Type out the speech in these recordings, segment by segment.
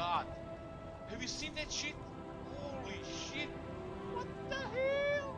god! Have you seen that shit? Holy shit! What the hell?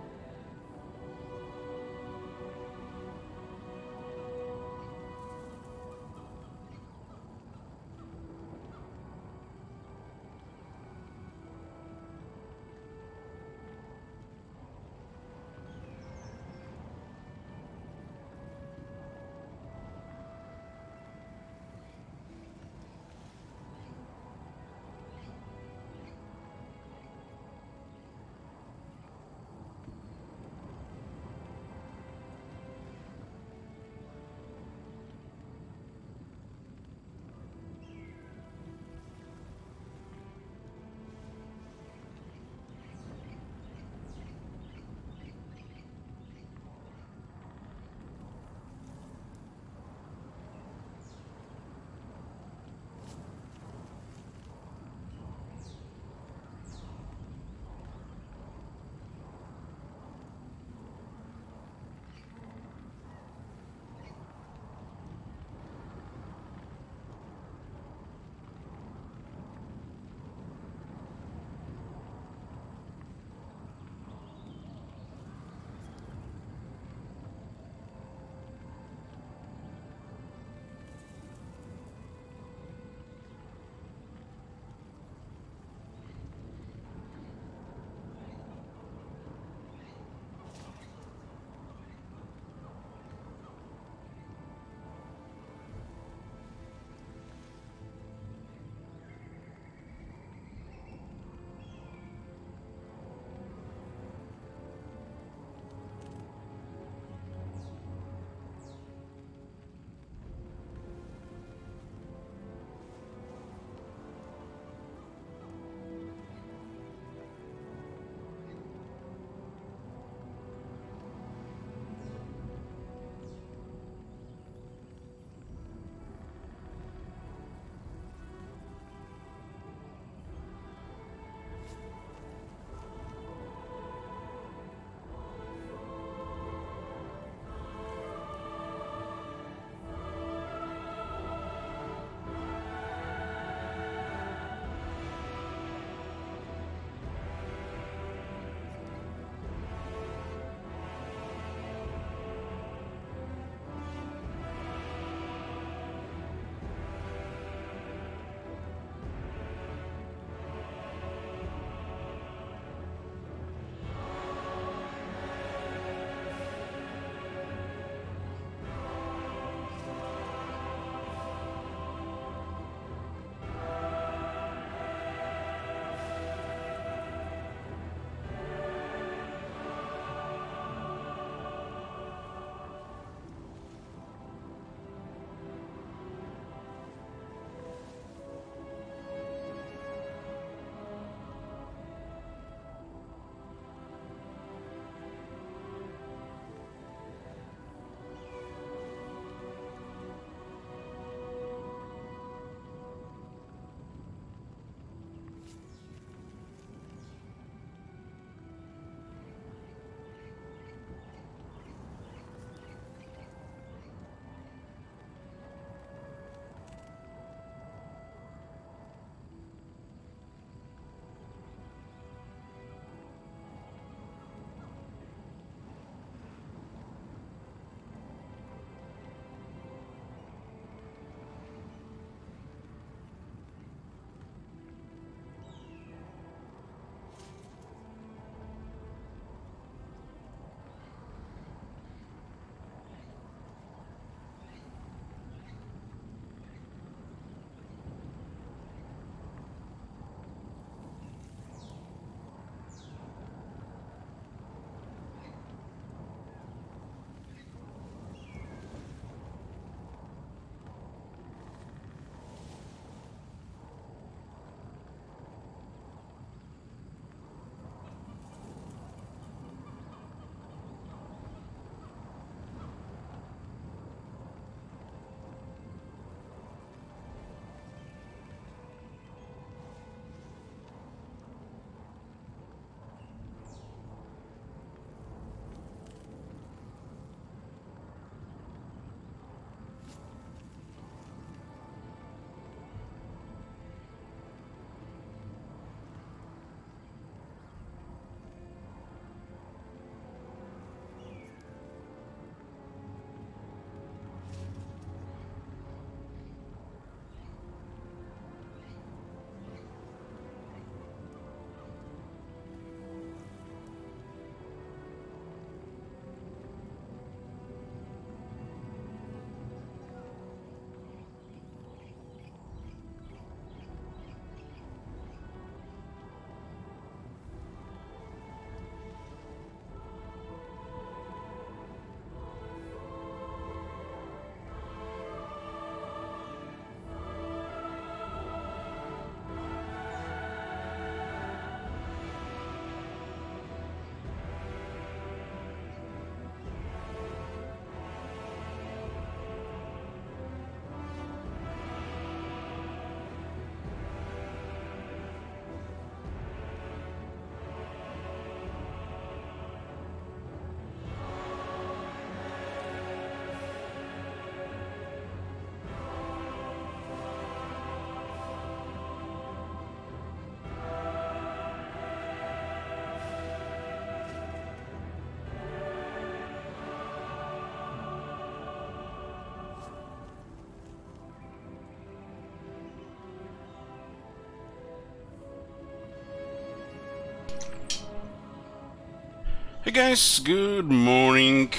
Hey guys, good morning.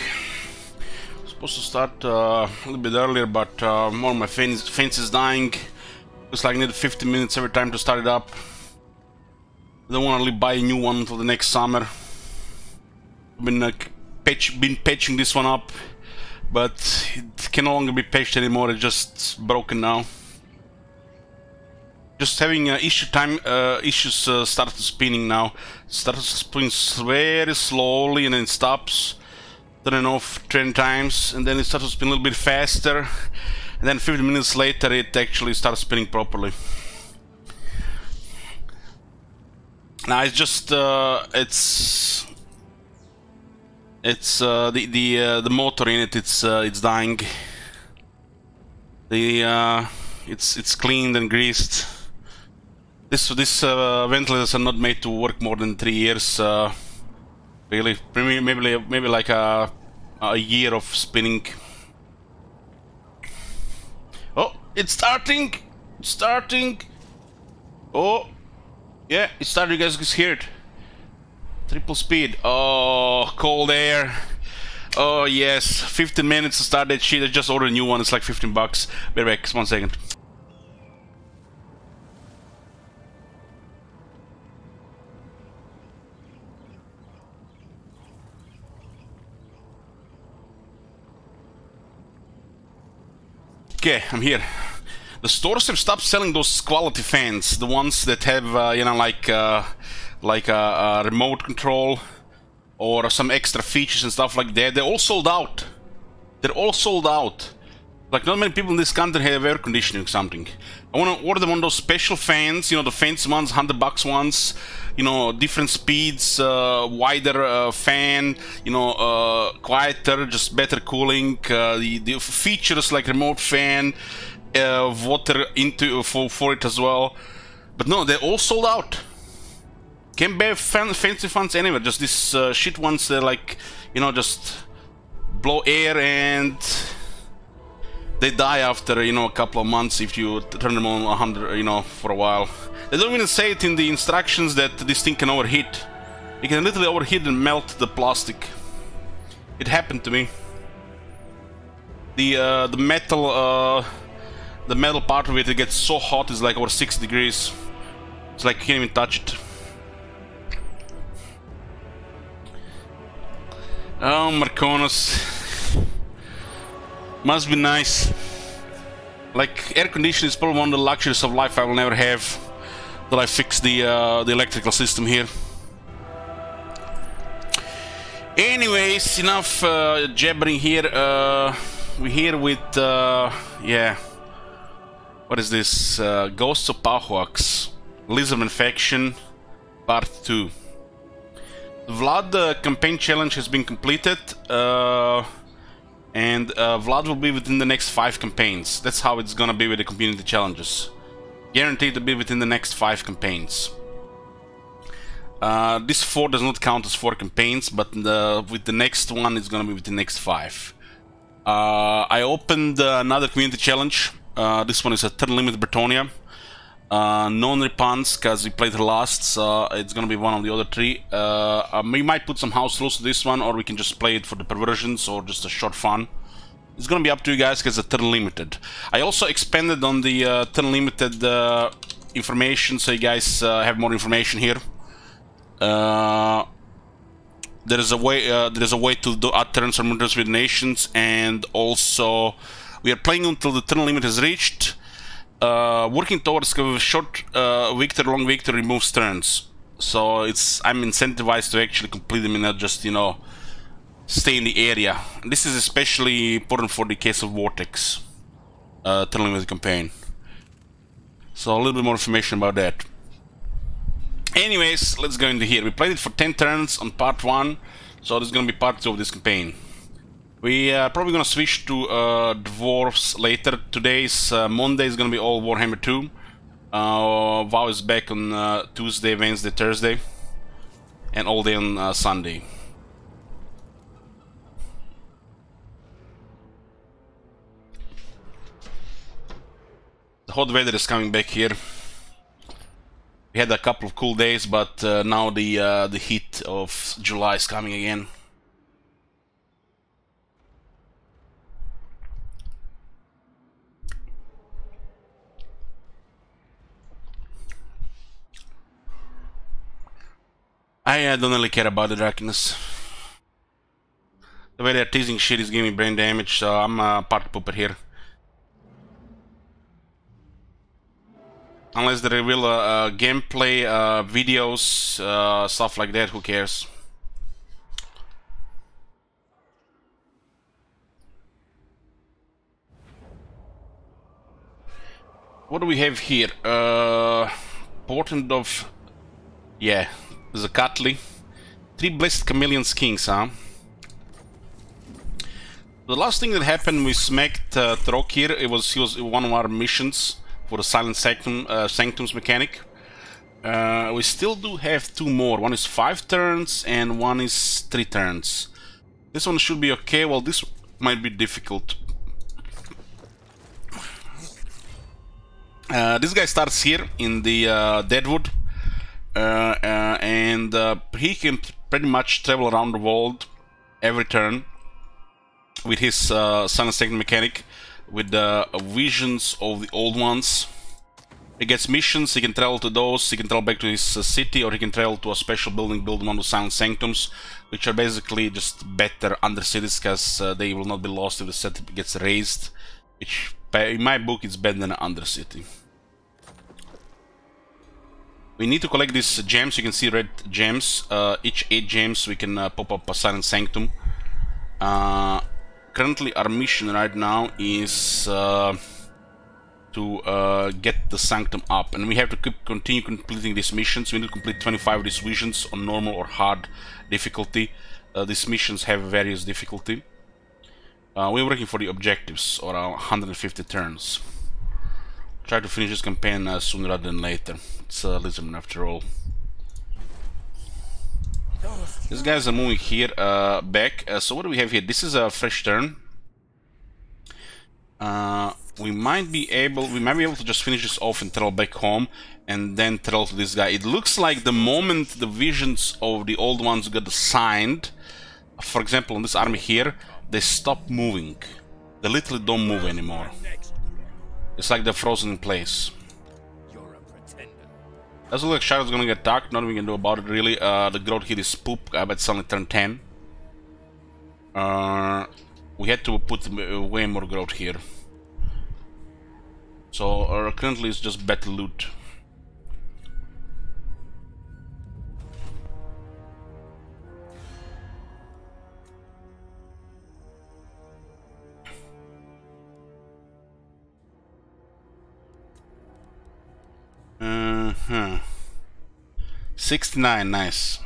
Supposed to start a little bit earlier, but more of my fence is dying. Looks like I need 50 minutes every time to start it up. I don't want to really buy a new one until the next summer. I've been patching this one up, but it can no longer be patched anymore. It's just broken now. Just having issues start spinning now. Starts spinning very slowly and then stops. Turning off 10 times and then it starts to spin a little bit faster. And then 50 minutes later it actually starts spinning properly. Now it's just the motor in it. It's dying. It's cleaned and greased. This ventilators are not made to work more than 3 years. Really, maybe like a year of spinning. Oh, it's starting! It's starting! Oh, yeah, it's starting. You guys can hear it. Triple speed. Oh, cold air. Oh yes, 15 minutes to start that shit. I just ordered a new one. It's like 15 bucks. Be back. 1 second. Okay, I'm here. The stores have stopped selling those quality fans, the ones that have, you know, like a remote control or some extra features and stuff like that. They're all sold out. They're all sold out. Like, not many people in this country have air conditioning or something. I want to order them on those special fans, you know, the fancy ones, 100 bucks ones, you know, different speeds, wider fan, you know, quieter, just better cooling, the features like remote fan, water into for it as well. But no, they're all sold out. Can't buy fancy fans anywhere, just these shit ones. They're like, you know, just blow air and they die after, you know, a couple of months if you turn them on 100, you know, for a while. They don't even say it in the instructions that this thing can overheat. It can literally overheat and melt the plastic. It happened to me. The metal part of it gets so hot, it's like over 6 degrees. It's like you can't even touch it. Oh, Marconis. Must be nice. Like, air conditioning is probably one of the luxuries of life I will never have till I fix the electrical system here. Anyways, enough jabbering here. We're here with yeah. What is this? Ghosts of Pahuax, Lizard Infection, Part 2. The Vlad campaign challenge has been completed. And Vlad will be within the next 5 campaigns. That's how it's gonna be with the community challenges. Guaranteed to be within the next 5 campaigns. This 4 does not count as 4 campaigns, but with the next one it's gonna be with the next 5. I opened another community challenge. This one is a turn limit Bretonia. Non-repants, because we played her last, so it's gonna be one of the other 3. We might put some house rules to this one, or we can just play it for the perversions, or just a short fun. It's gonna be up to you guys, because it's turn limited. I also expanded on the turn limited information, so you guys have more information here. There is a way to do add turns or murders with nations, and also we are playing until the turn limit is reached. Working towards a short victory, long victory removes turns. So I'm incentivized to actually complete them and not just, you know, stay in the area. This is especially important for the case of Vortex, turn limit campaign. So a little bit more information about that. Anyways, let's go into here. We played it for 10 turns on part 1, so this is gonna be part 2 of this campaign. We are probably gonna switch to dwarves later. Today's Monday is gonna be all Warhammer 2. WoW is back on Tuesday, Wednesday, Thursday, and all day on Sunday. The hot weather is coming back here. We had a couple of cool days, but now the heat of July is coming again. I don't really care about the darkness. The way they're teasing shit is giving me brain damage, so I'm a party pooper here. Unless they reveal gameplay, videos, stuff like that, who cares? What do we have here? Portent of... Yeah, there's a Cutley. 3 Blessed Chameleon Kings, huh? The last thing that happened, we smacked Trok here. He was one of our missions for the Silent Sanctums mechanic. We still do have 2 more. One is 5 turns and one is 3 turns. This one should be okay. Well, this might be difficult. This guy starts here in the Deadwood, and he can pretty much travel around the world every turn with his Silent Sanctum mechanic, with the visions of the old ones. He gets missions, he can travel to those, he can travel back to his city, or he can travel to a special building, build one of the Silent Sanctums, which are basically just better undercities, because they will not be lost if the city gets raised, which in my book is better than an undercity. We need to collect these gems. You can see red gems. Each 8 gems we can pop up a Silent Sanctum. Currently our mission right now is to get the Sanctum up, and we have to continue completing these missions. We need to complete 25 of these visions on normal or hard difficulty. These missions have various difficulty. We're working for the objectives, or 150 turns. Try to finish this campaign sooner rather than later. It's Lizardman after all. These guys are moving here back. So what do we have here? This is a fresh turn. We might be able to just finish this off and travel back home, and then travel to this guy. It looks like the moment the visions of the old ones got assigned, for example, on this army here, they stop moving. They literally don't move anymore. It's like they're frozen in place. Doesn't look like Shadow's gonna get attacked. Nothing we can do about it really. The growth here is poop. I bet it's only turn 10. We had to put way more growth here. So currently it's just better loot. Uh-huh. 69, nice.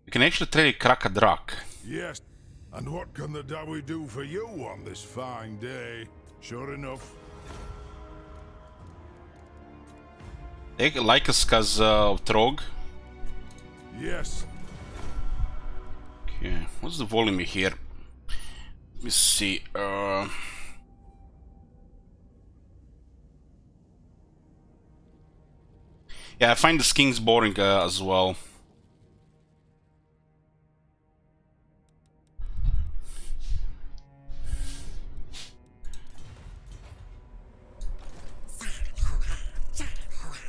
You can actually trade crack a drak. Yes. And what can the Dawi do for you on this fine day? Sure enough. They like us cause of Trog. Yes. Okay, what's the volume here? Let me see. Yeah, I find the skins boring as well.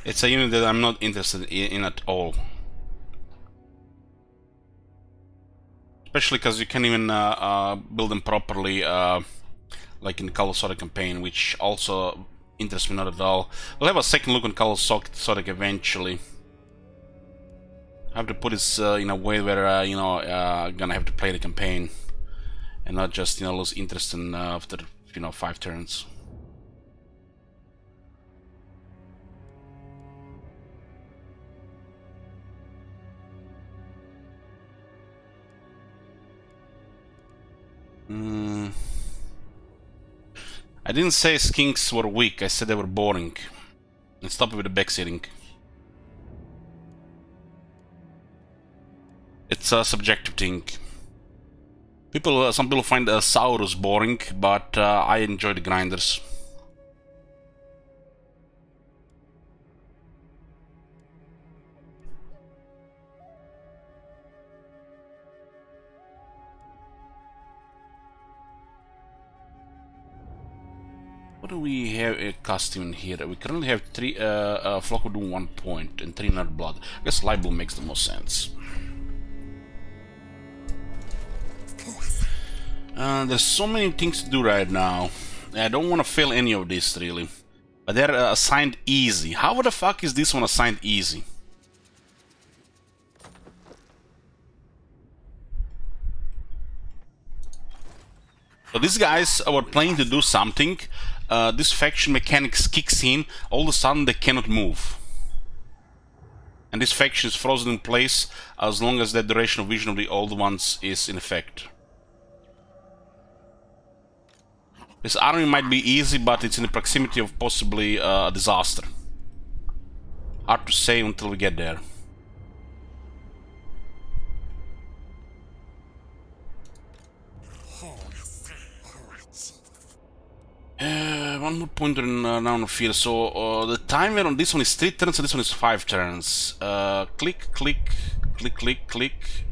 It's a unit that I'm not interested in at all. Especially because you can't even build them properly, like in the Call of Sodic campaign, which also interests me not at all. We'll have a second look on Call of Sodic eventually. I have to put this in a way where you know, gonna have to play the campaign and not just, you know, lose interest in after, you know, 5 turns. I didn't say skinks were weak, I said they were boring. And stop with the backseating. It's a subjective thing. Some people find Saurus boring, but I enjoy the grinders. do we have a costume in here? We currently have 3 flock would do 1 point and 3 nerd blood. I guess libel makes the most sense. There's so many things to do right now. I don't want to fail any of this really. But they're assigned easy. How the fuck is this one assigned easy? So these guys were planning to do something. This faction mechanics kicks in. All of a sudden they cannot move. And this faction is frozen in place as long as the duration of vision of the old ones is in effect. This army might be easy, but it's in the proximity of possibly a disaster. Hard to say until we get there. One more pointer in round of fear. So the timer on this one is 3 turns and this one is 5 turns. Click, click, click, click, click.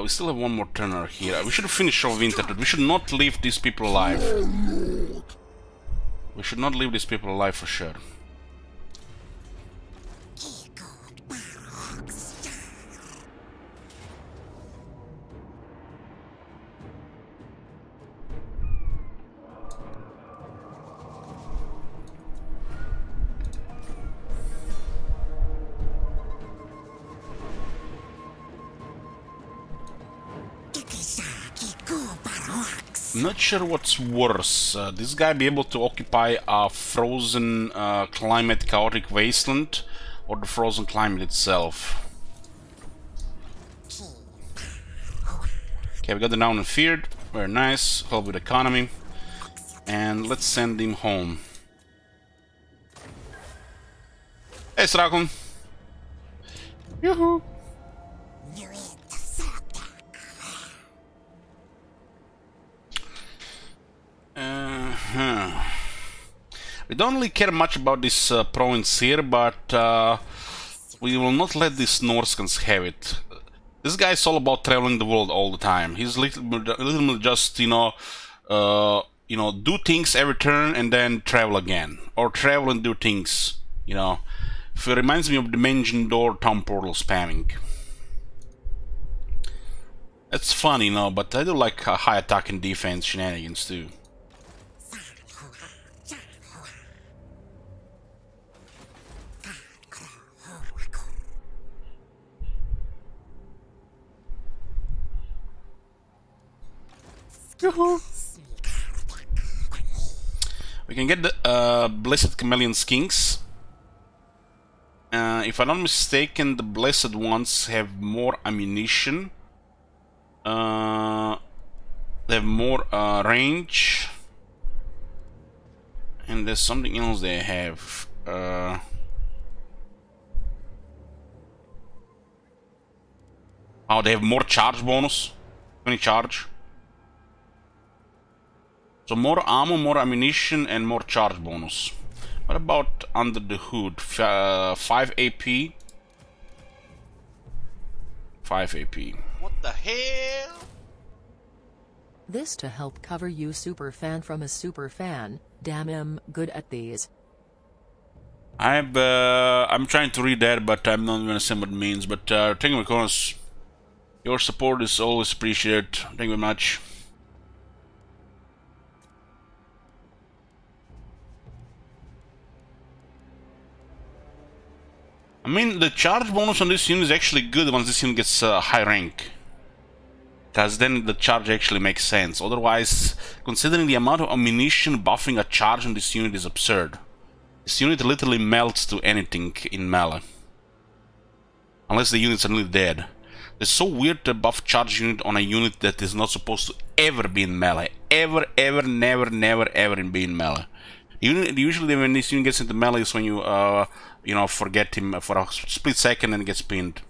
We still have one more turner here. We should finish off winter. We should not leave these people alive. We should not leave these people alive for sure. Not sure what's worse, this guy be able to occupy a frozen climate chaotic wasteland or the frozen climate itself. Okay, we got the Down and Feared, very nice, help with economy, and let's send him home. Hey Strakon! Yoo-hoo! We don't really care much about this province here, but we will not let these Norskans have it. This guy is all about traveling the world all the time. He's little just, you know, do things every turn and then travel again, or travel and do things. You know, it reminds me of Dimension Door Town Portal spamming. It's funny, you know, but I do like high attack and defense shenanigans too. We can get the Blessed Chameleon Skinks. If I'm not mistaken, the Blessed ones have more ammunition. They have more range. And there's something else they have. Oh, they have more charge bonus. 20 charge. So more ammo, more ammunition, and more charge bonus. What about under the hood? 5 AP. 5 AP. What the hell? This to help cover you superfan from a superfan. Damn, I'm good at these. I'm trying to read that, but I'm not gonna say what it means. But thank you, Mykonos. Your support is always appreciated. Thank you very much. I mean, the charge bonus on this unit is actually good once this unit gets high rank. Because then the charge actually makes sense. Otherwise, considering the amount of ammunition, buffing a charge on this unit is absurd. This unit literally melts to anything in melee. Unless the unit's suddenly dead. It's so weird to buff charge unit on a unit that is not supposed to ever be in melee. Ever, ever, never, never, ever be in melee. Usually when this unit gets into melee is when you, you know, forget him for a split second and gets pinned.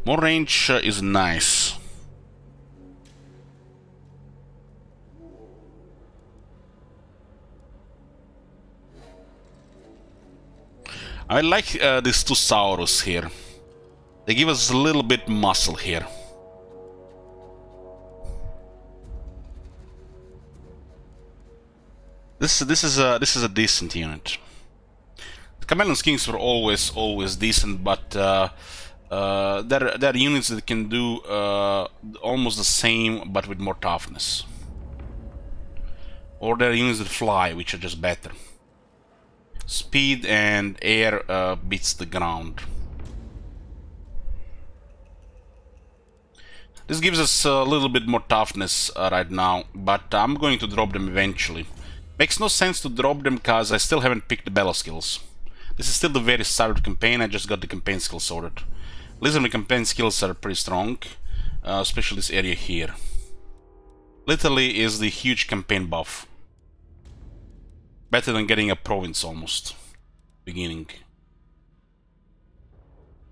More range is nice. I like these two Saurus here. They give us a little bit muscle here. This is a decent unit. The Chameleon Kings were always decent, but there are units that can do almost the same but with more toughness. Or there are units that fly, which are just better. Speed and air beats the ground. This gives us a little bit more toughness right now, but I'm going to drop them eventually. Makes no sense to drop them because I still haven't picked the battle skills. This is still the very start of the campaign, I just got the campaign skills sorted. Listen, the campaign skills are pretty strong, especially this area here. Literally is the huge campaign buff. Better than getting a province almost. Beginning.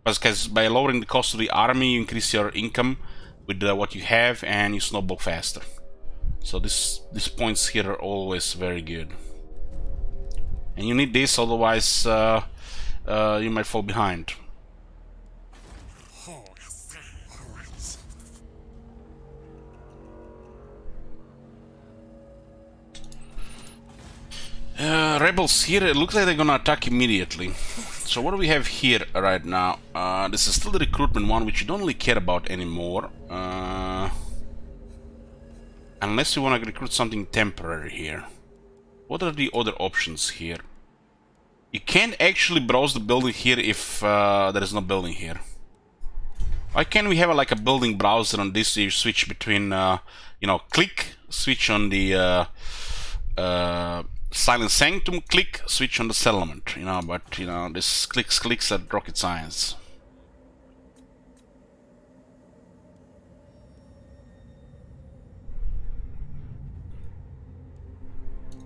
Because by lowering the cost of the army, you increase your income with what you have and you snowball faster. So these points here are always very good. And you need this, otherwise you might fall behind. Rebels here, it looks like they're gonna attack immediately. So what do we have here right now? This is still the recruitment one, which you don't really care about anymore. Unless you want to recruit something temporary here. What are the other options here? You can't actually browse the building here if there is no building here. Why can't we have like a building browser on this? So you switch between, you know, click, switch on the Silent Sanctum, click, switch on the settlement, you know, but, you know, this clicks are rocket science.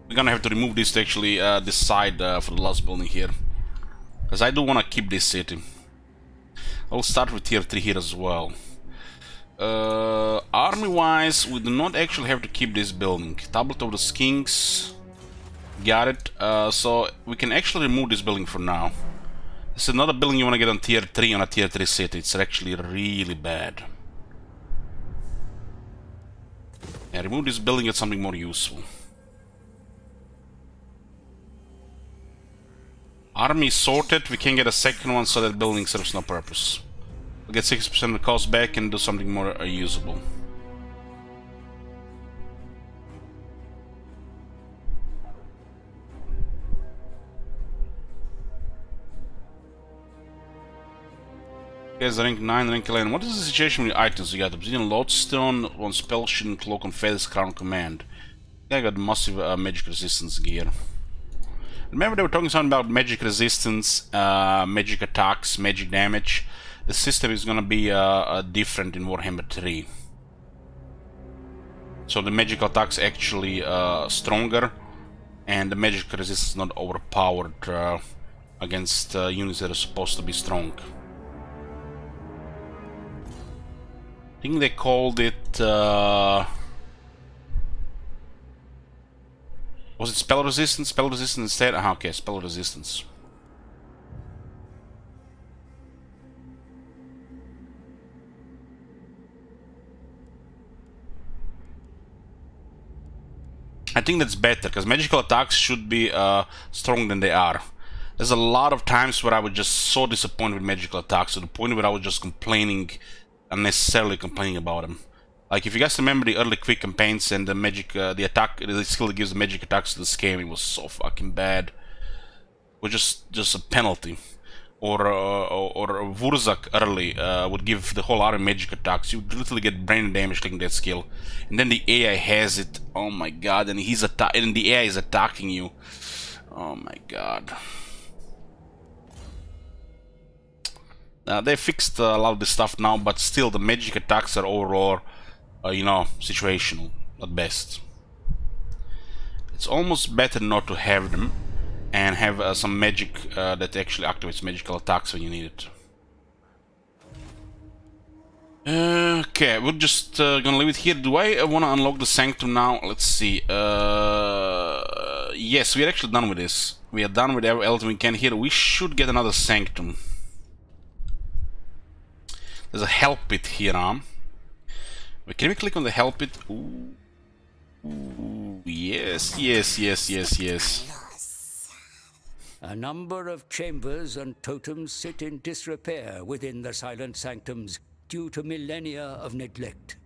We're gonna have to remove this to actually decide for the last building here. Because I do want to keep this city. I'll start with tier 3 here as well. Army-wise, we do not actually have to keep this building. Tablet of the Kings. Got it. So we can actually remove this building for now. This is another building you want to get on tier 3 on a tier 3 city. It's actually really bad. Yeah, remove this building, get something more useful. Army sorted, we can get a second one, so that building serves no purpose. We'll get 60% of the cost back and do something more usable. Guys, rank 9, rank 11. What is the situation with the items? You got Obsidian Lodestone, one spell shooting cloak on Feather's Crown Command. I got massive magic resistance gear. Remember they were talking something about magic resistance, magic attacks, magic damage. The system is gonna be different in Warhammer 3. So the magical attacks actually stronger, and the magic resistance is not overpowered against units that are supposed to be strong. I think they called it... was it spell resistance? Spell resistance instead? Ah, okay, spell resistance. I think that's better, because magical attacks should be stronger than they are. There's a lot of times where I was just so disappointed with magical attacks, to the point where I was just complaining, unnecessarily complaining about them. Like, if you guys remember the early quick campaigns and the magic, the attack, the skill that gives the magic attacks to the scale, it was so fucking bad. It was just a penalty. Or Vurzak early would give the whole army magic attacks. You would literally get brain damage taking that skill. And then the AI has it. Oh my god, and and the AI is attacking you. Oh my god. They fixed a lot of this stuff now, but still the magic attacks are overall, you know, situational at best. It's almost better not to have them and have some magic that actually activates magical attacks when you need it. Okay, we're just gonna leave it here. Do I want to unlock the Sanctum now? Let's see. Yes, we are actually done with this. We are done with everything we can here. We should get another Sanctum. There's a help it here, huh? Wait, can we click on the help it? Ooh. Yes, yes, yes, yes, yes. A number of chambers and totems sit in disrepair within the Silent Sanctums due to millennia of neglect.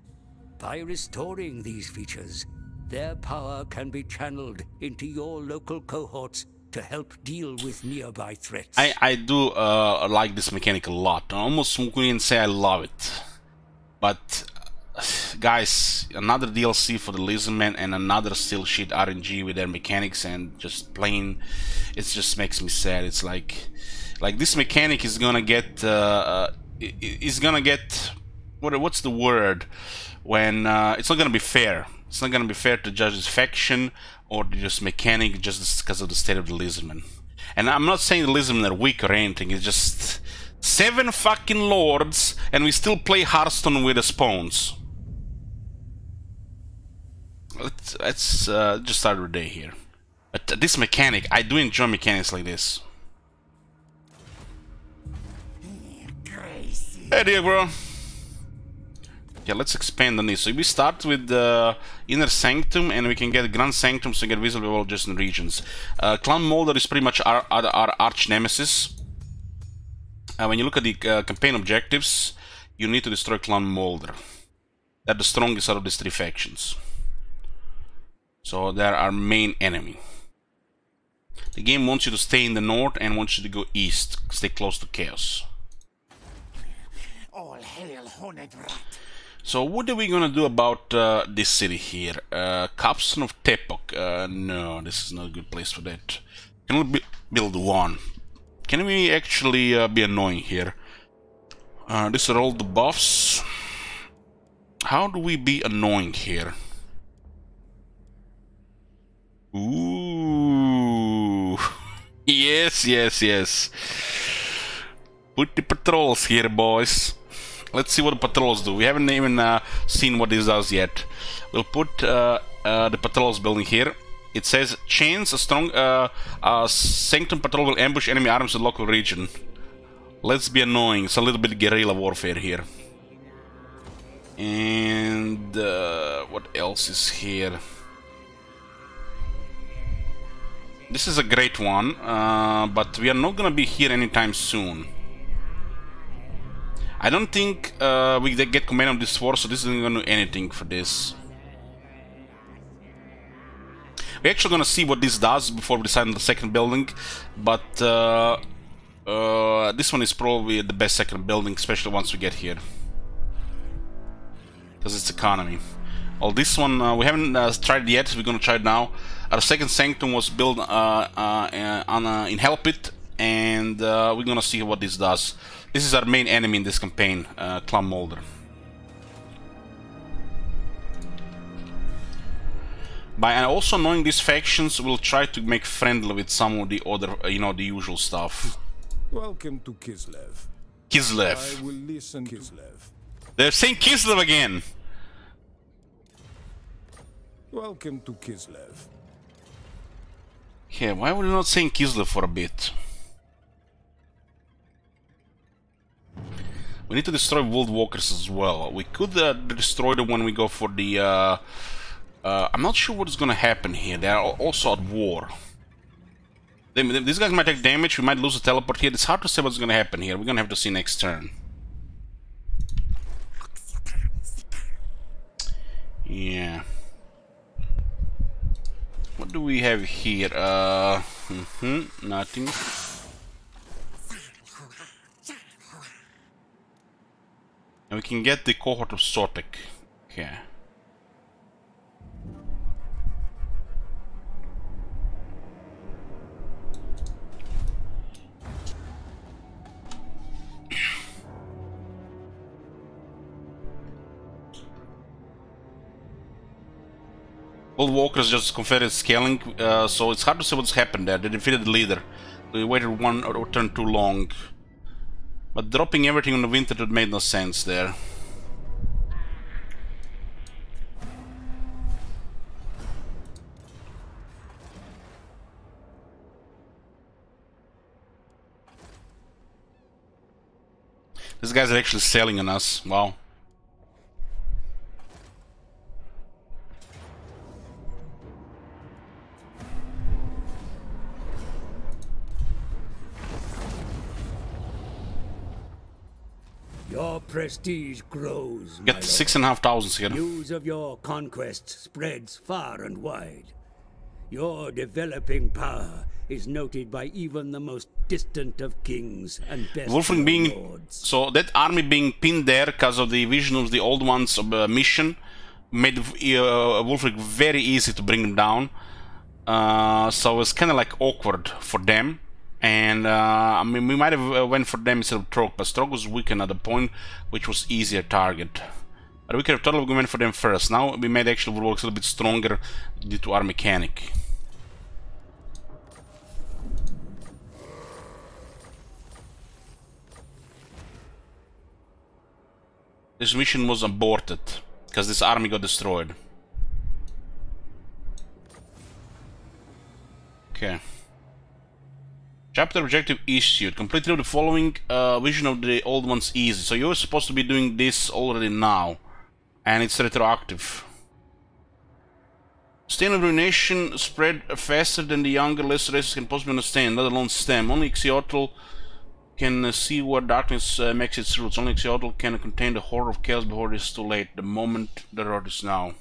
By restoring these features, their power can be channeled into your local cohorts to help deal with nearby threats. I do like this mechanic a lot. I almost wouldn't say I love it. But, guys, another DLC for the Lizardmen and another still shit RNG with their mechanics and just plain, it just makes me sad. It's like this mechanic is gonna get, what's the word? When it's not gonna be fair. It's not gonna be fair to judge this faction or just mechanic just because of the state of the Lizardmen. And I'm not saying the Lizardmen are weak or anything. It's just 7 fucking lords, and we still play Hearthstone with the spawns. Let's just start the day here. But this mechanic, I do enjoy mechanics like this. Hey there, bro. Yeah, let's expand on this. So we start with the Inner Sanctum, and we can get Grand Sanctum, so we get visible all adjacent regions. Clan Molder is pretty much our arch nemesis. When you look at the campaign objectives, you need to destroy Clan Molder. They're the strongest out of these 3 factions. So they're our main enemy. The game wants you to stay in the north and wants you to go east, stay close to Chaos. All hail, horned rat. So what are we gonna do about this city here? Capstone of Tepok. No, this is not a good place for that. Can we build one? Can we actually be annoying here? These are all the buffs. How do we be annoying here? Ooh. Yes, yes, yes. Put the patrols here, boys. Let's see what the patrols do. We haven't even seen what this does yet. We'll put the patrols building here. It says, chains, a strong Sanctum patrol will ambush enemy arms in the local region. Let's be annoying. It's a little bit guerrilla warfare here. And what else is here? This is a great one, but we are not gonna be here anytime soon. I don't think we get command of this force, so this isn't gonna do anything for this. We're actually gonna see what this does before we decide on the second building, but this one is probably the best second building, especially once we get here. Because it's economy. Well, this one we haven't tried it yet, we're gonna try it now. Our second Sanctum was built in Hellpit, and we're gonna see what this does. This is our main enemy in this campaign, Clan Molder. By also knowing these factions, we'll try to make friendly with some of the other, the usual stuff. Welcome to Kislev. Kislev. I will listen, Kislev. They're saying Kislev again. Welcome to Kislev. Yeah, why were you not saying Kislev for a bit? We need to destroy World Walkers as well. We could destroy them when we go for the... I'm not sure what is gonna happen here. They are also at war. These guys might take damage, we might lose a teleport here. It's hard to say what's gonna happen here. We're gonna have to see next turn. Yeah. What do we have here? Nothing. And we can get the cohort of Sotek. Okay. Old Walkers just Confederate scaling, so it's hard to say what's happened there. They defeated the leader. They waited one or turn too long. But dropping everything on the winter made no sense there. These guys are actually selling on us. Wow. Your prestige grows, my Get lord. 6,500 here. News of your conquests spreads far and wide. Your developing power is noted by even the most distant of kings and best Wolfring being lords. so that army being pinned there because of the vision of the old ones of mission made Wolfring very easy to bring them down. So it's kind of like awkward for them, and I mean we might have went for them instead of Trog, but Trog was weak at the point, which was easier target. But we could have totally went for them first. Now we made actually Wolfring a little bit stronger due to our mechanic. This mission was aborted because this army got destroyed. Okay. Chapter objective issued. Complete the following vision of the old ones easy. So you're supposed to be doing this already now. And it's retroactive. Stain of ruination spread faster than the younger, less races can possibly understand, let alone stem. Only Xiotl can see where darkness makes its roots. Only Xiotl can contain the horror of chaos before it is too late. The moment the road is now.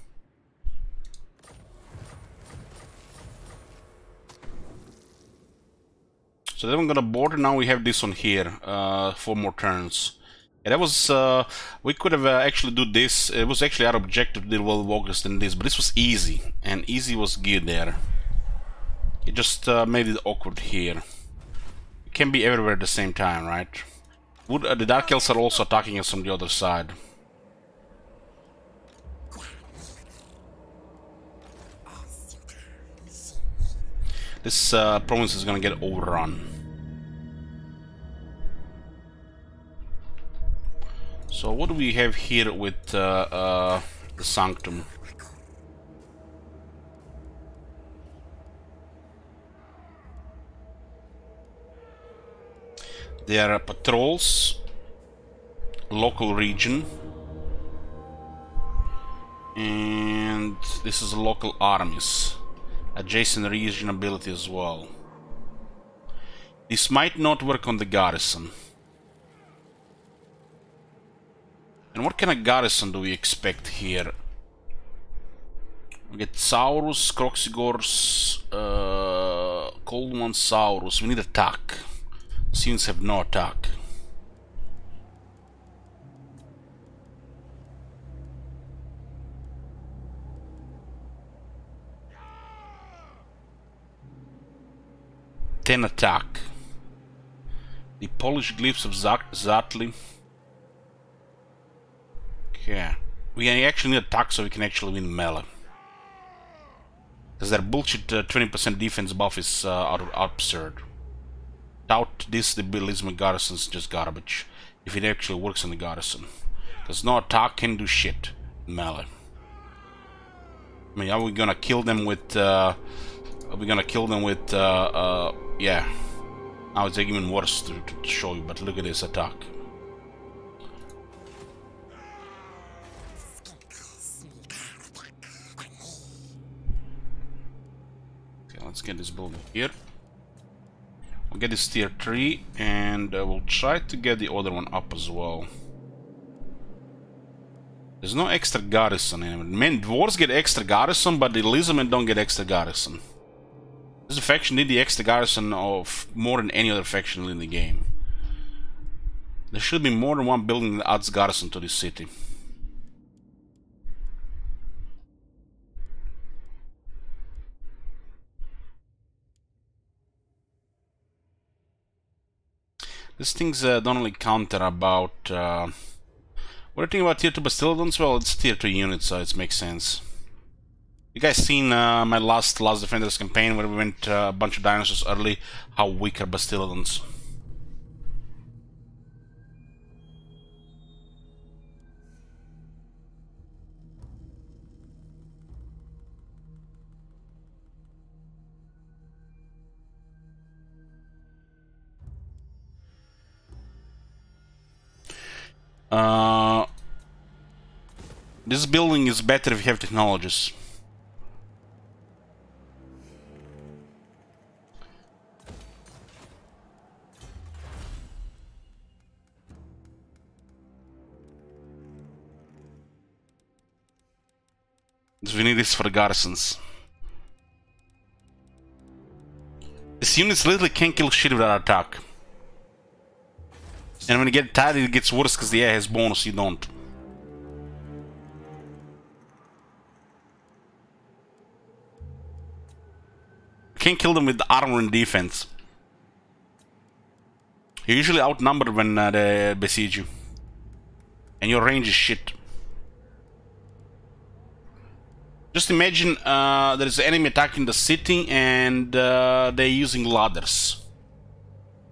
So then I'm gonna board, and now we have this one here, 4 more turns. Yeah, that was, we could have actually do this. It was actually our objective to do well walkers than this, but this was easy, and easy was good there. It just made it awkward here. It can be everywhere at the same time, right? The Dark Elves are also attacking us from the other side. This province is gonna get overrun. So what do we have here with the Sanctum? There are patrols, local region, and this is local armies, adjacent region ability as well. This might not work on the garrison. And what kind of garrison do we expect here? We get Saurus, Croxigors, Cold One Saurus. We need attack. Students have no attack. Ten attack. The Polish glyphs of Zatli. Okay. We actually need attack so we can actually win melee. Because their bullshit 20% defense buff is absurd. Without this, the Lisbon garrison is just garbage. If it actually works in the garrison. Because no attack can do shit in melee. I mean, are we gonna kill them with... yeah. Now it's even worse to show you, but look at this attack. Let's get this building here. We'll get this tier 3, and we'll try to get the other one up as well. There's no extra garrison in it. Man, dwarves get extra garrison, but the lizardmen don't get extra garrison. This faction need the extra garrison of more than any other faction in the game. There should be more than one building that adds garrison to this city. These things don't really counter about... what do you think about tier 2 Bastillodons? Well, it's tier 2 units, so it makes sense. You guys seen my last Defenders campaign where we went a bunch of dinosaurs early? How weak are Bastillodons? This building is better if you have technologies. We need this for the garrisons. This unit literally can't kill shit without attack. And when you get tired, it gets worse because the AI has bonus, you don't. You can't kill them with armor and defense. You're usually outnumbered when they besiege you. And your range is shit. Just imagine there's an enemy attacking the city and they're using ladders.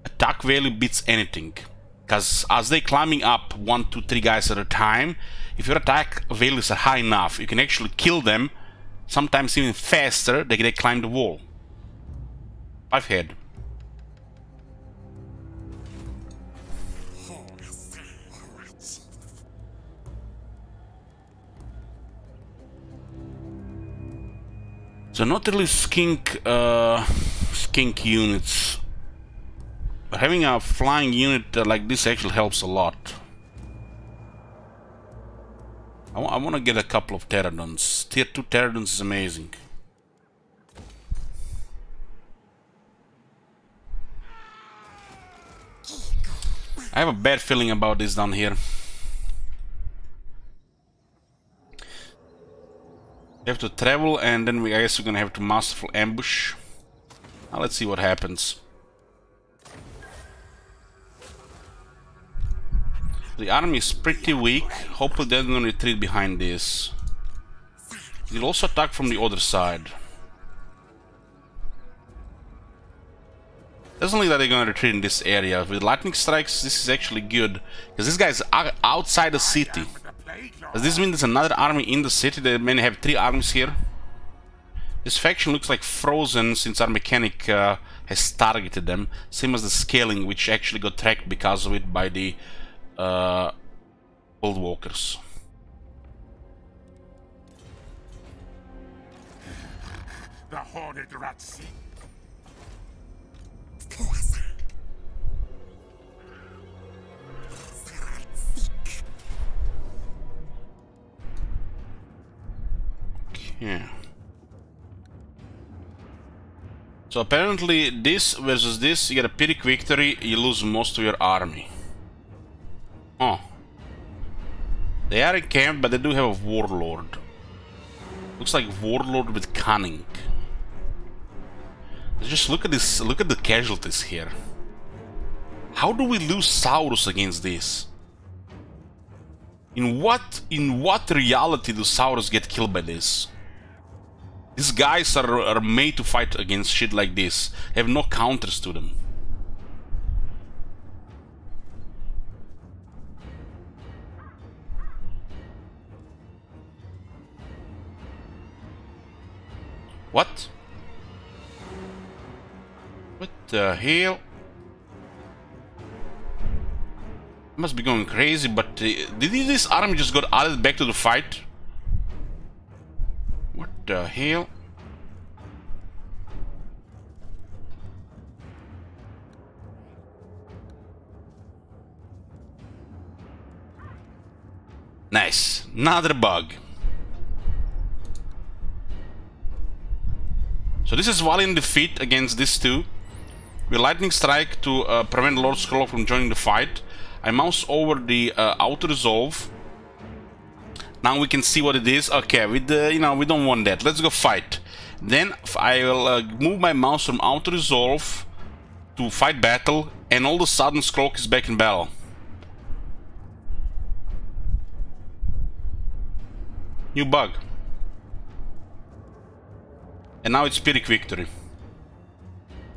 Attack value beats anything. Because as they're climbing up 1, 2, 3 guys at a time, if your attack values are high enough, you can actually kill them, sometimes even faster than they climb the wall. I've had. So not really skink units. But having a flying unit like this actually helps a lot. I want to get a couple of pterodons. Tier 2 pterodons is amazing. I have a bad feeling about this down here. We have to travel, and then I guess we're gonna have to masterful ambush. Now let's see what happens. The army is pretty weak. Hopefully they're gonna retreat behind this. They'll also attack from the other side. Doesn't look like they're gonna retreat in this area. With lightning strikes, this is actually good, because this guy's outside the city. Does this mean there's another army in the city? They may have 3 armies here. This faction looks like frozen since our mechanic has targeted them. Same as the scaling, which actually got tracked because of it by the World Walkers. The horned rats. Yeah. So apparently this versus this, you get a Pyrrhic victory, you lose most of your army. Oh. They are encamped, but they do have a warlord. Looks like warlord with cunning. Just look at this, look at the casualties here. How do we lose Saurus against this? In what reality do Saurus get killed by this? These guys are made to fight against shit like this. They have no counters to them. What? What the hell? Must be going crazy, but did this army just got added back to the fight? What the hell? Nice, another bug. So this is Valiant defeat against these two. We lightning strike to prevent Lord Scroll from joining the fight. I mouse over the auto resolve. Now we can see what it is. Okay, we don't want that. Let's go fight. Then I will move my mouse from auto resolve to fight battle, and all of a sudden Skrulk is back in battle. New bug. And now it's Pyrrhic victory.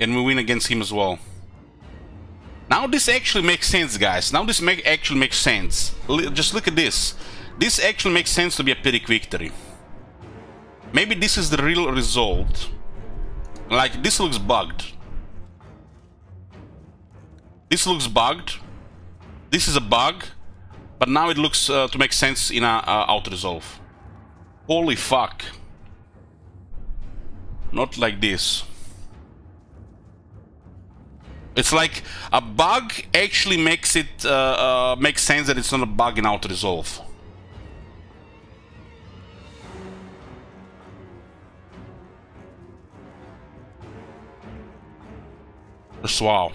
And we win against him as well. Now this actually makes sense, guys. Now this actually makes sense. Just look at this. This actually makes sense to be a Pyrrhic victory. Maybe this is the real result. Like, this looks bugged. This looks bugged. This is a bug. But now it looks to make sense in a auto-resolve. Holy fuck. Not like this. It's like a bug actually makes it makes sense that it's not a bug in auto-resolve. Just wow.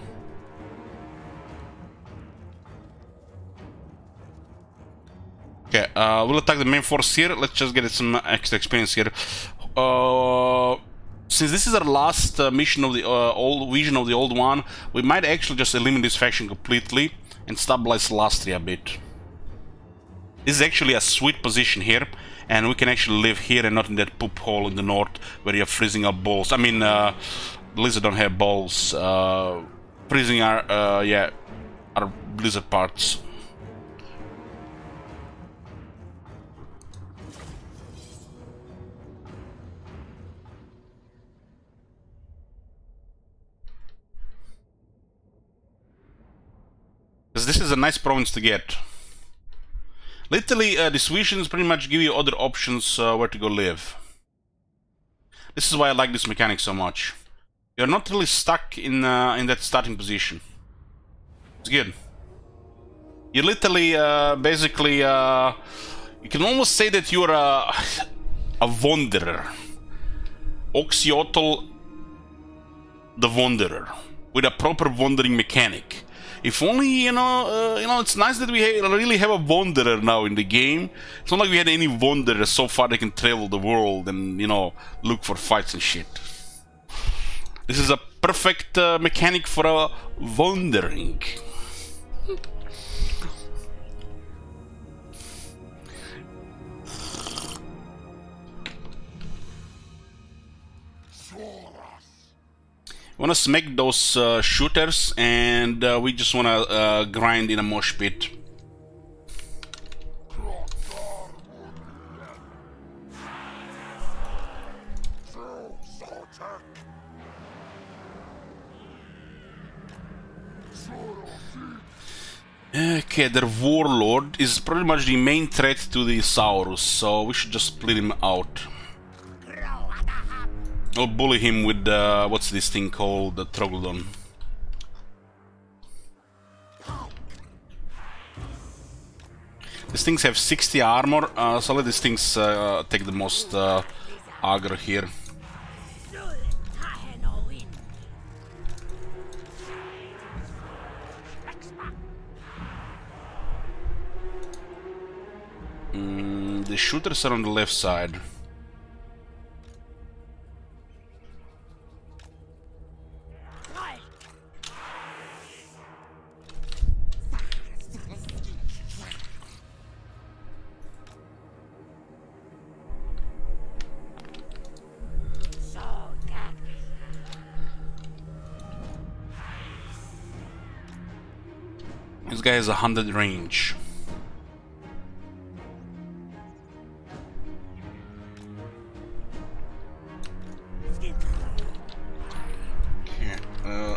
Okay, we'll attack the main force here. Let's just get some extra experience here. Since this is our last mission of the old vision of the old one, we might actually just eliminate this faction completely and stabilize Lastria a bit. This is actually a sweet position here, and we can actually live here and not in that poop hole in the north where you're freezing up balls. I mean, the lizard don't have balls. Freezing our, yeah, our blizzard parts. Because this is a nice province to get. Literally, these visions pretty much give you other options where to go live. This is why I like this mechanic so much. You're not really stuck in that starting position. It's good. You literally, basically, you can almost say that you're a wanderer. Oxyotl the Wanderer, with a proper wandering mechanic. If only, you know, it's nice that we really have a wanderer now in the game. It's not like we had any wanderers so far that can travel the world and, you know, look for fights and shit. This is a perfect mechanic for a wandering. We want to smack those shooters, and we just want to grind in a mosh pit. Okay, their warlord is pretty much the main threat to the Saurus, so we should just split him out. I'll bully him with what's this thing called, the Troglodon. These things have 60 armor, so let these things take the most aggro here. The shooters are on the left side. This guy has 100 range. Okay,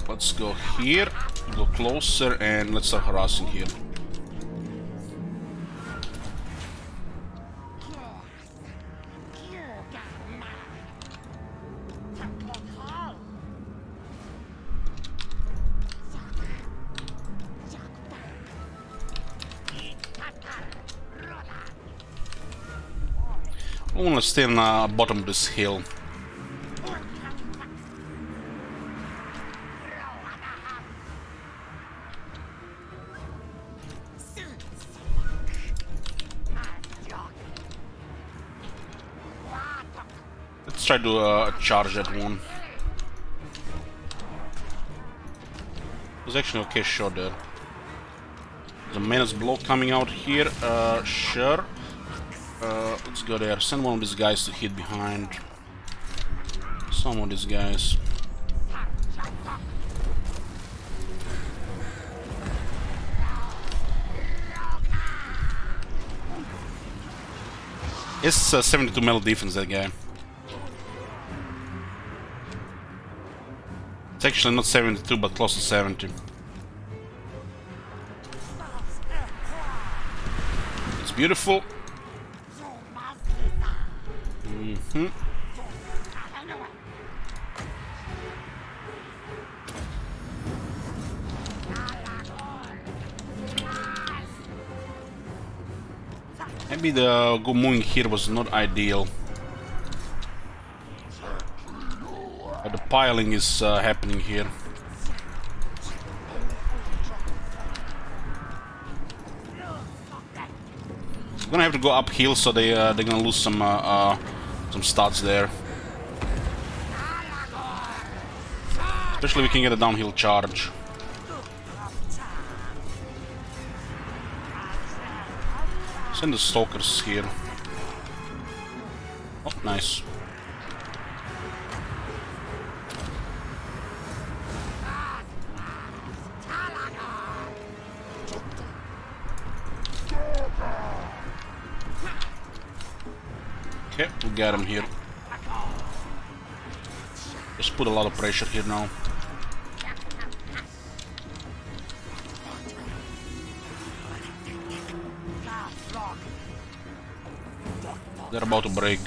let's go here, go closer, and let's start harassing here. I want to stay on the bottom of this hill. Let's try to charge that one. There's actually an okay shot there. There's a menace blow coming out here. Sure. Let's go there. Send one of these guys to hit behind. Some of these guys. It's 72 metal defense, that guy. It's actually not 72, but close to 70. It's beautiful. Maybe the moving here was not ideal, but the piling is happening here. We're gonna have to go uphill, so they're gonna lose some stats there. Especially we can get a downhill charge. Send the stalkers here. Oh, nice. Okay, we got him here. Just put a lot of pressure here now. They're about to break.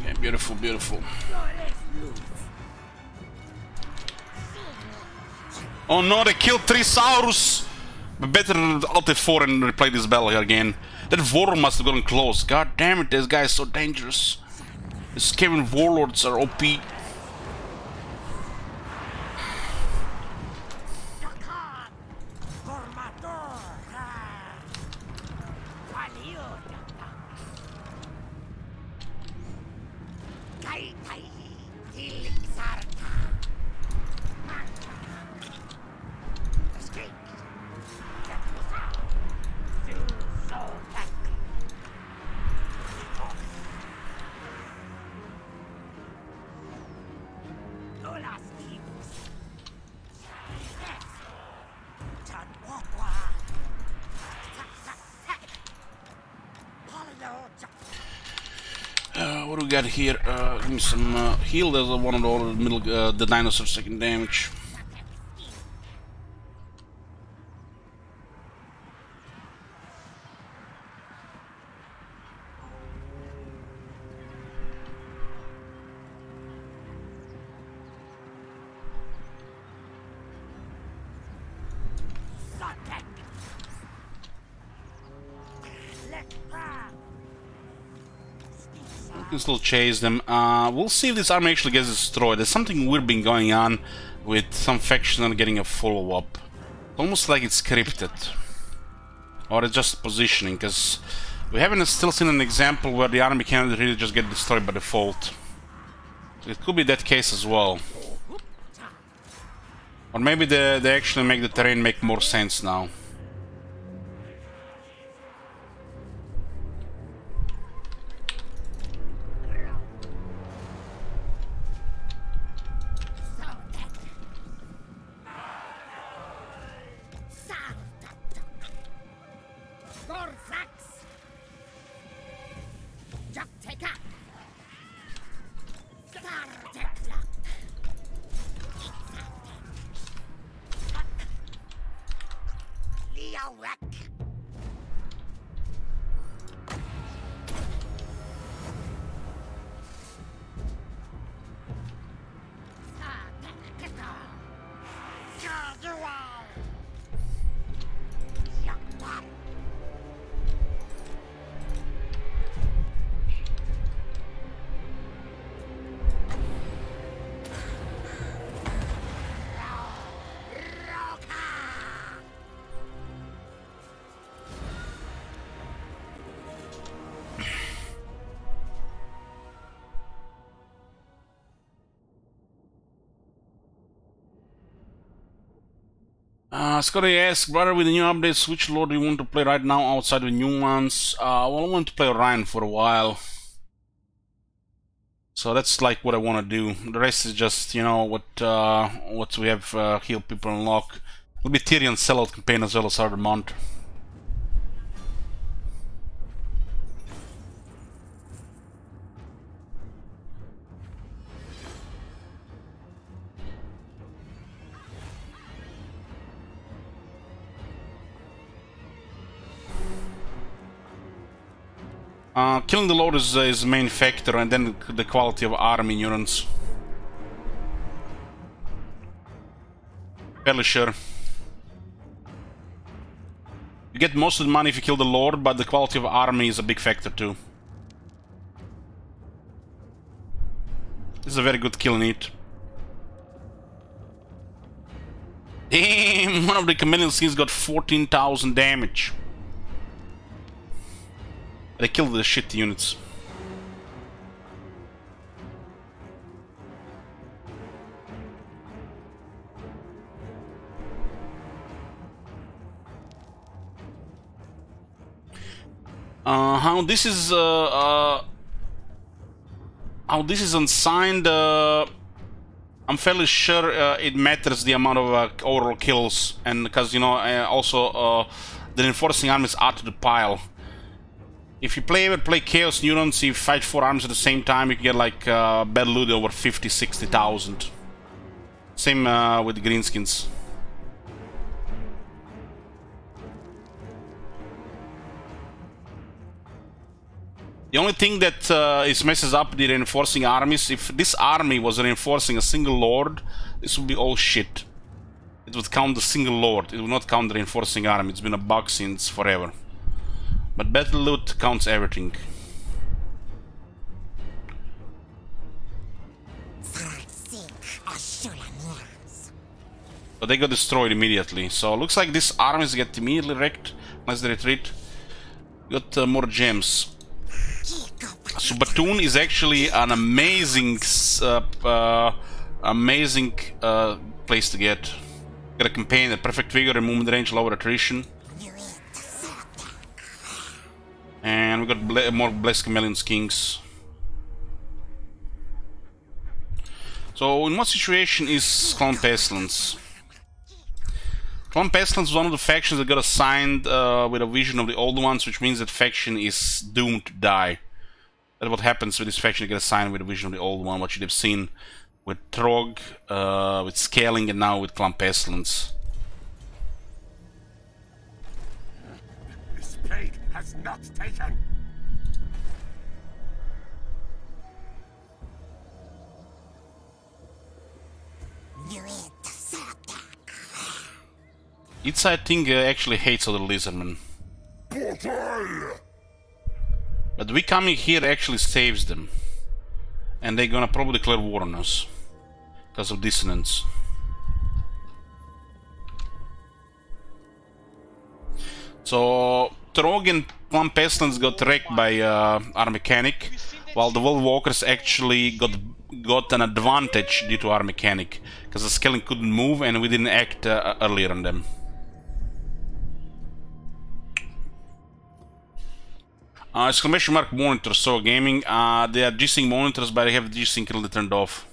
Okay, beautiful, beautiful. Oh no, they killed 3 Saurus! But better Alt F4 and replay this battle here again. That war must have gotten close. God damn it, this guy is so dangerous. The Skaven warlords are OP. What do we got here? Give me some heal. There's one of the middle, the dinosaurs taking damage. We can still chase them. We'll see if this army actually gets destroyed. There's something weird been going on with some factions not getting a follow-up. Almost like it's scripted. Or it's just positioning, because we haven't still seen an example where the army can really just get destroyed by default. So it could be that case as well. Or maybe they actually make the terrain make more sense now. Scotty asks, brother, with the new updates, which lord do you want to play right now outside the new ones? Well, I want to play Ryan for a while. So that's like what I want to do. The rest is just, you know, what we have heal people unlock. It'll be Tyrion sellout campaign as well as Harder Month. Killing the Lord is the main factor, and then the quality of army neurons. Fairly sure. You get most of the money if you kill the Lord, but the quality of army is a big factor too. This is a very good kill need. And one of the chameleon skins got 14,000 damage. They killed the shit units. How this is unsigned, I'm fairly sure it matters the amount of overall kills, and because, you know, also the reinforcing armies add to the pile. If you play Chaos Neurons, you fight 4 armies at the same time, you can get like bad loot over 50-60,000. Same with the greenskins. The only thing that messes up the reinforcing armies, if this army was reinforcing a single lord, this would be all shit. It would count the single lord, it would not count the reinforcing army. It's been a bug since forever. But battle loot counts everything. So they got destroyed immediately. So looks like these armies get immediately wrecked unless they retreat. Got more gems. So Batoon is actually an amazing place to get. Got a campaign at perfect vigor, movement range, lower attrition. And we got more Blessed Chameleon Kings. So in what situation is Clone Pestilence? Clone Pestilence is one of the factions that got assigned with a vision of the old ones, which means that faction is doomed to die. That's what happens with this faction. You get assigned with a vision of the old one, what you'd have seen with Trog, with Scaling, and now with Clone Pestilence. This plague has not taken. It's, I think, actually hates other lizardmen. But we coming here actually saves them. And they're gonna probably declare war on us. Because of dissonance. So, Trog and Clone Pestilence got wrecked by our mechanic, while the World Walkers actually got an advantage due to our mechanic. Because the Scaling couldn't move and we didn't act earlier on them. Exclamation mark monitors, so gaming. They are G-Sync monitors, but they have G-Sync really turned off.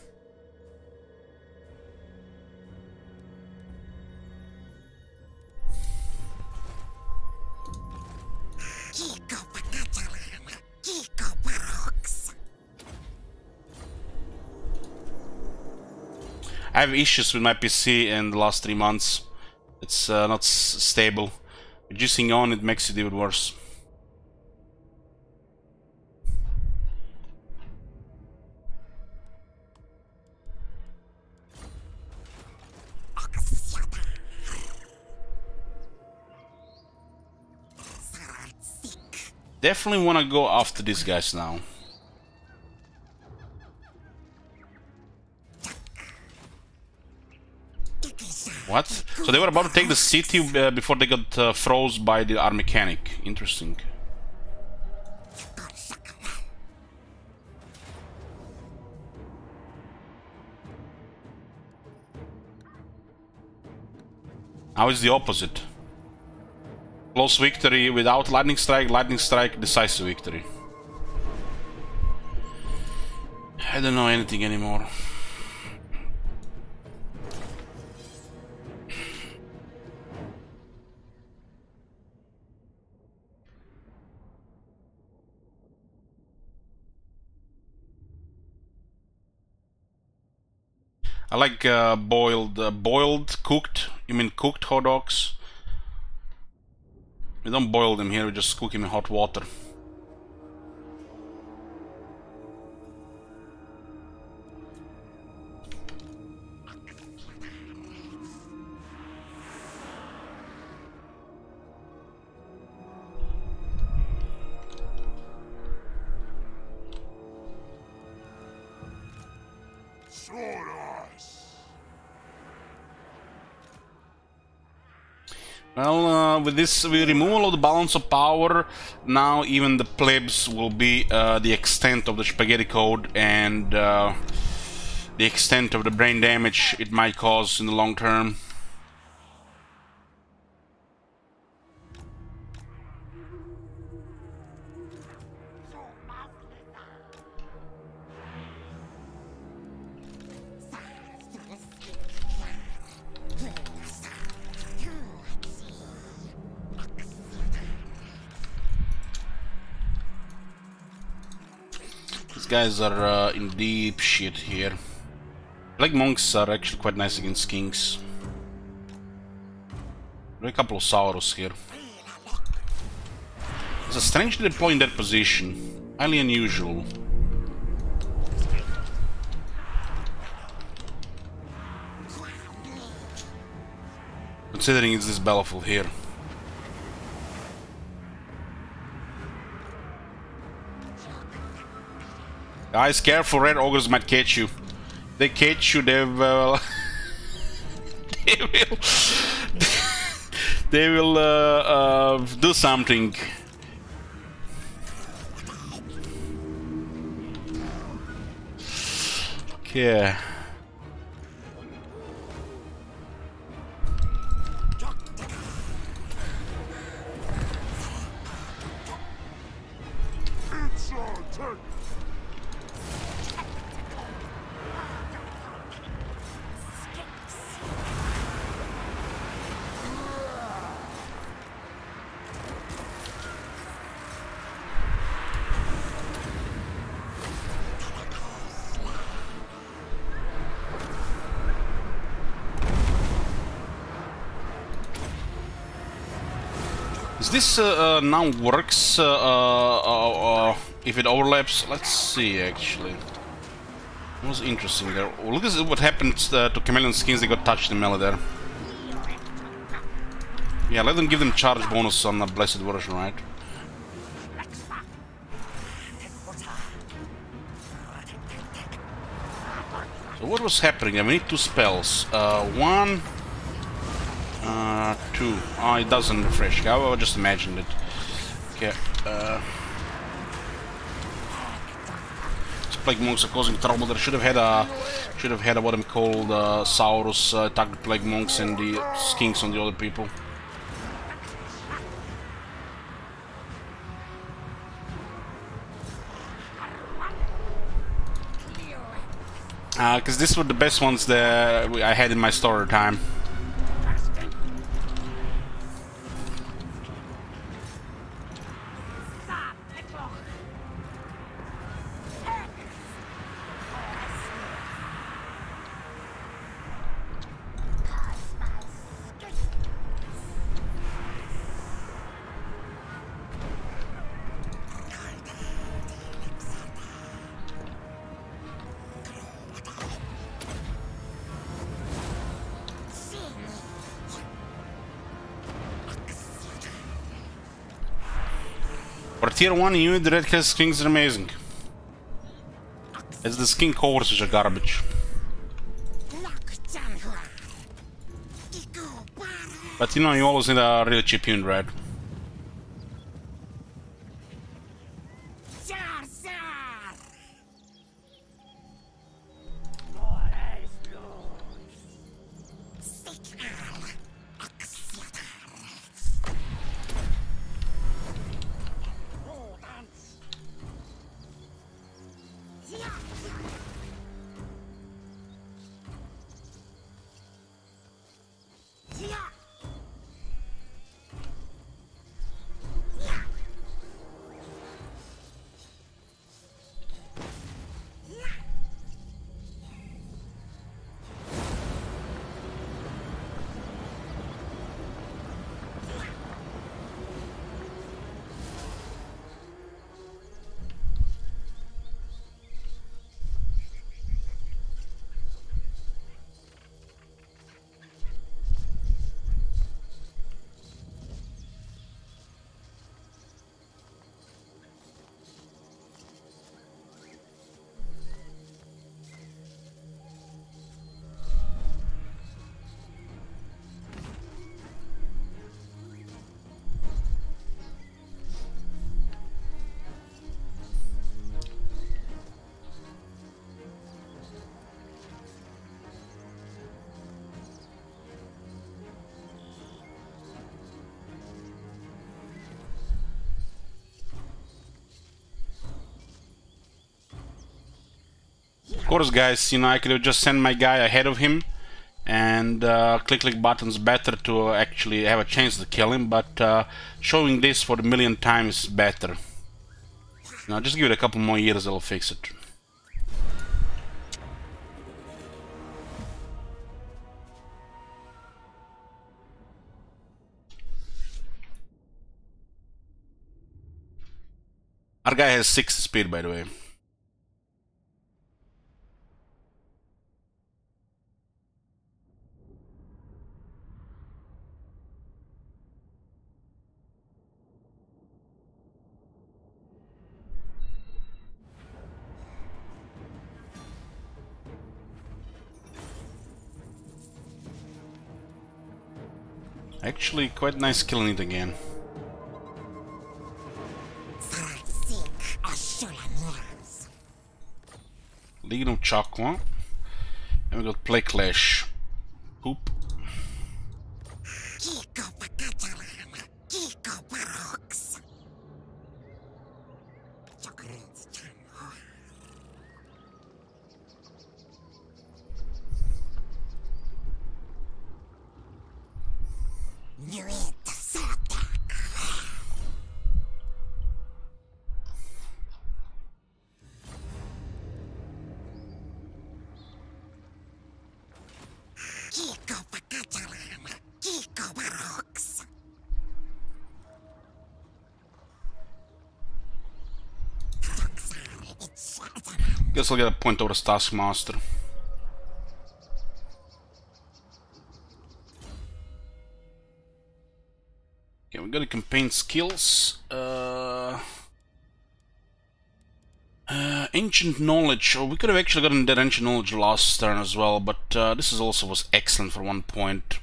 I have issues with my PC in the last 3 months. It's not stable. With G-Sync on, it makes it even worse. Definitely want to go after these guys now. What? So they were about to take the city before they got froze by our mechanic. Interesting. Now it's the opposite. Close victory without lightning strike, decisive victory. I don't know anything anymore. I like boiled, cooked. You mean cooked hot dogs? We don't boil them here, we just cook them in hot water. Well, with this removal of the balance of power, now even the plebs will be the extent of the spaghetti code and the extent of the brain damage it might cause in the long term. These guys are in deep shit here. Plague monks are actually quite nice against kings. There are a couple of Saurus here. It's a strangely deployed in that position. Highly unusual. Considering it's this battlefield here. Guys, careful, red ogres might catch you. If they catch you, they will... they will do something. Okay. This now works if it overlaps. Let's see, actually. It was interesting there. Well, look at what happened to chameleon skins. They got touched in melee there. Yeah, let them give them charge bonus on the blessed version, right? So what was happening? We need two spells. One. Two. Oh, it doesn't refresh. I just imagined it. Okay. Plague monks are causing trouble. There should have had a what I'm called Saurus attack the plague monks and the skinks on the other people. Because these were the best ones that I had in my story time. For tier 1 unit, the red has skins are amazing. It's the skin cores which are garbage. But you know, you always need a really cheap unit, right? course, guys, you know, I could have just sent my guy ahead of him and click buttons better to actually have a chance to kill him, but showing this for the millionth time is better. Now just give it a couple more years, it'll fix it. Our guy has 60 speed, by the way. Actually, quite nice killing it again. Legion of Chakwa. And we got Plague Clash. Poop. Guess I'll get a point over Taskmaster. Okay, we got the campaign skills. Ancient knowledge. Oh, we could have actually gotten that ancient knowledge last turn as well, but this is also was excellent for 1 point.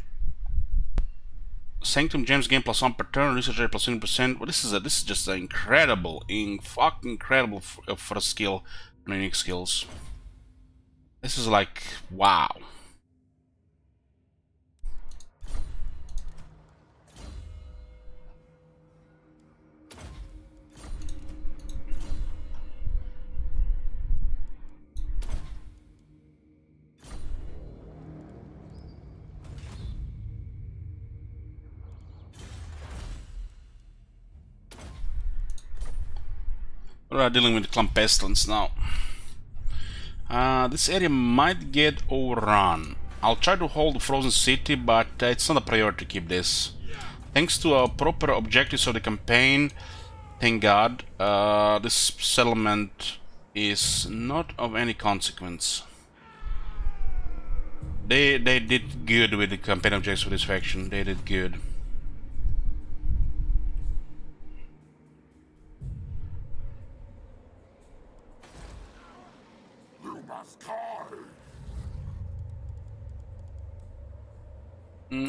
Sanctum Gems gain +1 per turn, research rate +20%. Well, this is just incredible, fucking incredible for a skill, unique skills. This is like wow. We are dealing with Clump Pestilence now. This area might get overrun. I'll try to hold the Frozen City, but it's not a priority to keep this. Thanks to proper objectives of the campaign, thank God, this settlement is not of any consequence. They did good with the campaign objectives for this faction. They did good.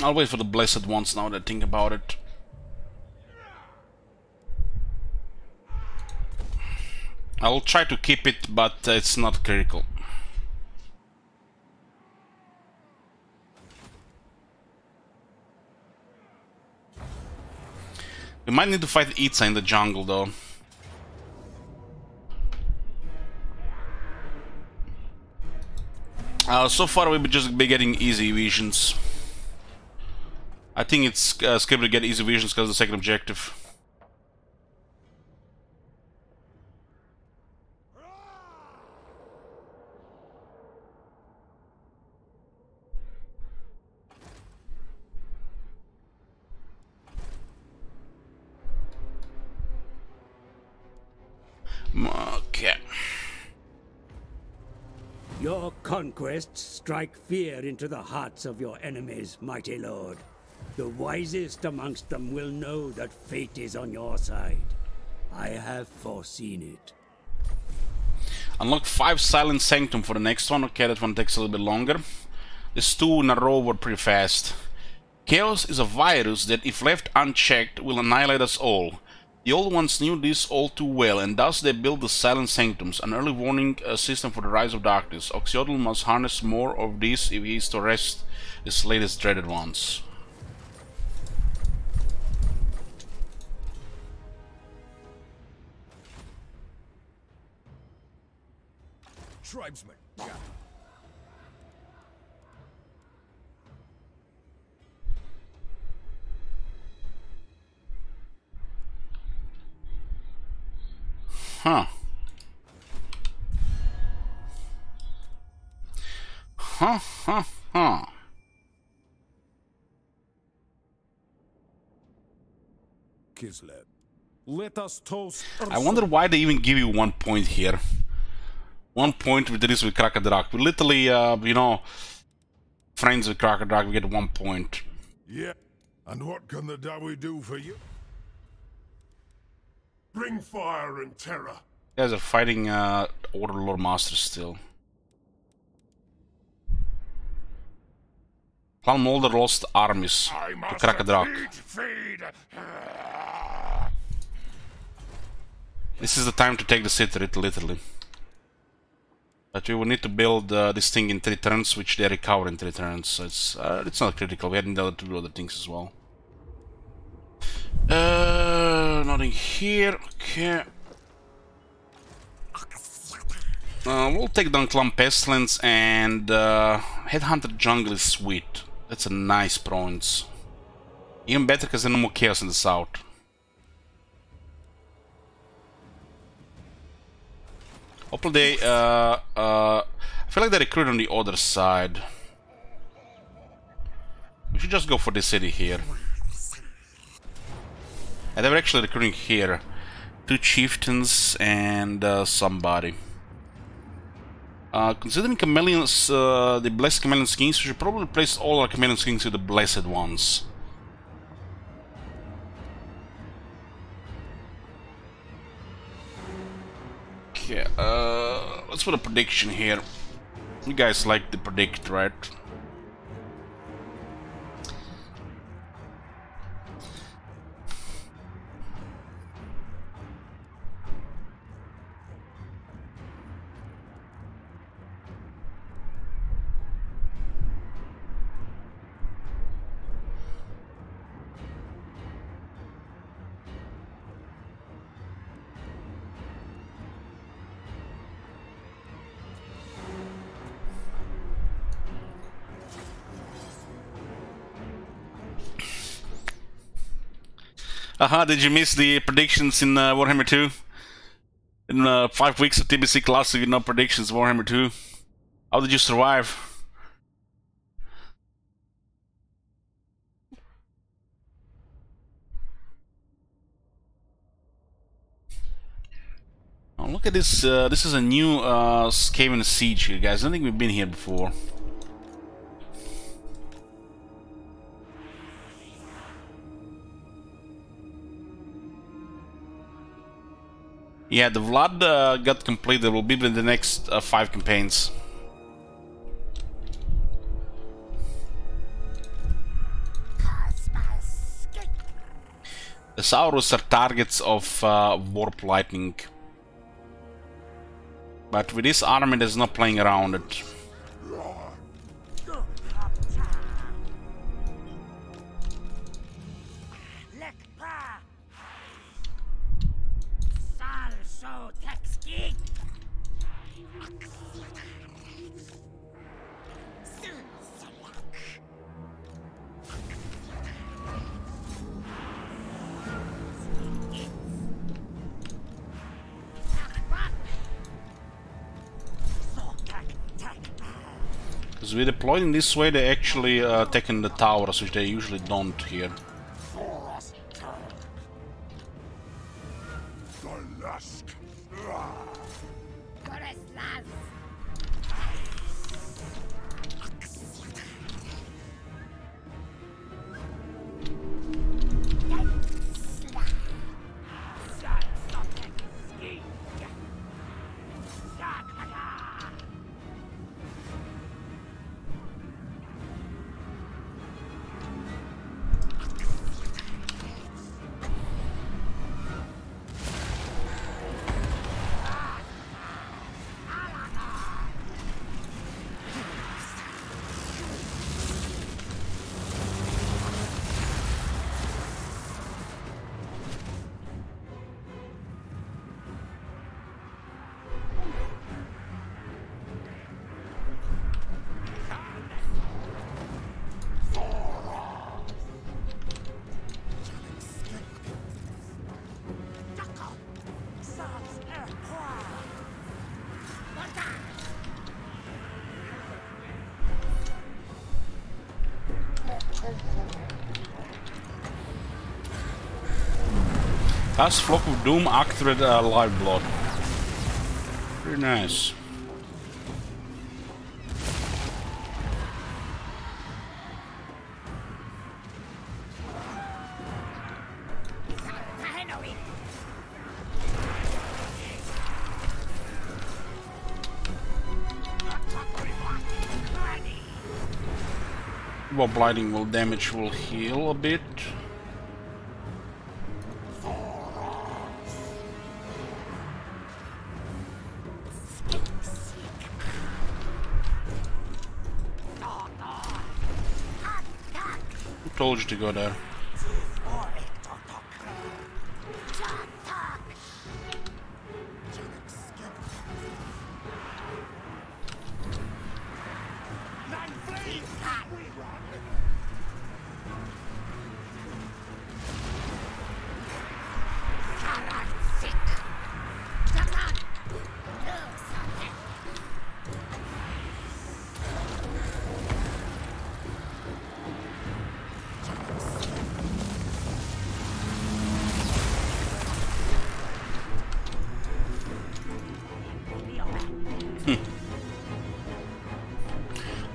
I'll wait for the Blessed Ones now that I think about it. I'll try to keep it, but it's not critical. We might need to fight Itza in the jungle though. So far we've just been getting easy visions. I think it's scripted to get easy visions because of the second objective. Okay. Your conquests strike fear into the hearts of your enemies, mighty lord. The wisest amongst them will know that fate is on your side. I have foreseen it. Unlock 5 Silent Sanctum for the next one. Okay, that one takes a little bit longer. These 2 in a row were pretty fast. Chaos is a virus that, if left unchecked, will annihilate us all. The old ones knew this all too well, and thus they built the Silent Sanctums, an early warning system for the rise of darkness. Oxyodal must harness more of these if he is to arrest his latest dreaded ones. tribesmen. Huh. Huh. Kislev, let us toast. I wonder why they even give you 1 point here. 1 point with this with Krakadrak. We literally, you know, friends with Krakadrak, we get 1 point. Yeah. And what can the Dawi do for you? Bring fire and terror. You guys are fighting Order Lord Master still. Clan Molder lost armies to Krakadrak. Feed. This is the time to take the city, literally. But we will need to build this thing in 3 turns, which they recover in 3 turns, so it's not critical. We had to do other things as well. Nothing here. Okay. We'll take down Clan Pestilence, and Headhunter Jungle is sweet. That's a nice province. Even better because there's no more chaos in the south. Hopefully they, I feel like they recruit on the other side. We should just go for this city here. And they were actually recruiting here. 2 chieftains and somebody. Considering chameleons, the blessed chameleon kings, we should probably replace all our chameleon kings with the blessed ones. Okay, let's put a prediction here. You guys like to predict, right? Did you miss the predictions in Warhammer 2? In 5 weeks of TBC Classic with no predictions, Warhammer 2. How did you survive? Oh, look at this. This is a new Skaven Siege here, guys. I don't think we've been here before. Yeah, the Vlad got completed. Will be in the next 5 campaigns. The Saurus are targets of Warp Lightning. But with this army, there's no playing around it. Because we deployed in this way, they actually taken the towers, which they usually don't here. Cast Flock of Doom, activate Live Blood. Very nice. While blighting will damage will heal a bit. Who told you to go there?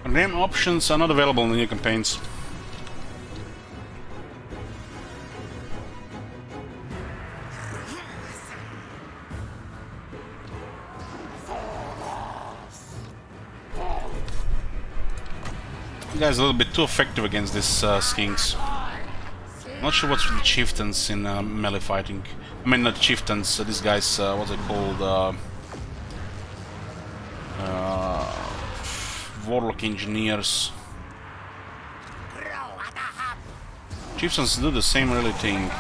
Name options are not available in the new campaigns. You guys are a little bit too effective against these skinks. Not sure what's with the chieftains in melee fighting. I mean, not chieftains, these guys, what's it called? Warlock engineers. Chieftains do the same really thing.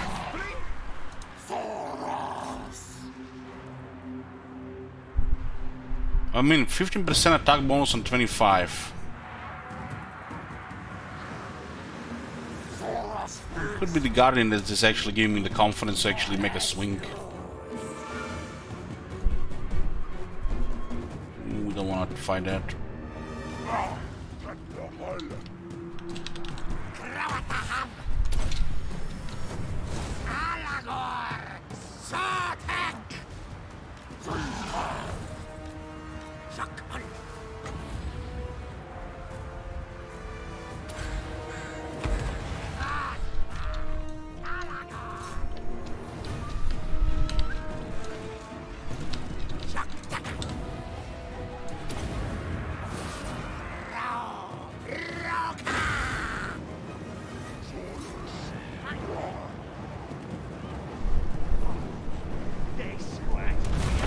I mean, 15% attack bonus on 25. Could be the Guardian that is actually giving me the confidence to actually make a swing. We don't want to fight that.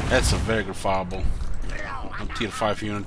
That's a very good fireball. A tier 5 unit.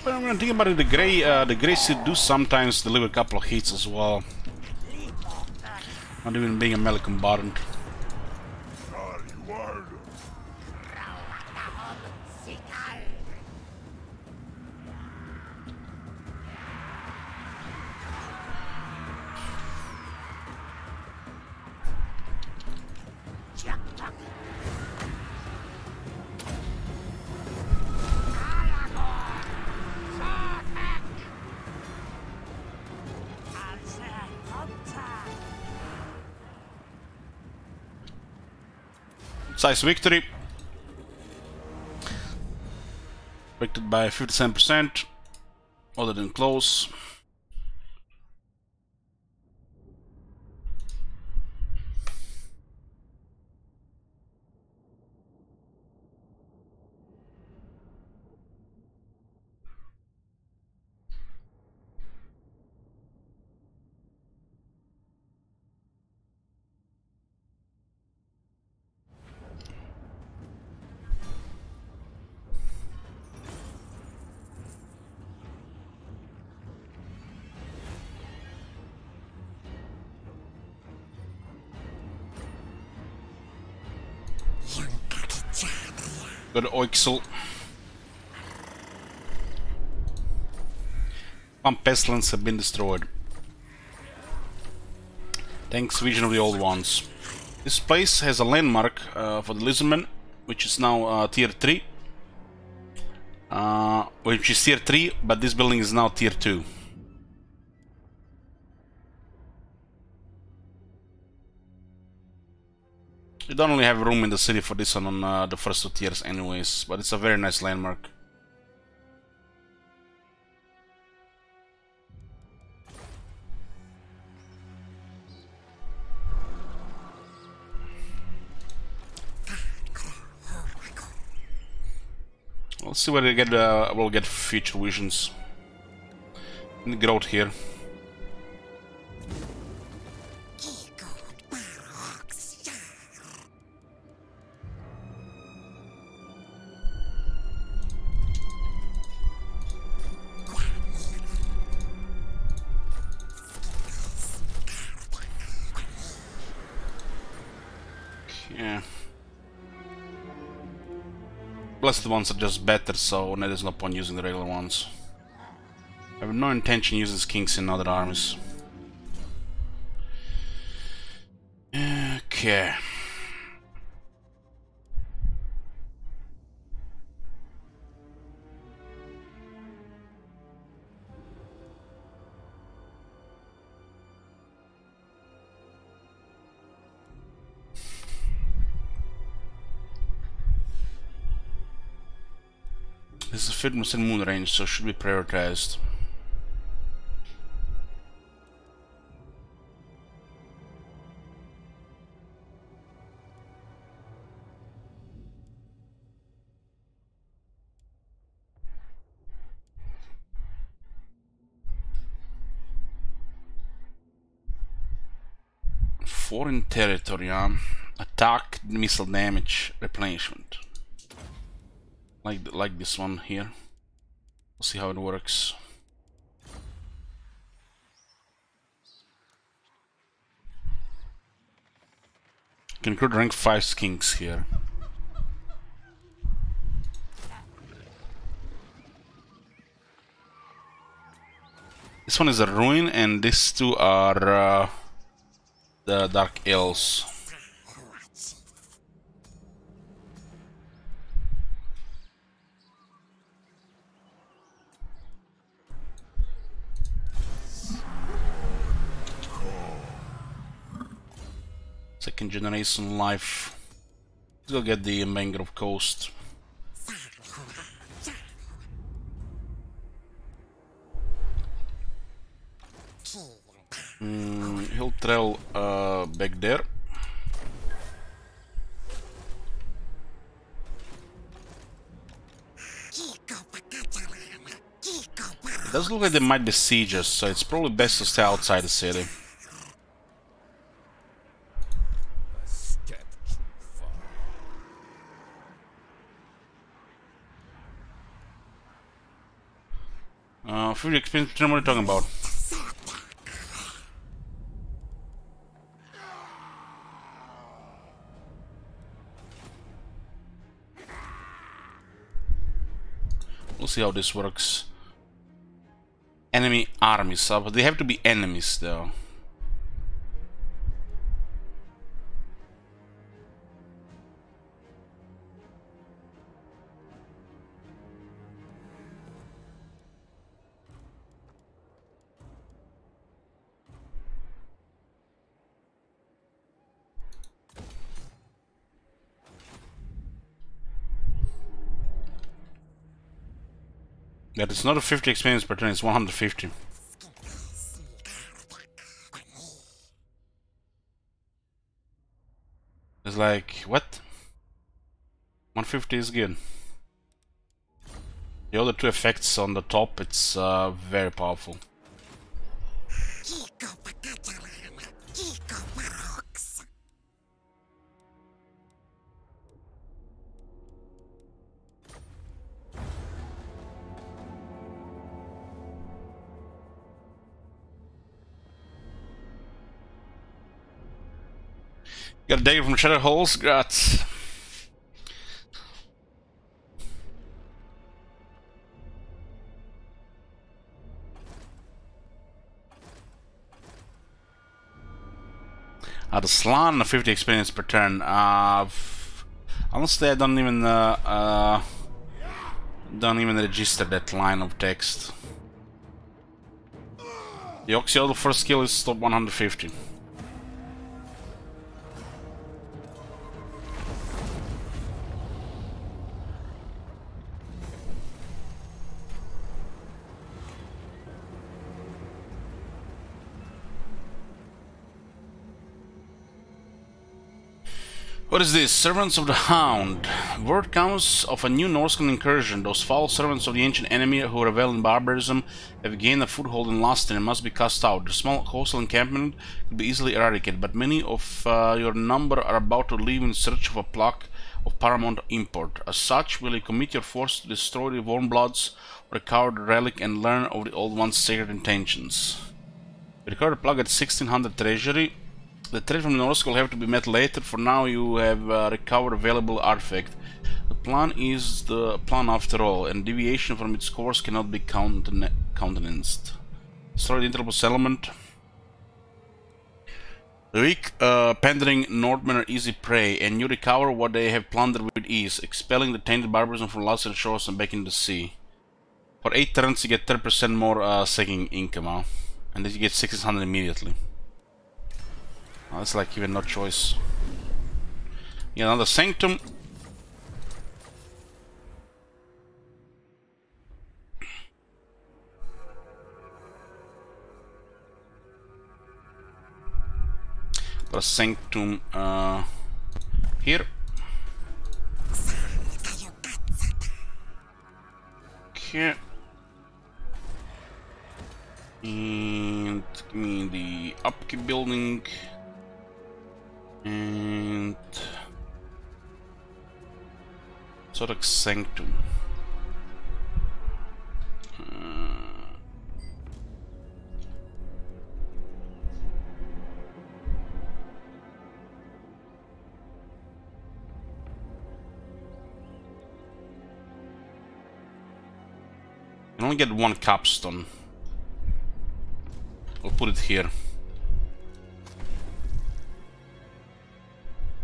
But I'm gonna think about it, the Grey Seed do sometimes deliver a couple of hits as well. Not even being a melee combatant. Size victory. Affected by 57%. Other than close. Got Oixel. Some pestilence have been destroyed. Thanks, Vision of the Old Ones. This place has a landmark for the Lizardmen, which is now tier 3. Which is tier 3, but this building is now tier 2. You don't really have room in the city for this one on the first 2 tiers anyways, but it's a very nice landmark. Let's see where we get. We'll get future visions. Growth here. Yeah. Blessed ones are just better, so there's no point using the regular ones. I have no intention using skinks in other armies. Okay. This is 50% moon range, so should be prioritized. Foreign territory, attack, missile damage, replenishment. Like this one here. We'll see how it works. You can include rank 5 skinks here. This one is a ruin, and these two are the Dark Elves. Second generation life. Let's go get the Mangrove Coast. He'll trail back there. It does look like there might be sieges, so it's probably best to stay outside the city. Food experience, what are you talking about? We'll see how this works. Enemy armies, but they have to be enemies though. That it's not a 50 experience per turn, it's 150. It's like, what? 150 is good. The other two effects on the top, it's very powerful. Got a dagger from Shadow Holes, grats. The Slan, 50 experience per turn. Honestly, I don't even register that line of text. The Oxyodal first skill is top 150. What is this? Servants of the Hound. Word comes of a new Norseman incursion. Those foul servants of the ancient enemy who revel in barbarism have gained a foothold in Lustin and must be cast out. The small coastal encampment could be easily eradicated, but many of your number are about to leave in search of a plug of paramount import. As such, will you commit your force to destroy the Warmbloods, recover the relic, and learn of the Old One's sacred intentions? Recover the plug at 1600 treasury. The threat from the Norse will have to be met later. For now, you have recovered available artifact. The plan is the plan after all, and deviation from its course cannot be countenanced. Destroy the interloper settlement. The weak, pandering Northmen are easy prey, and you recover what they have plundered with ease, expelling the tainted barbarism from Lustin shores and back in the sea. For 8 turns, you get 30% more second income, and then you get 1600 immediately. That's like even no choice. Yeah, another Sanctum. Put a Sanctum here. Okay. And give me the upkeep building. And sort of Sanctum. You only get one capstone. I'll put it here.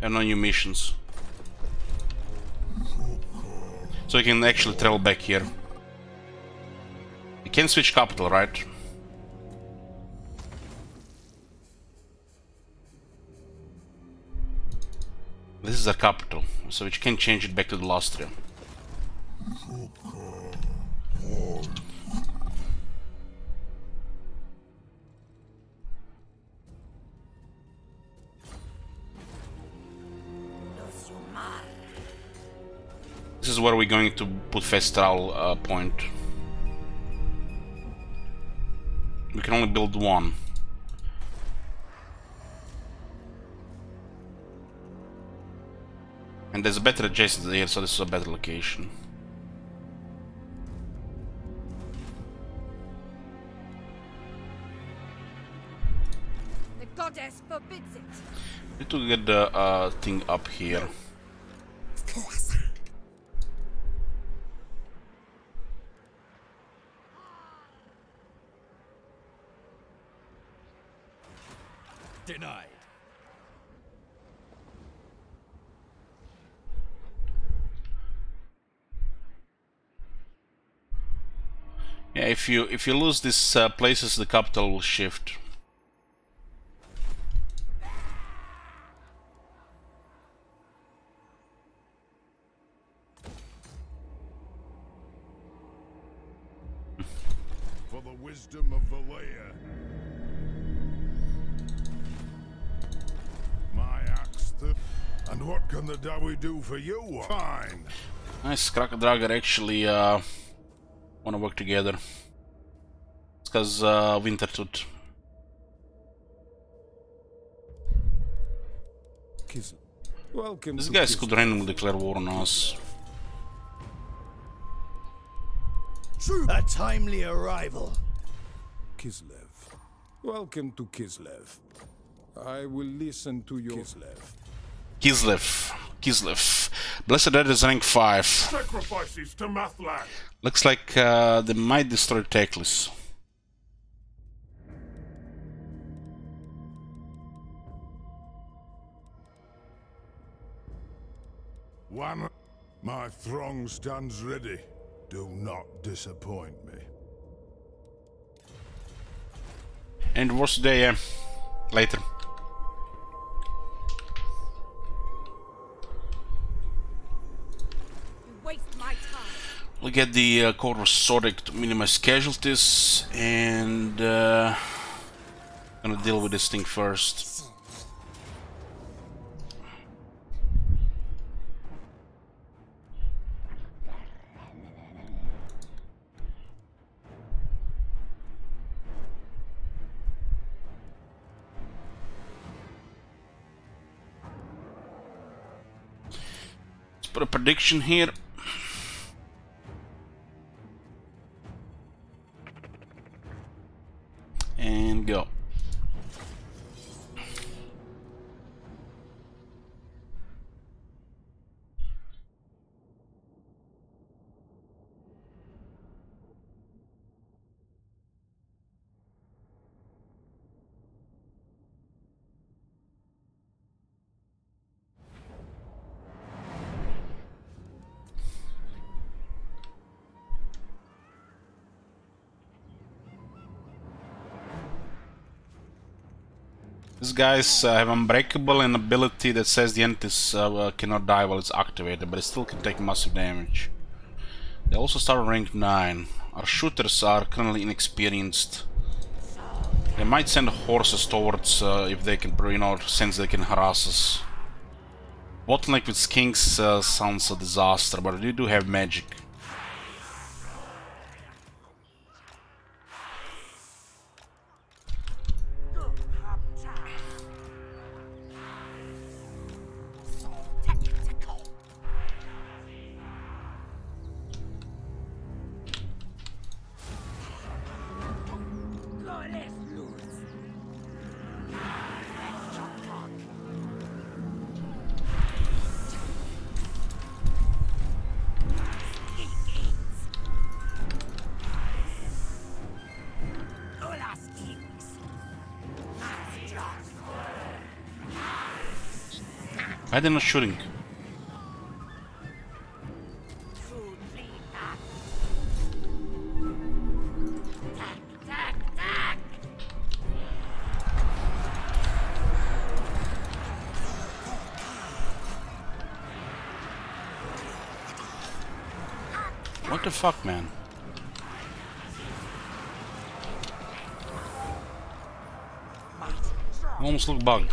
And no new missions. So you can actually travel back here. You can switch capital, right? This is our capital, so you can change it back to the Lustria. This is where we're going to put Festral point. We can only build one. And there's a better adjacent here, so this is a better location. The goddess forbids it. Need to get the thing up here. Denied. Yeah, if you lose these places, the capital will shift. For the wisdom of Valea. My axe. And what can the Dawi do for you? Fine. Nice, Krak and Dragar actually want to work together. It's because Wintertooth. Welcome. These guys could randomly declare war on us. A timely arrival. Kislev. Welcome to Kislev. I will listen to your Kislev. Blessed Dead is rank 5. Sacrifices to Mathlan. Looks like they might destroy Teclis. One, my throng stands ready. Do not disappoint me. And what's the later. You waste my time. We'll get the core of Sodic to minimize casualties, and gonna deal with this thing first. Let's put a prediction here. And go. These guys have unbreakable and ability that says the entities cannot die while it's activated, but it still can take massive damage. They also start at rank 9. Our shooters are currently inexperienced. They might send horses towards if they can, you know, since they can harass us. Bottleneck with skinks sounds a disaster, but they do have magic. Why are they not shooting? What the fuck, man? Almost look bugged.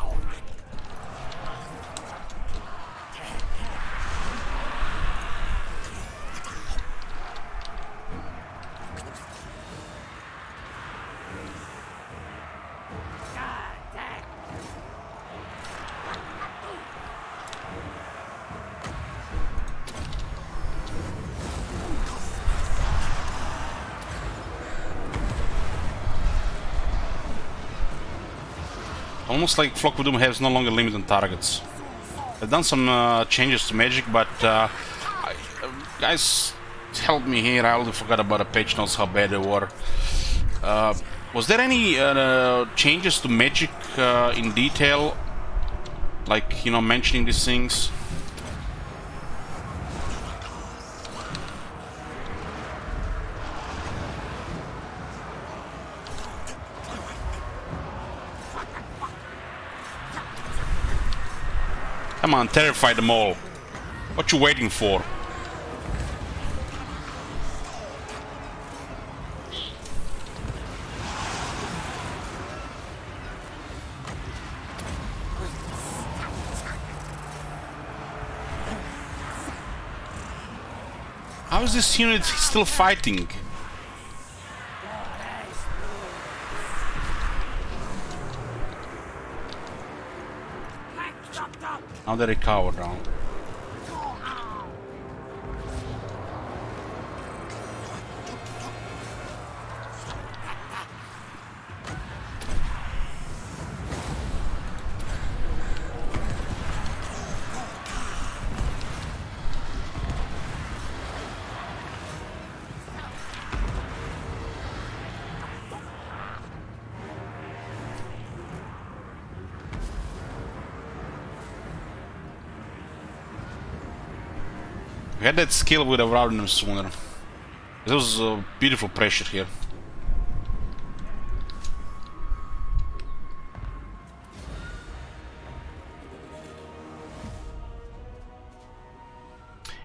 Almost like Flock of Doom has no longer limited targets. They've done some changes to magic, but guys, help me here. I already forgot about the patch notes, how bad they were. Was there any changes to magic in detail? Like, you know, mentioning these things? Come on, terrify them all. What you waiting for? How is this unit still fighting? Now they recover down. we had that skill, we would have routed them sooner. There was beautiful pressure here.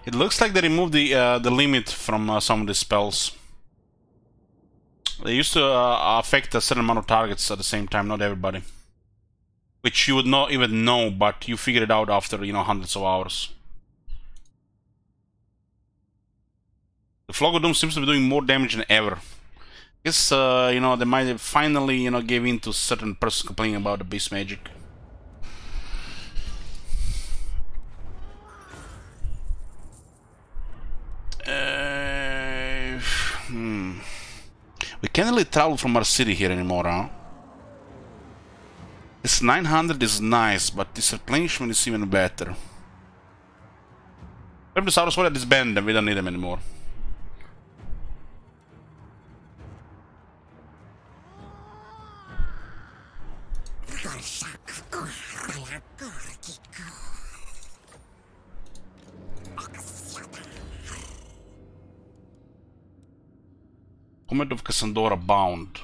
It looks like they removed the limit from some of the spells. They used to affect a certain amount of targets at the same time, not everybody. Which you would not even know, but you figure it out after, you know, hundreds of hours. The Flock of Doom seems to be doing more damage than ever. I guess, you know, they might have finally, you know, gave in to certain person complaining about the beast magic. We can't really travel from our city here anymore, huh? This 900 is nice, but this replenishment is even better. Herbosaurus, what disband them? We don't need them anymore. Comet of Cassandra bound.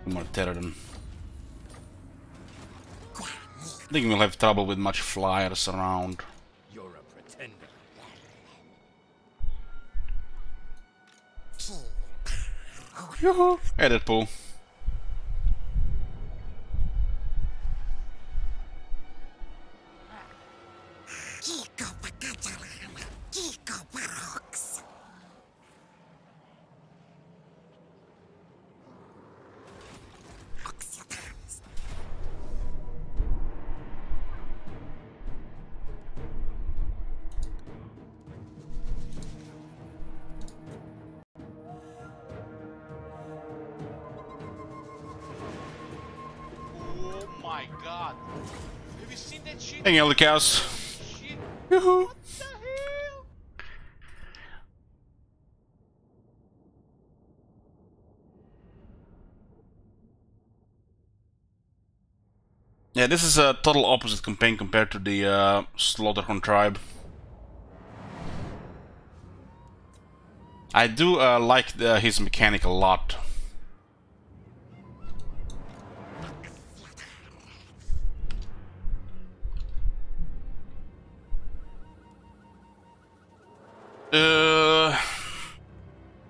More Pterodon. I think we'll have trouble with much flyers around. You're a pretender. Yoo-hoo! Hey, Deadpool. My god. Have you seen that shit? Hang on, the cows. Shit. Yoo-hoo! What the hell? Yeah, this is a total opposite campaign compared to the Slaughterhound tribe. I do like his mechanic a lot.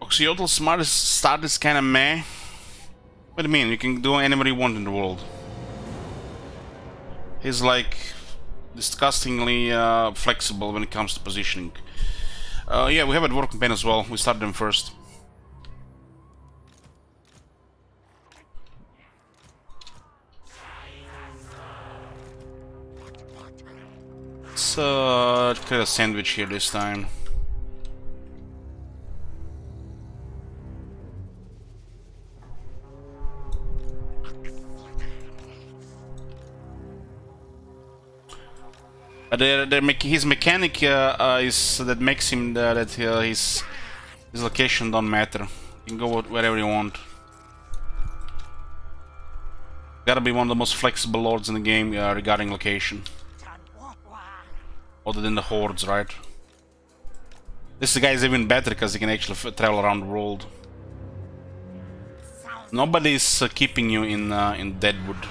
Oxyotl Smart start is kinda meh. What do you mean? You can do anybody you want in the world. He's like disgustingly flexible when it comes to positioning. Yeah, we have a dwarf campaign as well. We started them first. Let's create a sandwich here this time. His mechanic is that makes him that his location don't matter. You can go wherever you want. Gotta be one of the most flexible lords in the game regarding location. Other than the hordes, right? This guy is even better because he can actually travel around the world. Nobody's keeping you in Deadwood.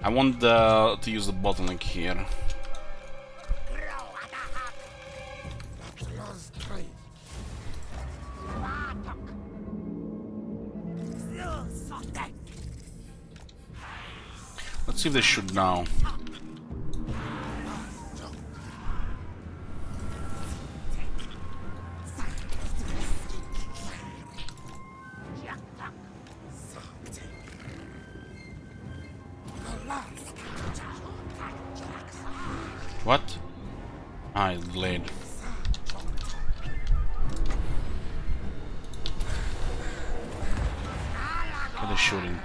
I want to use the bottleneck here. Let's see if they shoot now. What? Ah, it's delayed. What are they shooting?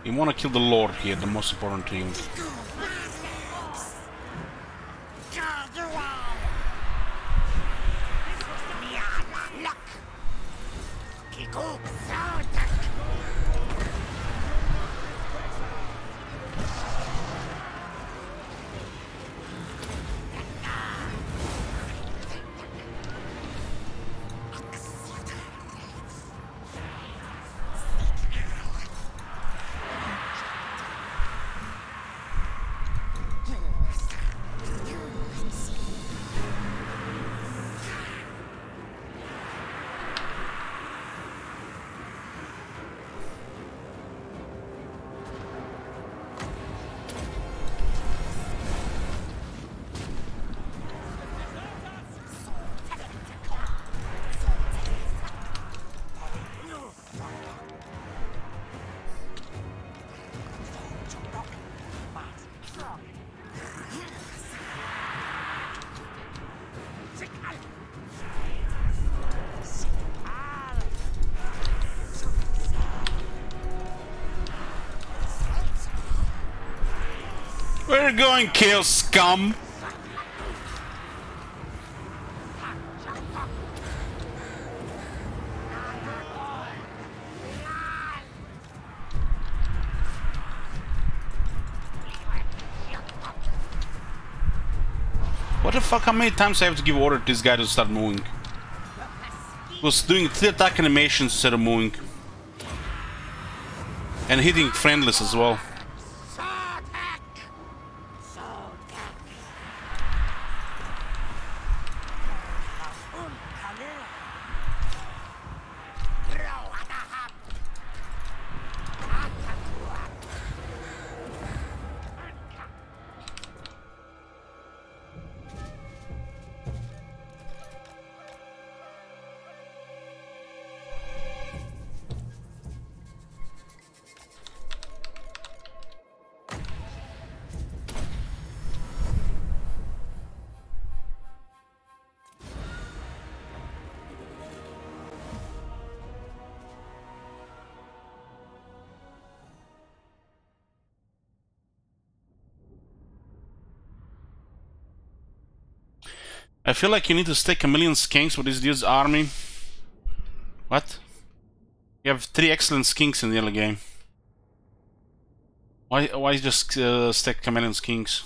You want to kill the Lord here, the most important thing. We're going kill scum. What the fuck, how many times I have to give order to this guy to start moving? He was doing 3 attack animations instead of moving. And hitting friendless as well. I feel like you need to stake 1,000,000 skinks with this dude's army. What? You have 3 excellent skinks in the early game. Why just stack 1,000,000 skinks?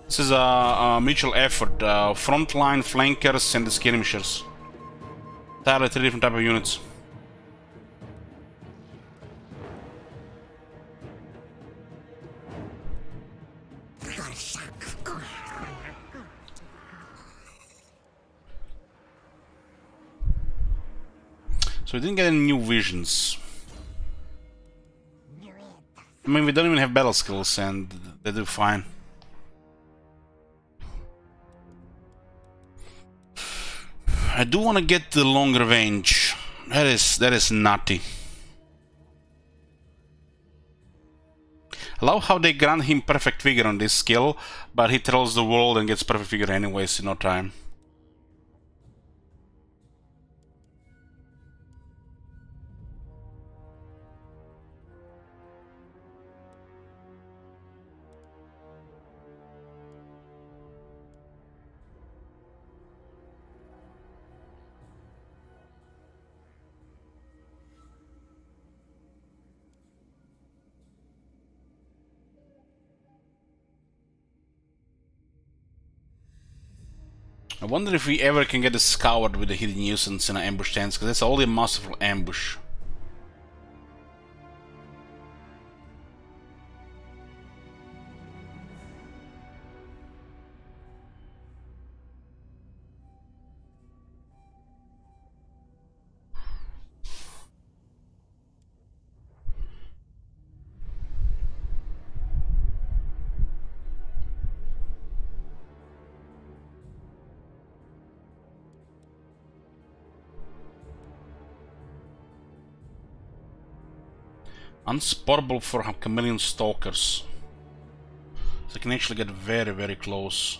This is a mutual effort. Frontline, flankers, and the skirmishers. Entirely 3 different type of units. So we didn't get any new visions. I mean, we don't even have battle skills, and they do fine. I do want to get the long revenge. That is nutty. I love how they grant him perfect figure on this skill, but he tells the world and gets perfect figure anyways in no time. I wonder if we ever can get a scoured with the hidden nuisance in an ambush stance, because that's only a masterful ambush. Unspottable for chameleon stalkers. So I can actually get very, very close.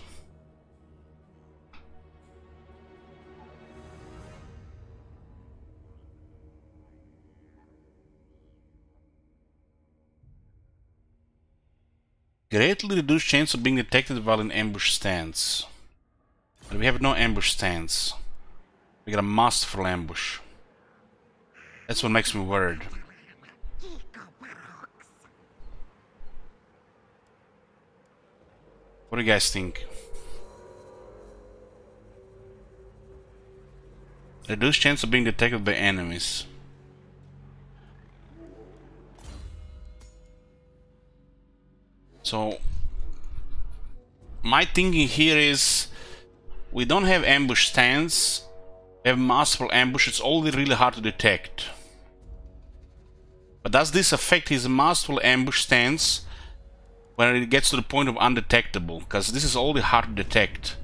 Greatly reduced chance of being detected while in ambush stance. But we have no ambush stance. We got a masterful ambush. That's what makes me worried. What do you guys think? Reduced chance of being detected by enemies. So my thinking here is we don't have ambush stance, we have masterful ambush, it's only really hard to detect. But does this affect his masterful ambush stance when it gets to the point of undetectable? Because this is only hard to detect.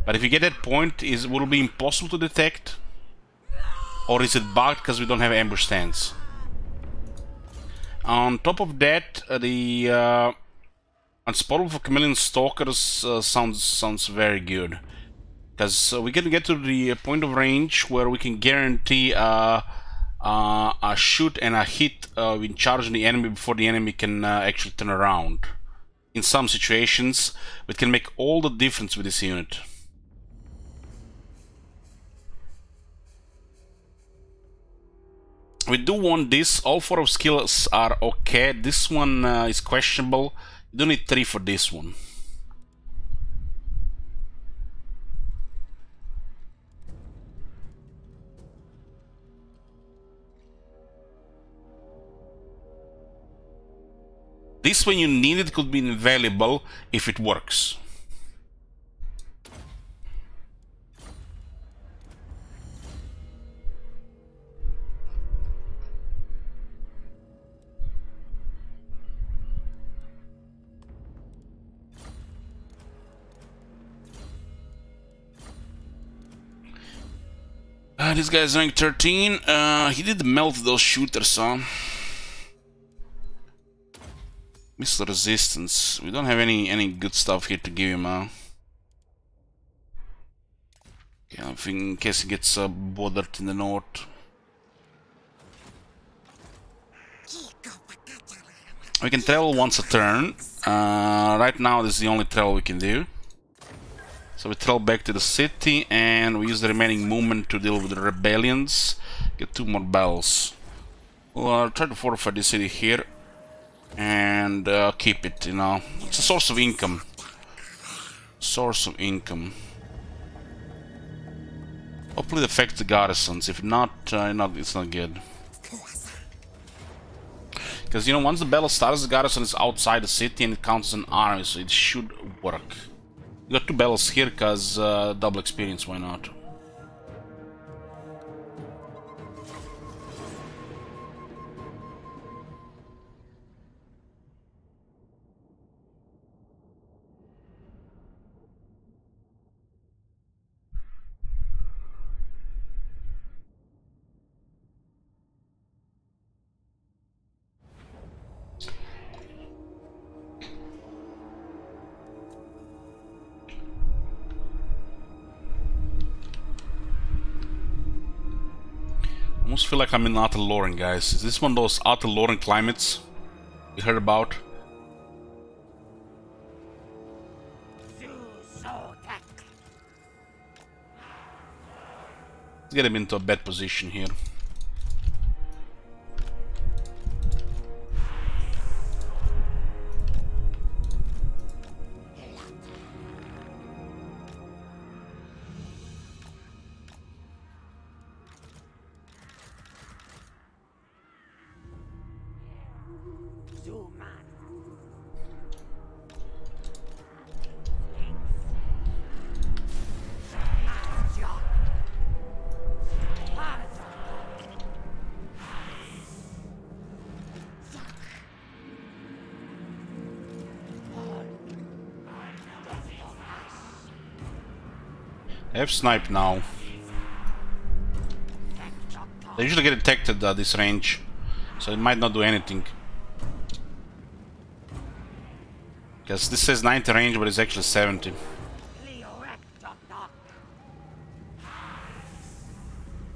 But if you get that point, will it be impossible to detect? Or is it bugged because we don't have ambush stance? On top of that, the Unspottable for chameleon stalkers sounds very good. Because we can get to the point of range where we can guarantee a shoot and a hit in charging the enemy before the enemy can actually turn around. In some situations, it can make all the difference with this unit. We do want this. All 4 of skills are okay. This one is questionable. You don't need 3 for this one. This when you need it could be invaluable if it works. This guy's rank 13. He did melt those shooters, huh? Missile resistance. We don't have any good stuff here to give him, huh? Okay, I think in case he gets bothered in the north. We can travel once a turn. Right now this is the only travel we can do. So we travel back to the city and we use the remaining movement to deal with the rebellions. Get 2 more bells. We'll try to fortify the city here and keep it, you know. It's a source of income. Source of income. Hopefully it affects the garrisons. If not, it's not good. Because, you know, once the battle starts, the garrison is outside the city and it counts as an army, so it should work. You got 2 battles here because double experience, why not? I almost feel like I'm in Outer Loren, guys. Is this one of those Outer Loren climates you heard about? Let's get him into a bad position here. I have snipe now. They usually get detected at this range, so it might not do anything. Because this says 90 range, but it's actually 70.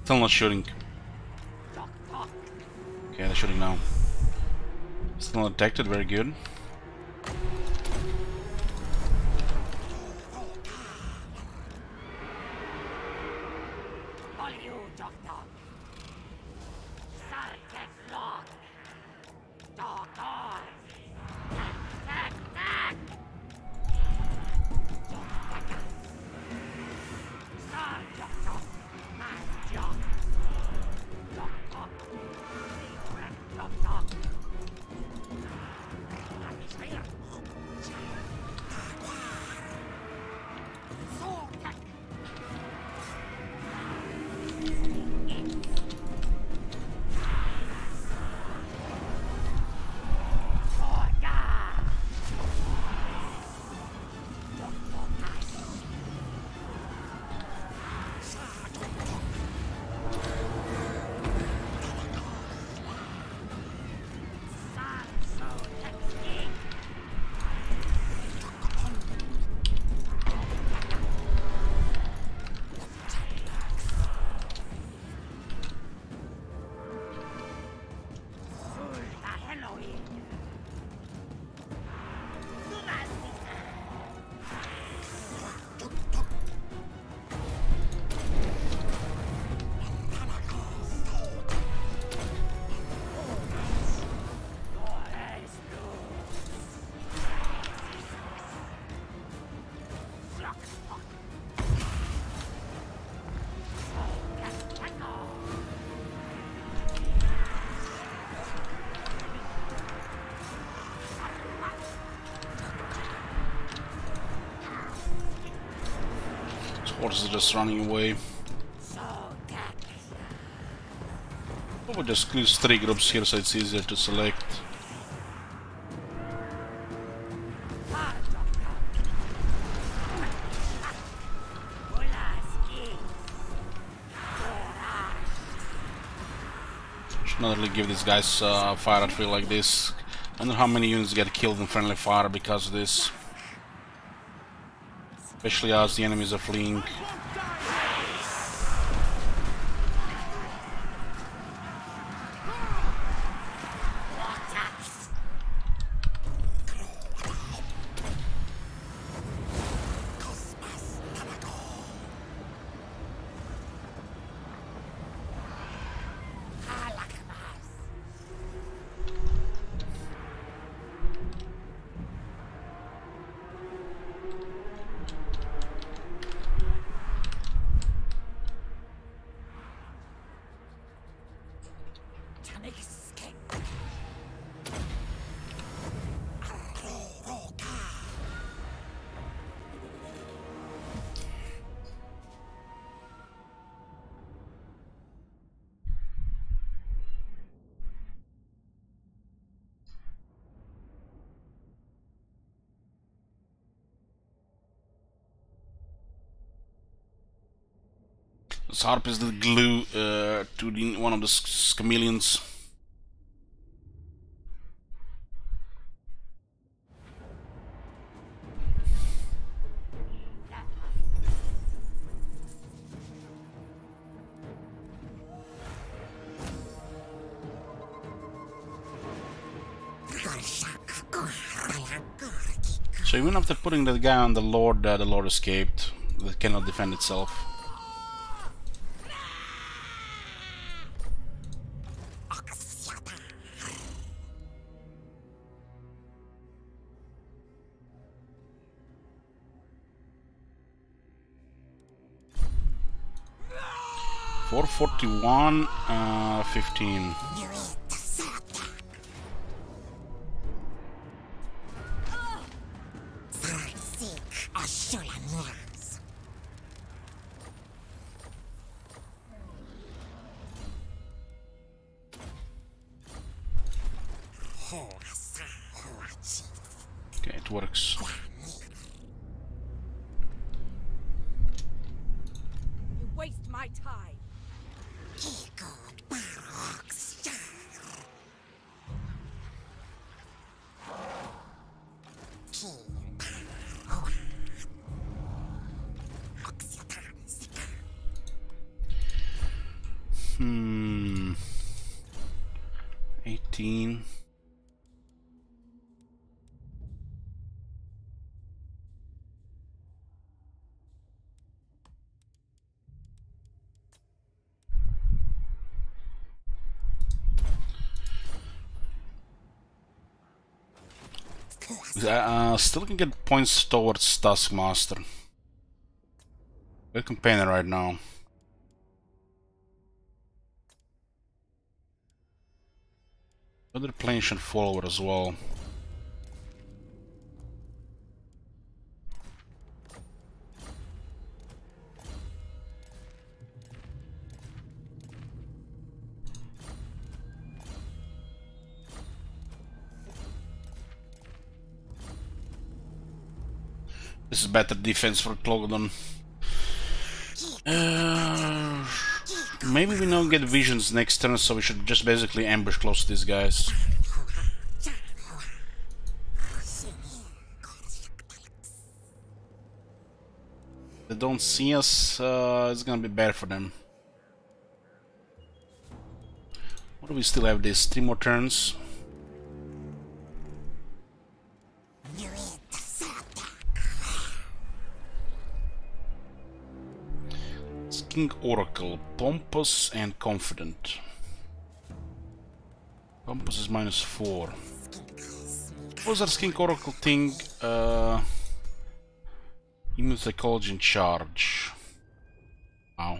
Still not shooting. Okay, they're shooting now. Still not detected, very good. Horses are just running away. We'll just use 3 groups here so it's easier to select. Should not really give these guys fire at will like this. I wonder how many units get killed in friendly fire because of this. Especially as the enemies are fleeing. This harp is the glue to one of the chameleons. So even after putting that guy on the Lord escaped. That cannot defend itself. $441, 15. Okay, it works. You waste my time. 18. Still can get points towards Taskmaster. Good companion right now. Other plane should forward as well. This is better defense for Clogodon. Maybe we don't get visions next turn, so we should just basically ambush close to these guys. If they don't see us, it's gonna be bad for them. What do we still have? This 3 more turns. King Oracle, Pompous and Confident. Pompous is -4. What was that King Oracle thing? Immune Psychology in charge. Wow.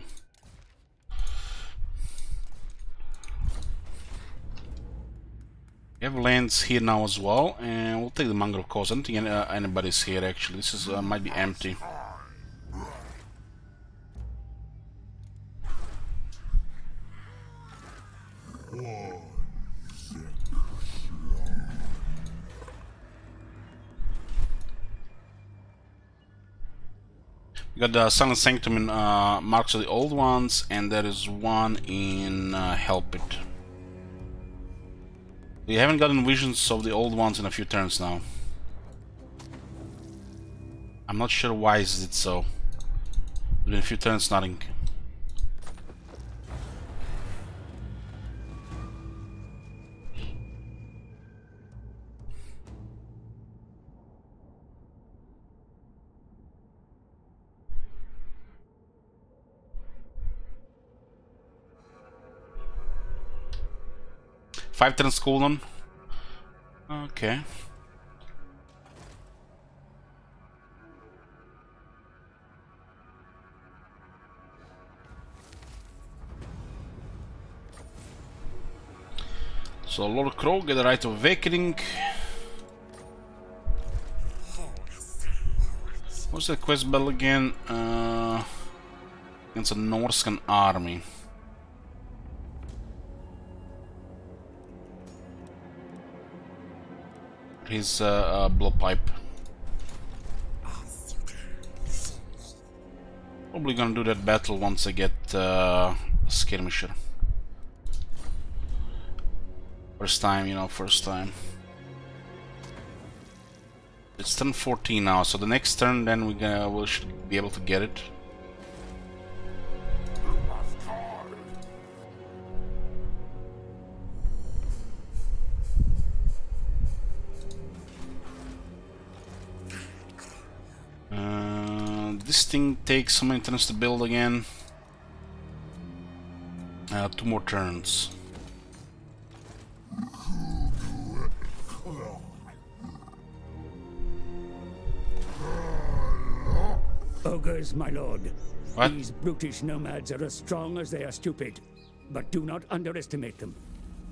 We have lands here now as well, and we'll take the Mongrel Coast. I don't think anybody's here actually. This is might be empty. We got the Silent Sanctum in Marks of the Old Ones, and there is one in Help It. We haven't gotten visions of the Old Ones in a few turns now. I'm not sure why is it so. Within a few turns, nothing. Five turns cooldown. Okay. So Lord Crow get the right of awakening. What's the quest battle again? Against a Norscan army. His blowpipe. Probably gonna do that battle once I get a skirmisher. First time, you know, first time. It's turn 14 now, so the next turn then we should be able to get it. This thing takes how many turns to build again? 2 more turns. Ogres, my lord. What? These brutish nomads are as strong as they are stupid, but do not underestimate them.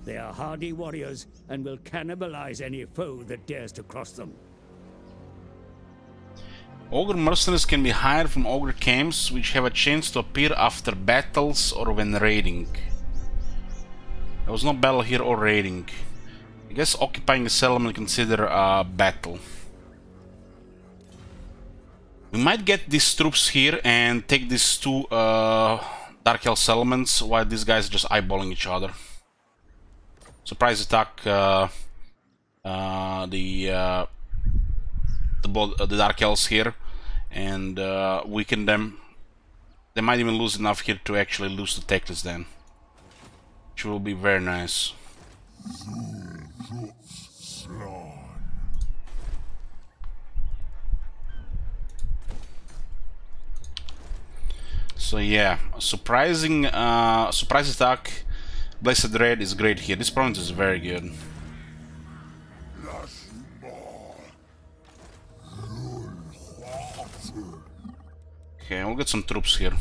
They are hardy warriors and will cannibalize any foe that dares to cross them. Ogre mercenaries can be hired from ogre camps, which have a chance to appear after battles or when raiding. There was no battle here or raiding. I guess occupying a settlement consider a battle. We might get these troops here and take these 2 Dark Hell settlements while these guys are just eyeballing each other. Surprise attack the Dark Hells here and weaken them. They might even lose enough here to actually lose the Teclis then. which will be very nice. So yeah, surprising surprise attack. Blessed Red is great here. This province is very good. Okay, we'll get some troops here.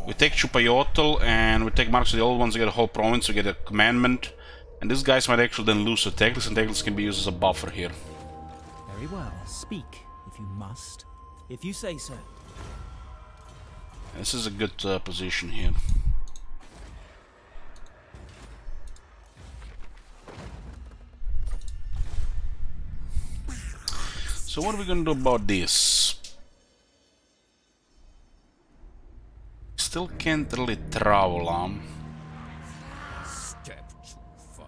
We take Chupayotl and we take marks of the old ones to get a whole province, we get a commandment. And these guys might actually then lose to Teclis, and Teclis can be used as a buffer here. Very well. Speak, if you must. If you say so. This is a good position here. So what are we gonna do about this? Still can't really travel, Step too far.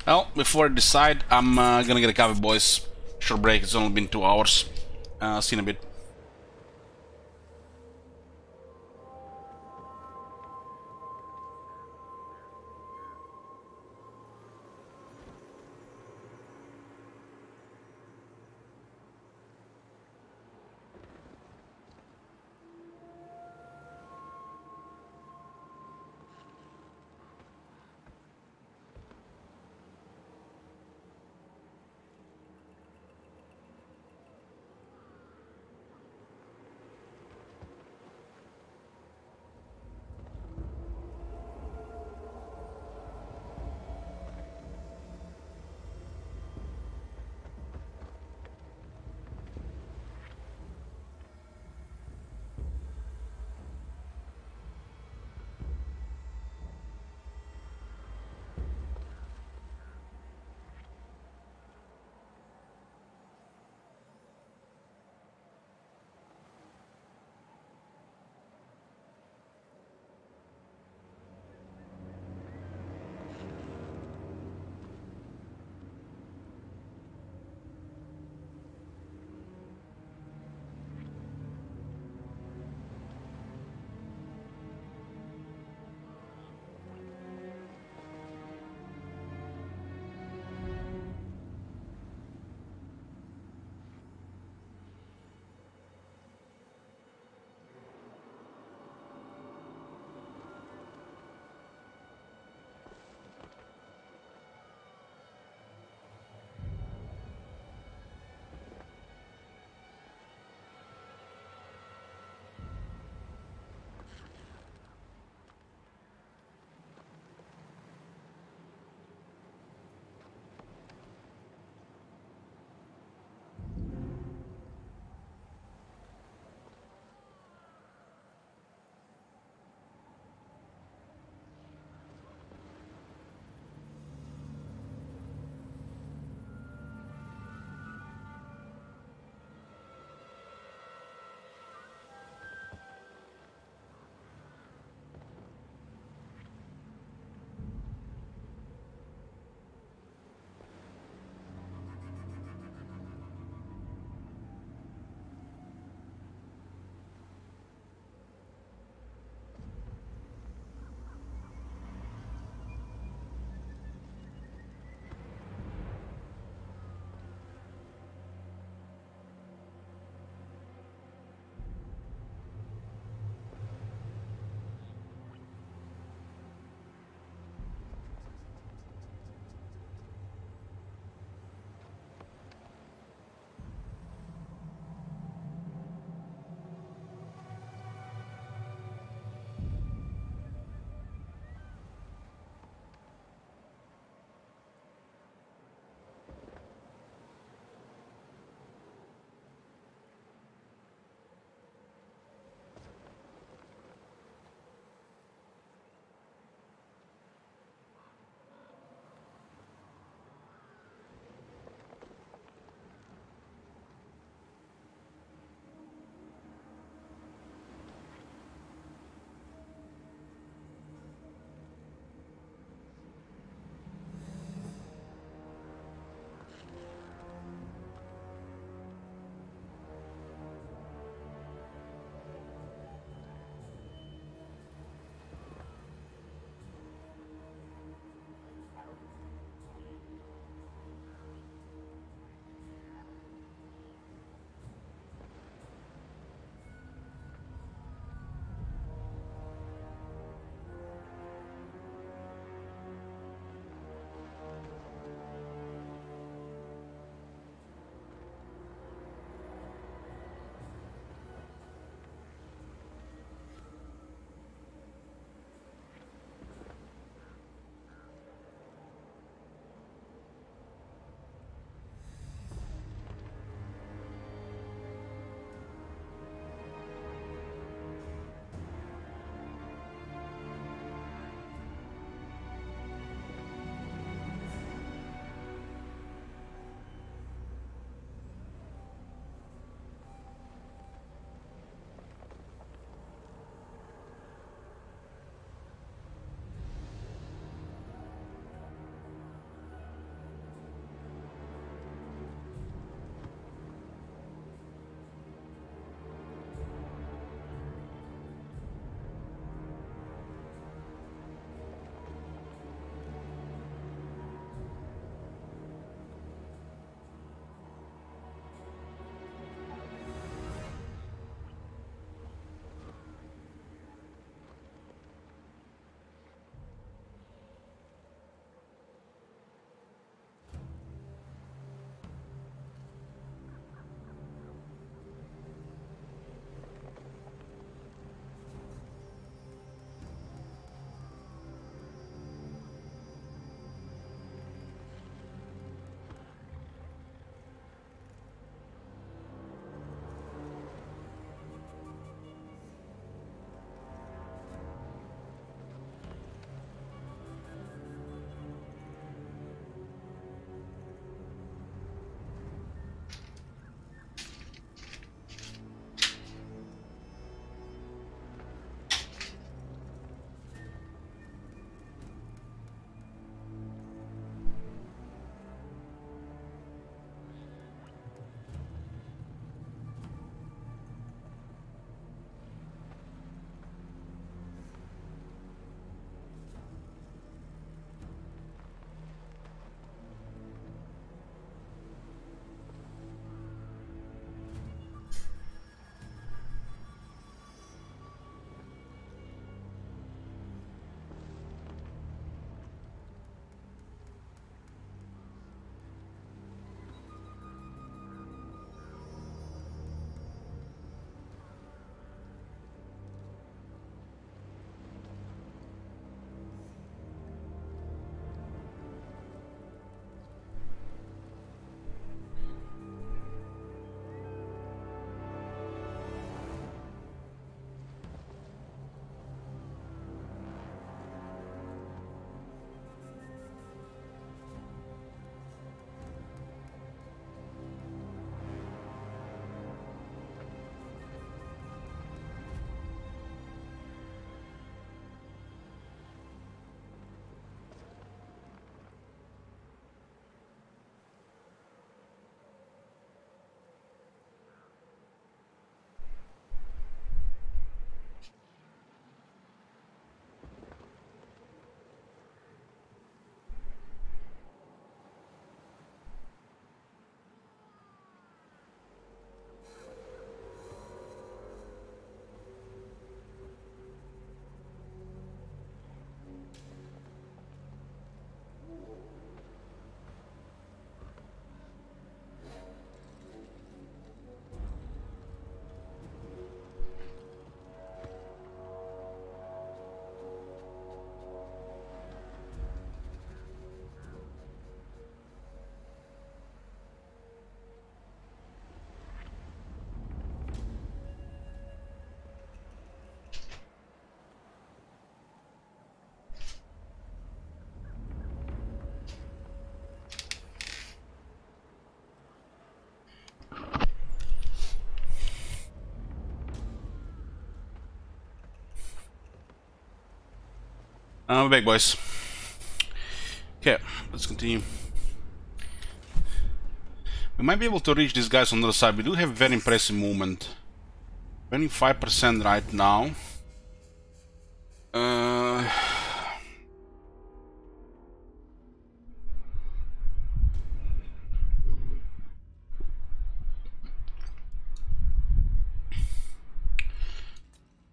Well, before I decide, I'm gonna get a coffee, boys. Short break, it's only been 2 hours. See you in a bit. We're back, boys. Okay, let's continue. We might be able to reach these guys on the other side. We do have very impressive movement. 25% right now.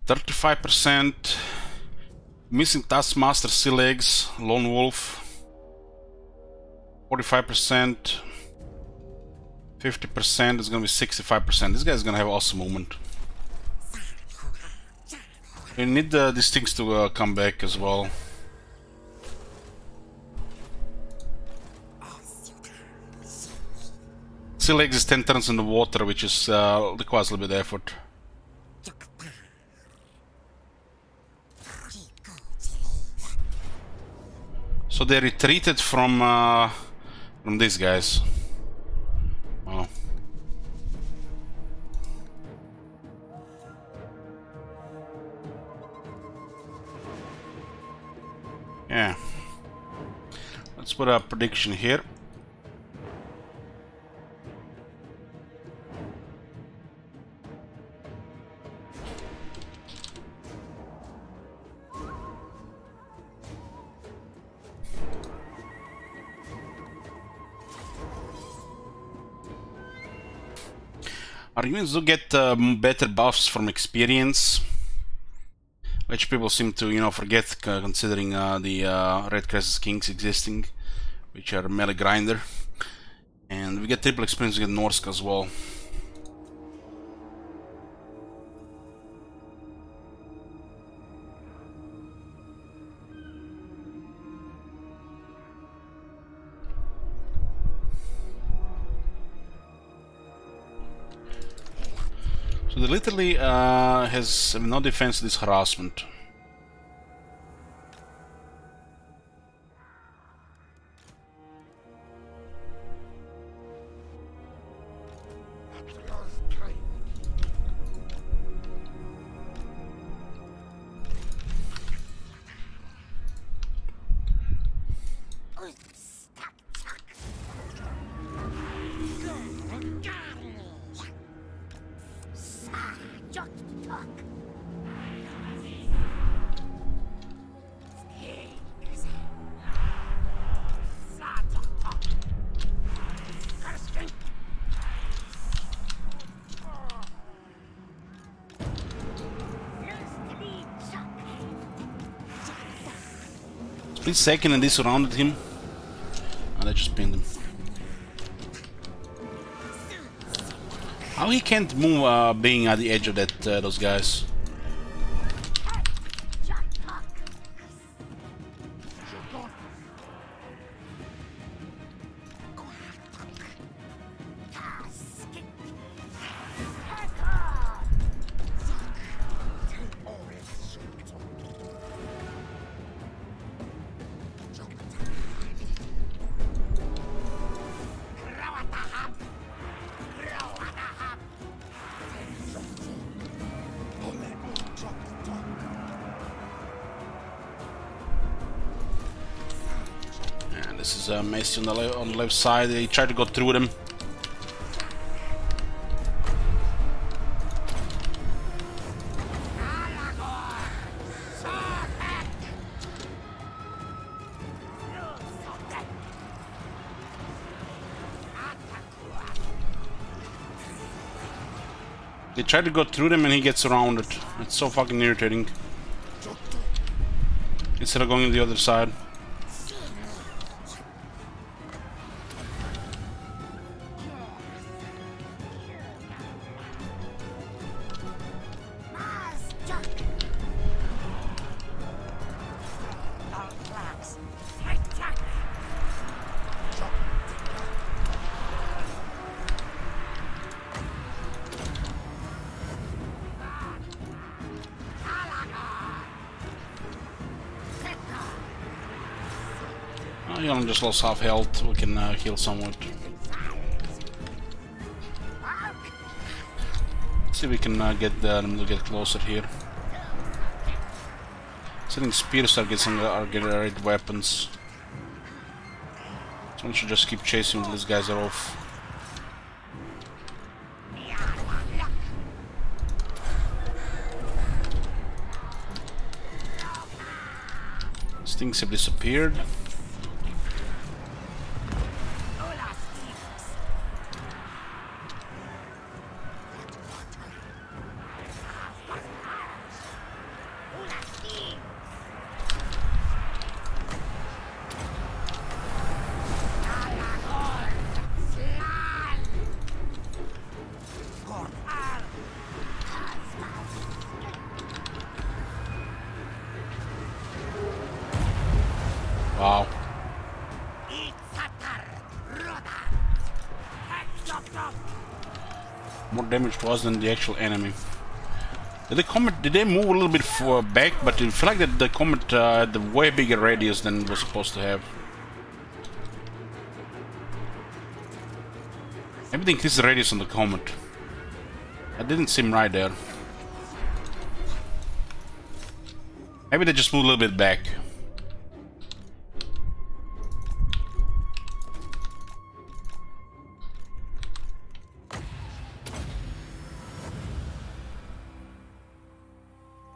35%. Missing Taskmaster, Sea Legs, Lone Wolf. 45%. 50% is gonna be 65%. This guy's gonna have awesome movement. We need these things to come back as well. Sea Legs is 10 turns in the water, which is requires a little bit of effort. So they retreated from these guys. Wow. Yeah. Let's put a prediction here. Our units do get better buffs from experience, which people seem to, you know, forget considering the Red Crescent Kings existing, which are melee grinder, and we get triple experience with Norsk as well. So they literally has no defense to this harassment. Split second and they surrounded him. And I just pinned him. How he can't move being at the edge of that those guys? This is Messi on the left side. He tried to go through them. They try to go through them and he gets surrounded. It's so fucking irritating. Instead of going to the other side. He only just lost half health. We can heal somewhat. Let's see if we can get them to get closer here. Setting spears are getting great weapons. Someone should just keep chasing until these guys are off. These things have disappeared. Wow. More damage to us than the actual enemy. Did they move a little bit back? But I feel like that the comet had a way bigger radius than it was supposed to have. Maybe they increased the radius on the comet. That didn't seem right there. Maybe they just moved a little bit back.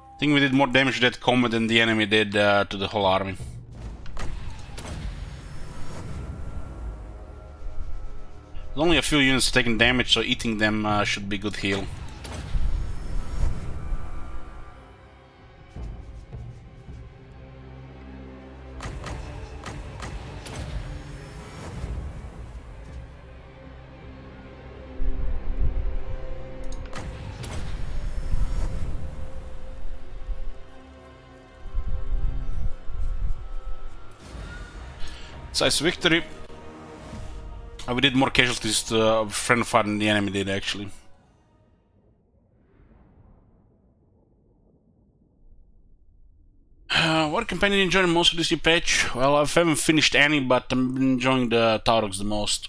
I think we did more damage to that comet than the enemy did to the whole army. There's only a few units taking damage, so eating them should be good heal. Nice victory. We did more casualties to friend fire than the enemy did, actually. What companion enjoying most of this new patch? Well, I haven't finished any, but I'm enjoying the Pahuax the most.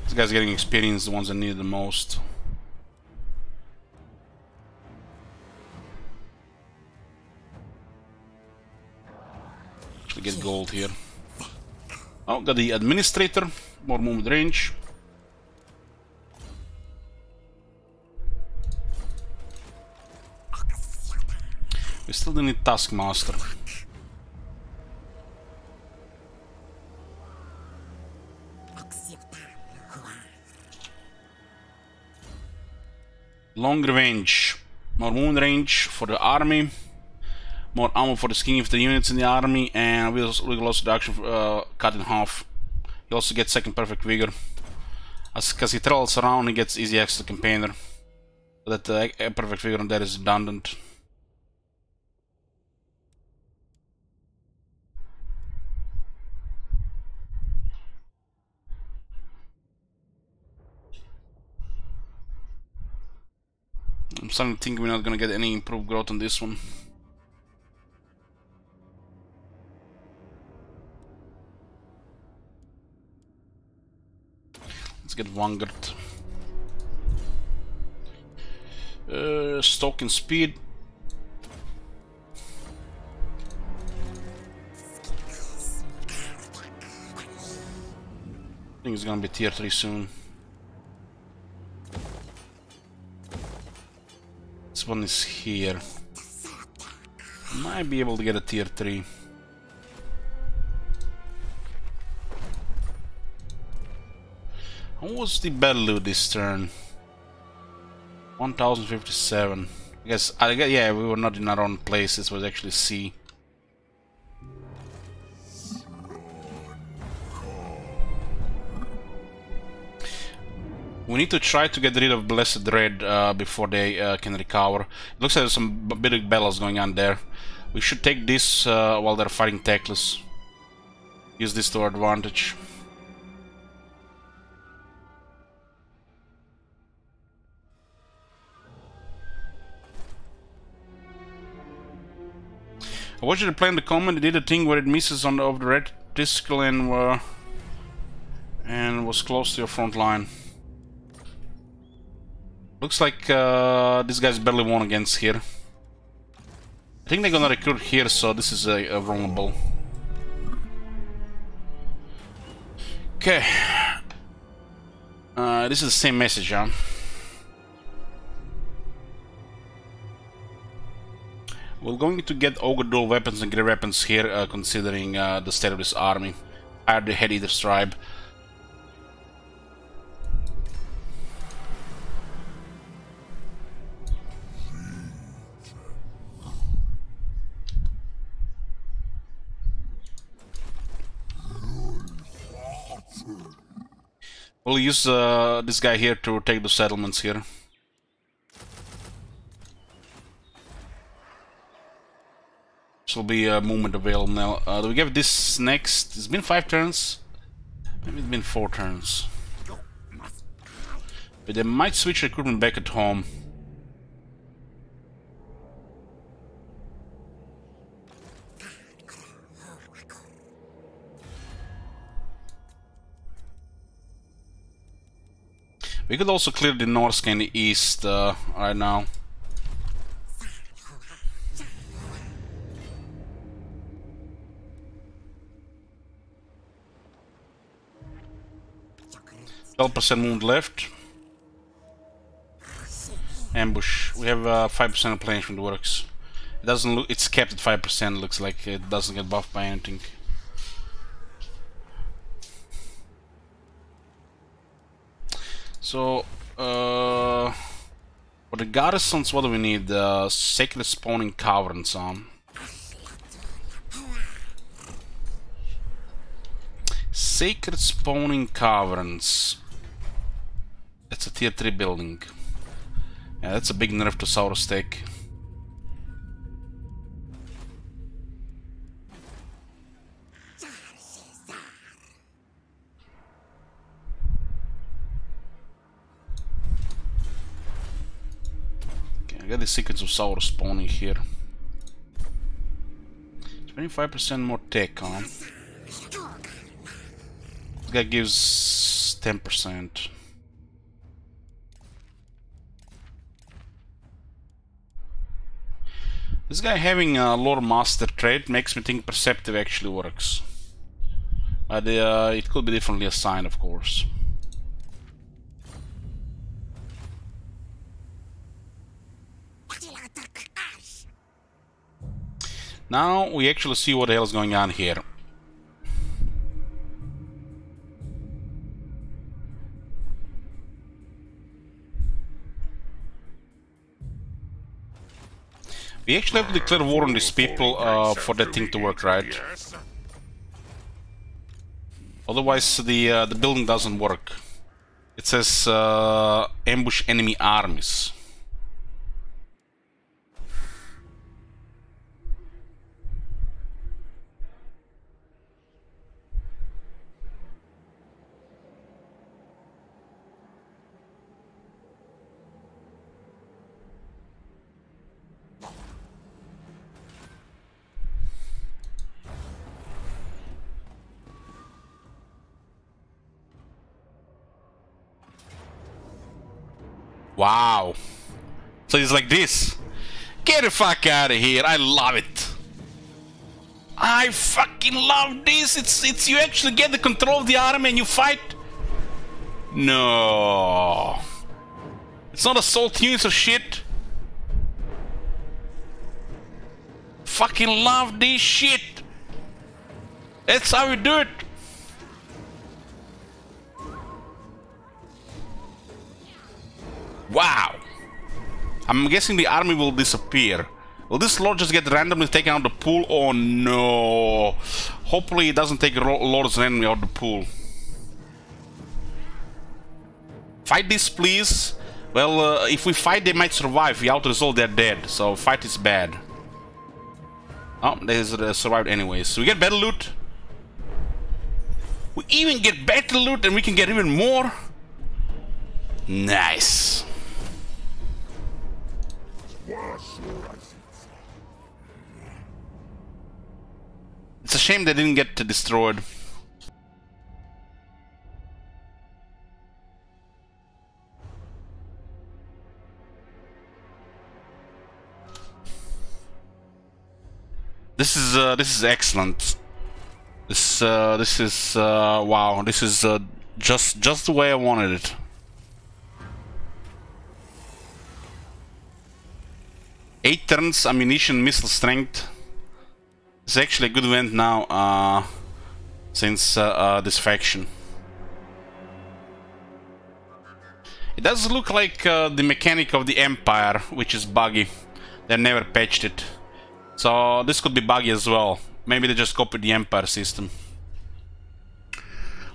These guys getting experience, the ones that need it the most. Actually get gold here. Oh, got the administrator, more movement range. We still need Taskmaster. Long range, more movement range for the army, more ammo for the skinny of the units in the army, and we'll also do action cut in half. He also gets second perfect vigor. Because he travels around, he gets easy access to the campaigner. So that perfect vigor on that is redundant. I'm starting to think we're not gonna get any improved growth on this one. Let's get Vanguard. Stock and speed. I think it's gonna be tier 3 soon. This one is here. Might be able to get a tier 3. How was the battle loot this turn? 1057. I guess yeah, we were not in our own place, this was actually C. We need to try to get rid of Blessed Red before they can recover. It looks like there's some big battles going on there. We should take this while they're fighting Teclis. Use this to our advantage. I watched the play in the comment. It did a thing where it misses on the, of the red discal and was close to your front line. Looks like this guy's barely won against here. I think they're gonna recruit here, so this is a vulnerable. Okay. This is the same message, huh? We're going to get Ogre dual weapons and great weapons here, considering the state of this army. Fire the Head Eater's tribe. We'll use this guy here to take the settlements here. This will be a movement available now. Do we get this next? It's been 5 turns. Maybe it's been 4 turns. But they might switch recruitment back at home. We could also clear the north and the east right now. %, movement left. Ambush. We have 5% replenishment works. It doesn't look. It's kept at 5%. Looks like it doesn't get buffed by anything. So, for the garrisons, what do we need? Sacred spawning caverns on. Sacred spawning caverns. That's a tier 3 building. Yeah, that's a big nerf to Saurus Tech. I got the sequence of Saurus spawning here. 25% more tech on. This guy gives 10%. This guy having a lore master trait makes me think perceptive actually works. But it could be differently assigned, of course. Now we actually see what the hell is going on here. We actually have to declare war on these people for that thing to work, right? Otherwise the building doesn't work. It says ambush enemy armies. Wow. So it's like this. Get the fuck out of here. I love it. I fucking love this. It's you actually get the control of the army and you fight. No. It's not assault units or shit. Fucking love this shit. That's how we do it. Wow! I'm guessing the army will disappear. Will this lord just get randomly taken out of the pool? Oh no! Hopefully it doesn't take lords randomly out of the pool. Fight this, please. Well, if we fight, they might survive. If we out-resolve, they're dead. So fight is bad. Oh, they survived anyways. So we get better loot. We even get better loot, and we can get even more. Nice. shame they didn't get destroyed. This is excellent. This is wow. This is just the way I wanted it. Eight turns, ammunition, missile strength. It's actually a good event now since this faction. It does look like the mechanic of the Empire, which is buggy. They never patched it. So this could be buggy as well. Maybe they just copied the Empire system.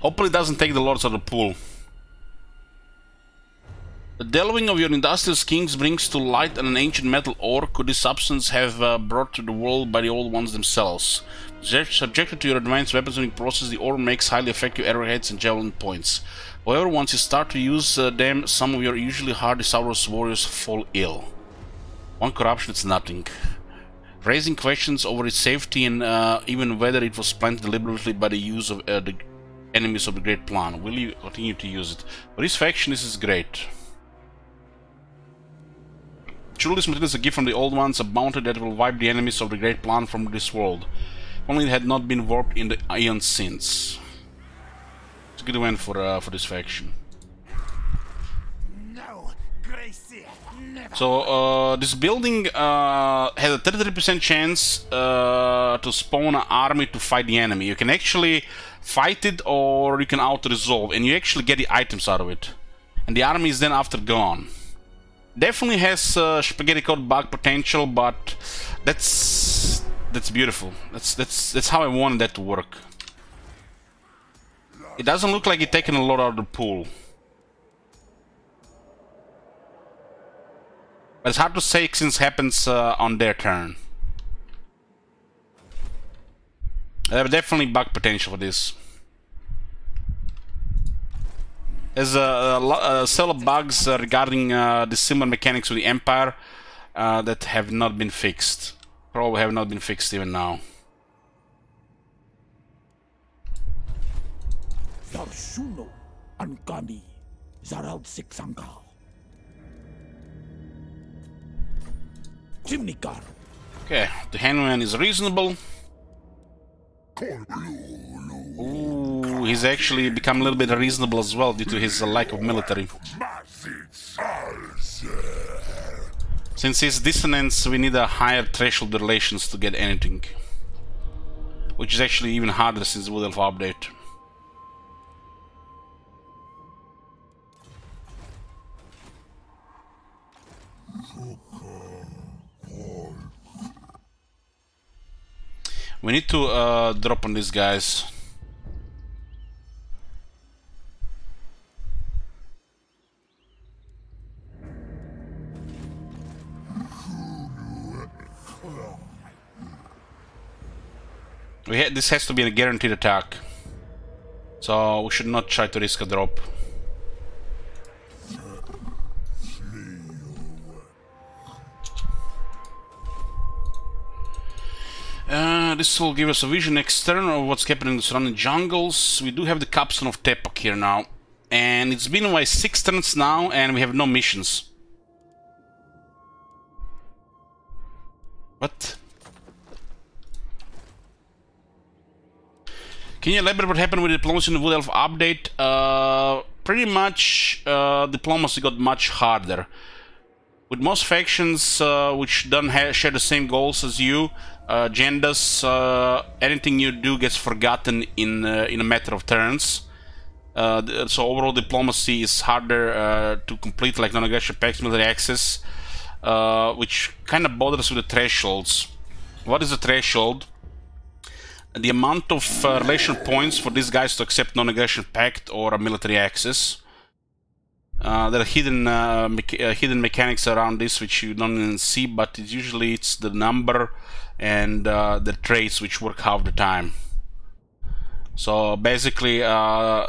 Hopefully it doesn't take the Lords of the Pool. The delving of your industrious kings brings to light an ancient metal ore. Could this substance have brought to the world by the old ones themselves? Subjected to your advanced weaponsmithing process, the ore makes highly effective arrowheads and javelin points. However, once you start to use them, some of your usually hardy Sauros warriors fall ill. One corruption, it's nothing. Raising questions over its safety and even whether it was planned deliberately by the use of the enemies of the Great Plan. Will you continue to use it? For this faction, this is great. Truly, this material is a gift from the Old Ones, a bounty that will wipe the enemies of the Great Plan from this world. If only it had not been warped in the eons since. It's a good event for this faction. No, Gracie, never. So this building has a 33% chance to spawn an army to fight the enemy. You can actually fight it or you can auto-resolve, and you actually get the items out of it. And the army is then after gone. Definitely has spaghetti code bug potential, but that's beautiful. That's how I wanted that to work. It doesn't look like it's taking a lot out of the pool. But it's hard to say since it happens on their turn. They have definitely bug potential for this. There's a set of bugs regarding the similar mechanics with the Empire that have not been fixed. Probably have not been fixed even now. Zarshuno Ankami Zarald Siksanga Chimnikar. Okay, the handman is reasonable. Ooh, he's actually become a little bit reasonable as well due to his lack of military. Since he's dissonance, we need a higher threshold relations to get anything. Which is actually even harder since the Wood Elf update. We need to drop on these guys. This has to be a guaranteed attack, so we should not try to risk a drop. This will give us a vision external of what's happening in the surrounding jungles. We do have the capstone of Tepak here now, and it's been like 6 turns now, and we have no missions. What? Can you elaborate what happened with diplomacy in the Wood Elf update? Pretty much, diplomacy got much harder. With most factions which don't share the same goals as you, agendas, anything you do gets forgotten in a matter of turns. So overall diplomacy is harder to complete, like non-aggression pacts, military access, which kind of bothers with the thresholds. What is the threshold? The amount of relation points for these guys to accept non-aggression pact or a military access. There are hidden mechanics around this which you don't even see, but usually it's the number and the traits which work half the time. So basically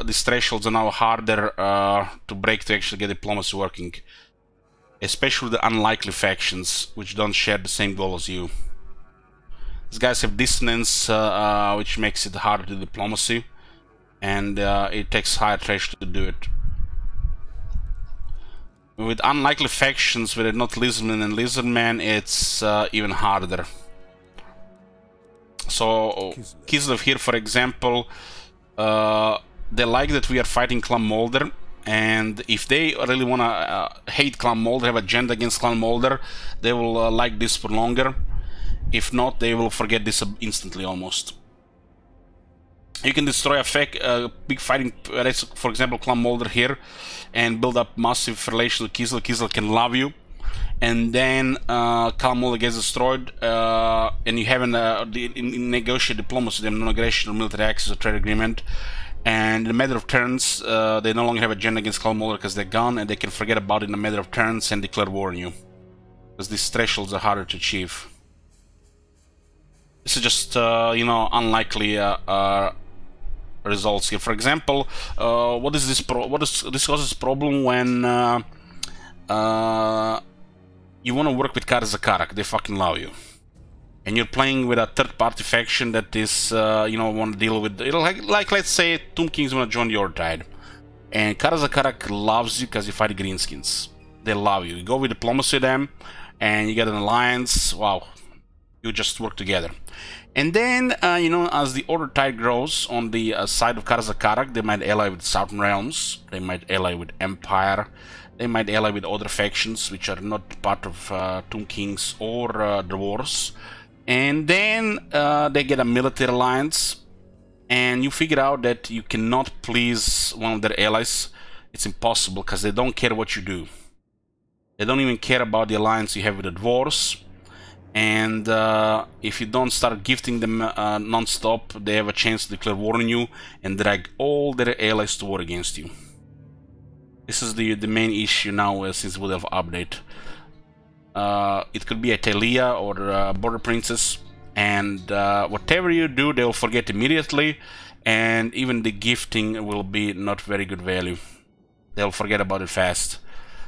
these thresholds are now harder to break to actually get diplomacy working, especially the unlikely factions which don't share the same goal as you. These guys have dissonance, which makes it harder to diplomacy, and it takes higher threshold to do it. With unlikely factions, where not Lizardmen and Lizardmen, it's even harder. So Kislev here, for example, they like that we are fighting Clan Molder, and if they really want to hate Clan Molder, have agenda against Clan Molder, they will like this for longer. If not, they will forget this instantly almost. You can destroy a big fighting race, for example Clan Molder here, and build up massive relation to Kislev. Kislev can love you, and then Clan Molder gets destroyed, and you haven't negotiated diplomacy, them non-aggression or military access or trade agreement, and in a matter of turns, they no longer have agenda against Clan Molder because they're gone, and they can forget about it in a matter of turns and declare war on you, because these thresholds are harder to achieve. This is just you know, unlikely results here. For example, what is this causes problem when you want to work with Karak. They fucking love you, and you're playing with a third-party faction that is you know, want to deal with, you know, like let's say Tomb Kings want to join your tide, and Karak loves you because you fight Greenskins. They love you. You go with diplomacy with them, and you get an alliance. Wow, you just work together. And then, you know, as the Order tide grows on the side of Karak, they might ally with Southern Realms, they might ally with Empire, they might ally with other factions which are not part of Tomb Kings or the Wars. And then they get a military alliance, and you figure out that you cannot please one of their allies. It's impossible, because they don't care what you do. They don't even care about the alliance you have with the Dwarves. And if you don't start gifting them non-stop, they have a chance to declare war on you and drag all their allies to war against you. This is the main issue now since Wood Elf update. It could be a Talia or Border Princess, and whatever you do, they will forget immediately, and even the gifting will be not very good value. They'll forget about it fast.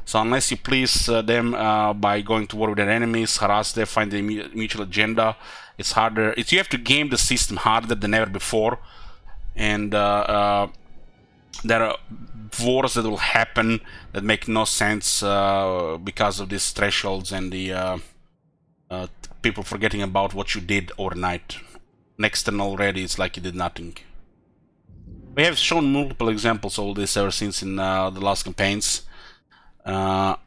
So unless you please them by going to war with their enemies, harass them, find their mutual agenda, it's harder. You have to game the system harder than ever before, and there are wars that will happen that make no sense because of these thresholds and the people forgetting about what you did overnight. Next turn already, it's like you did nothing. We have shown multiple examples of this ever since in the last campaigns. With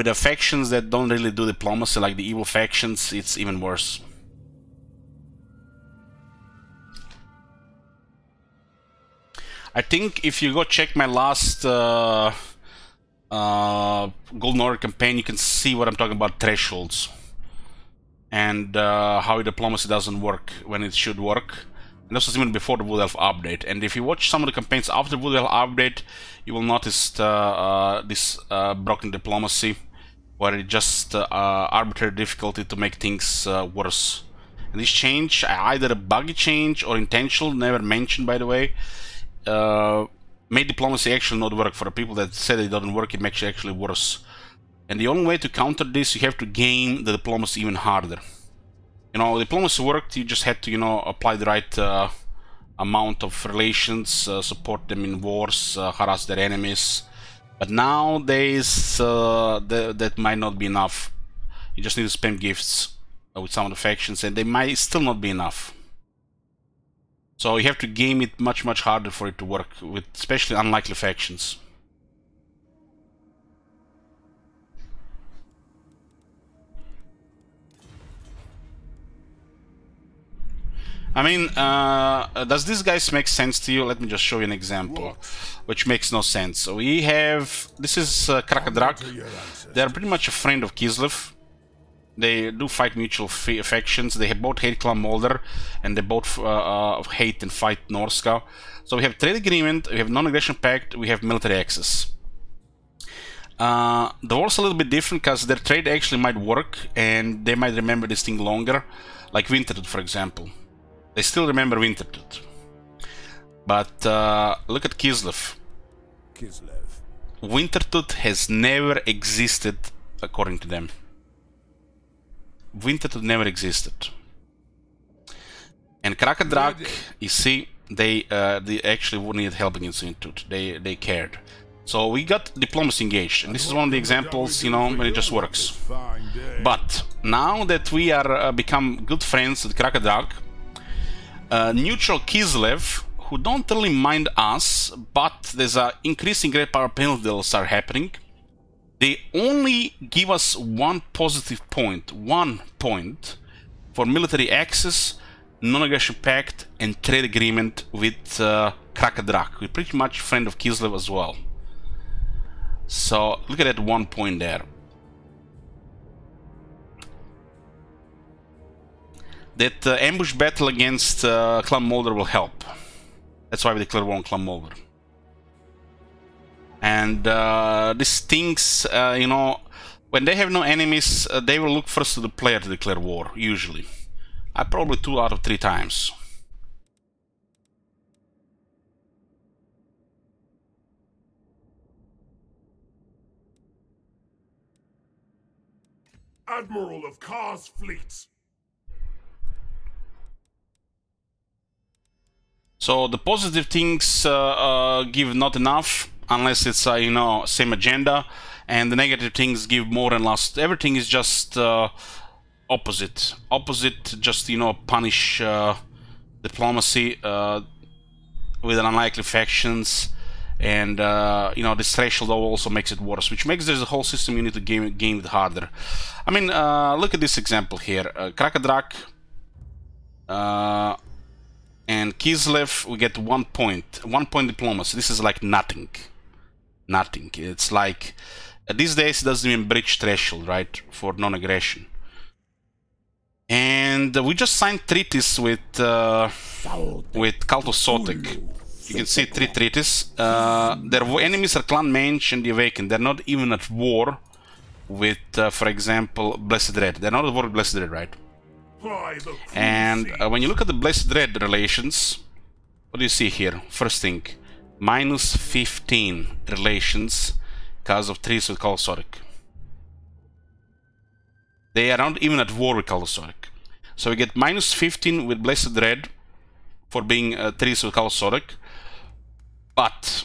the factions that don't really do diplomacy, like the evil factions, it's even worse. I think if you go check my last Golden Order campaign, you can see what I'm talking about, thresholds, and how diplomacy doesn't work when it should work. And this was even before the Wood Elf update. And if you watch some of the campaigns after the Wood Elf update, you will notice this broken diplomacy, where it just arbitrary difficulty to make things worse. And this change, either a buggy change or intentional, never mentioned by the way, made diplomacy actually not work. For the people that said it doesn't work, it makes it actually worse. And the only way to counter this, you have to game the diplomacy even harder. You know, diplomacy worked, you just had to, you know, apply the right amount of relations, support them in wars, harass their enemies. But nowadays, that might not be enough. You just need to spam gifts with some of the factions, and they might still not be enough. So you have to game it much harder for it to work, with especially unlikely factions. I mean, does this guys make sense to you? Let me just show you an example, which makes no sense. So we have, this is Krakadrak. They're pretty much a friend of Kislev. They do fight mutual factions. They both hate Clan Molder, and they both hate and fight Norska. So we have trade agreement, we have non-aggression pact, we have military access. The war's a little bit different because their trade actually might work, and they might remember this thing longer, like Wintertooth, for example. They still remember Wintertooth. But look at Kislev. Wintertooth has never existed according to them. Winter never existed. And Krakadrak, you see, they actually needed help against Intut. They cared. So we got diplomacy engaged, and this is one of the examples, you know, when it just works. But now that we are become good friends with Krakadrak, neutral Kislev, who don't really mind us, but there's a increasing great power penalty that will start happening. They only give us one positive point, 1 point, for military access, non-aggression pact, and trade agreement with Krakadrak. We're pretty much friend of Kislev as well. So look at that 1 point there. That ambush battle against Clan Moldor will help. That's why we declare war on Clan Moldor. And these things, you know, when they have no enemies, they will look first to the player to declare war, usually. Probably 2 out of 3 times. Admiral of Kar's fleets. So the positive things give not enough, unless it's you know, same agenda, and the negative things give more and less. Everything is just opposite. Just, you know, punish diplomacy with an unlikely factions, and you know, this threshold also makes it worse, which makes the whole system you need to game it harder. I mean, look at this example here. Krakadrak and Kislev, we get 1 point. 1 point diplomacy. This is like nothing. Nothing. It's like these days it doesn't even breach threshold, right, for non-aggression. And we just signed treaties with Cult of Sotek. You can see 3 treaties. Their enemies are Clan Mensch and the Awakened. They're not even at war with, for example, Blessed Red. They're not at war with Blessed Red, right? And when you look at the Blessed Red relations, what do you see here? First thing, minus 15 relations because of treaties with Cult of Sotek. They are not even at war with Cult of Sotek. So we get minus 15 with Blessed Red for being treaties with Cult of Sotek. But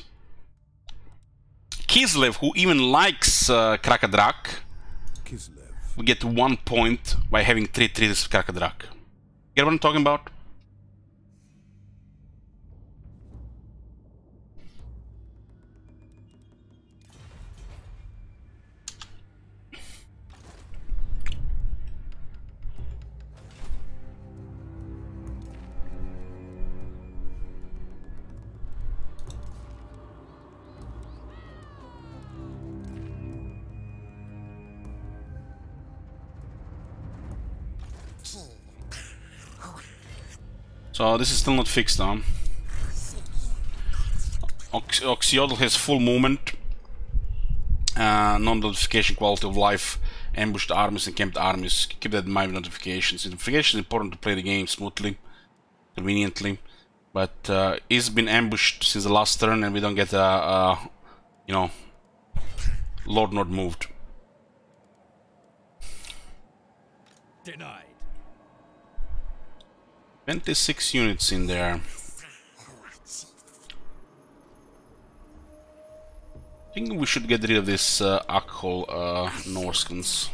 Kislev, who even likes Krakadrak, we get 1 point by having 3 treaties with Krakadrak. Get what I'm talking about? So this is still not fixed now. Oxiodal has full movement, non-notification, quality of life, ambushed armies and camped armies. Keep that in mind with notifications. Notification is important to play the game smoothly, conveniently, but he's been ambushed since the last turn and we don't get you know, Lord not moved. Denied. 26 units in there. I think we should get rid of this Akhol Norskans.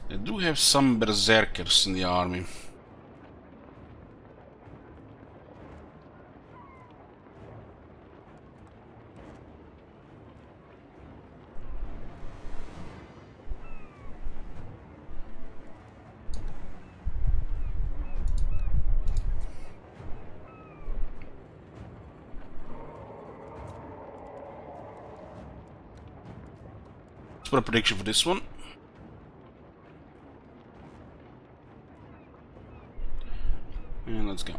They do have some berserkers in the army. Put a prediction for this one. And let's go.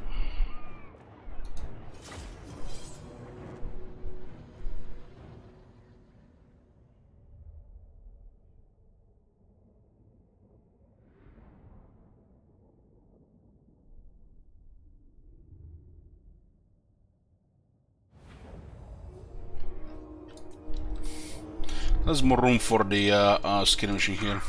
There's more room for the skirmishing here.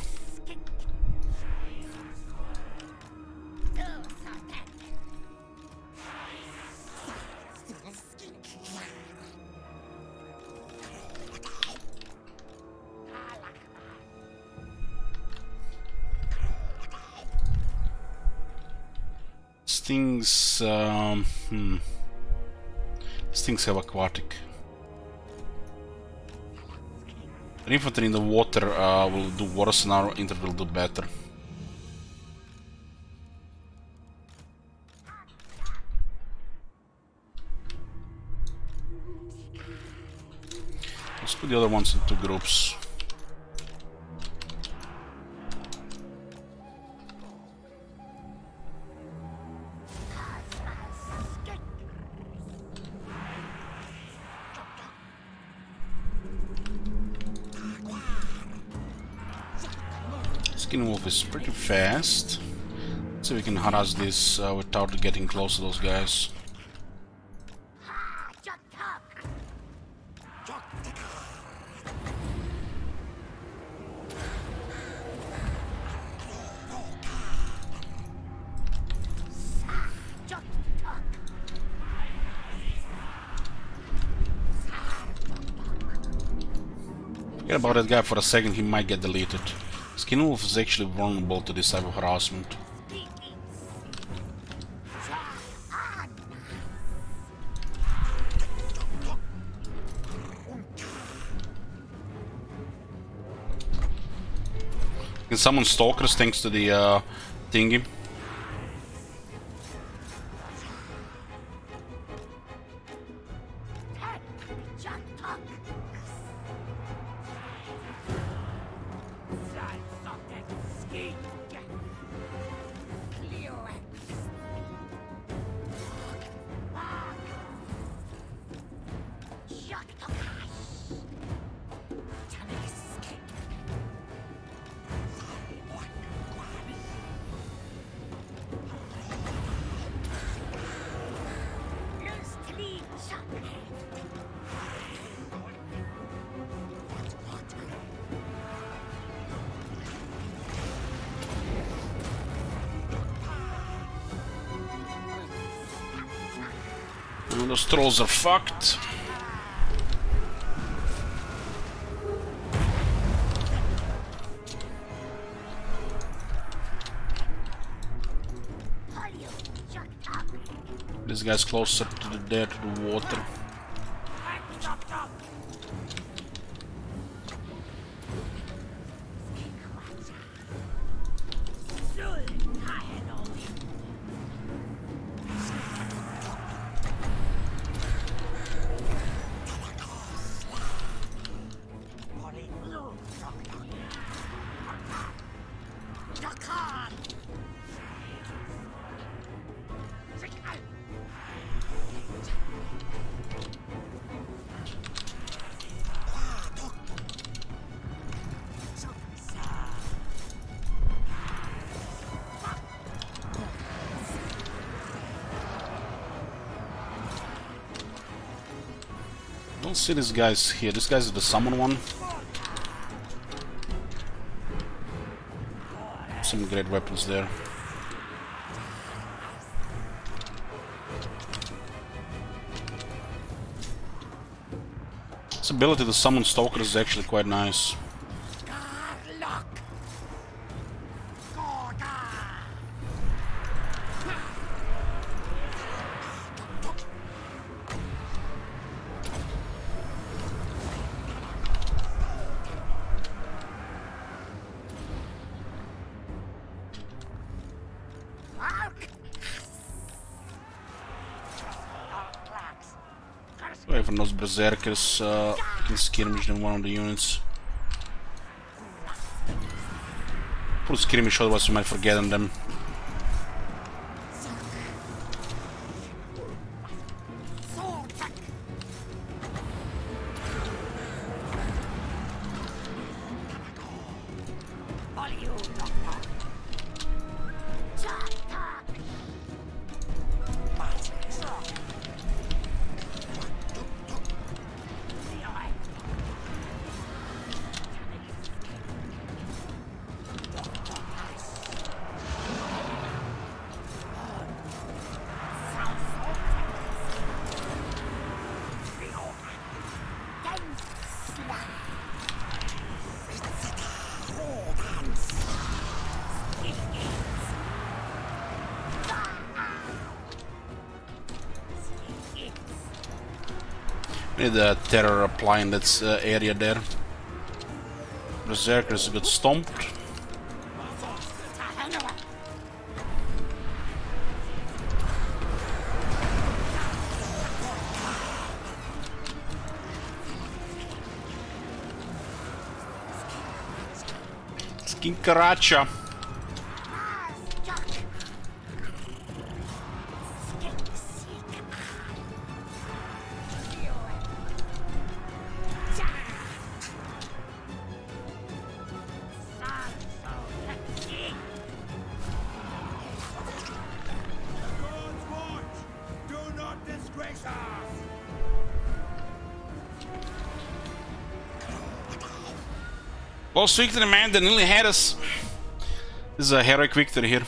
These things have aquatic. The infantry in the water will do worse and our infantry will do better. Let's put the other ones in 2 groups. Skin Wolf is pretty fast, so we can harass this without getting close to those guys. Forget about that guy for a second, he might get deleted. Skin Wolf is actually vulnerable to this type of harassment. You can summon stalkers thanks to the thingy. Those trolls are fucked. This guy's closer to the water. I don't see these guys here. This guy's the summon one. Some great weapons there. This ability to summon stalkers is actually quite nice. Wait for those berserkers can skirmish in one of the units. Put skirmish, otherwise we might forget on them. We need a terror apply in that area there. Berserkers got stomped. Skinkaracha. Lost victory, man, they nearly had us. This is a heroic victory here.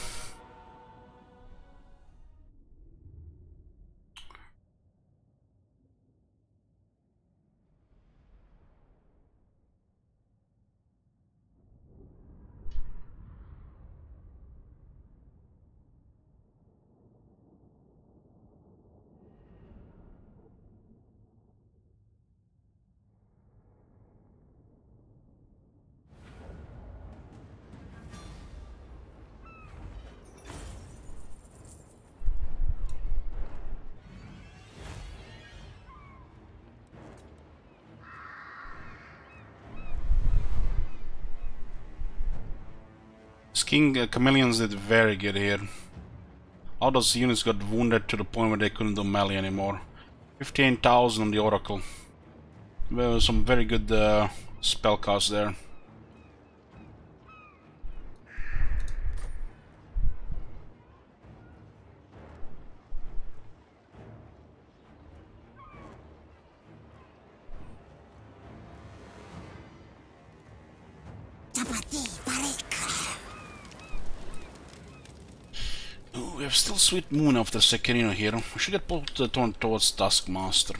King Chameleons did very good here. All those units got wounded to the point where they couldn't do melee anymore. 15,000 on the Oracle. There was some very good spell cast there. We have still Sweet Moon after Sekirino here. We should get pulled towards Taskmaster.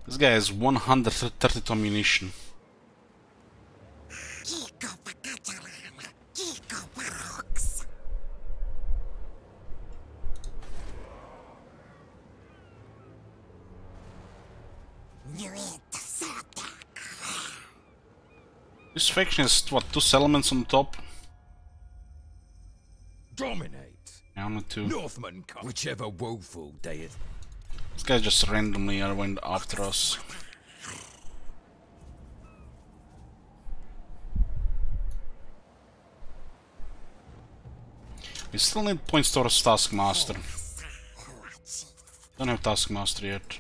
This guy has 132 ammunition. This faction has, what, 2 settlements on top? Dominate. Yeah, only 2. Northmen come. Whichever woeful deity. This guy just randomly went after us. We still need points towards Taskmaster. Don't have Taskmaster yet.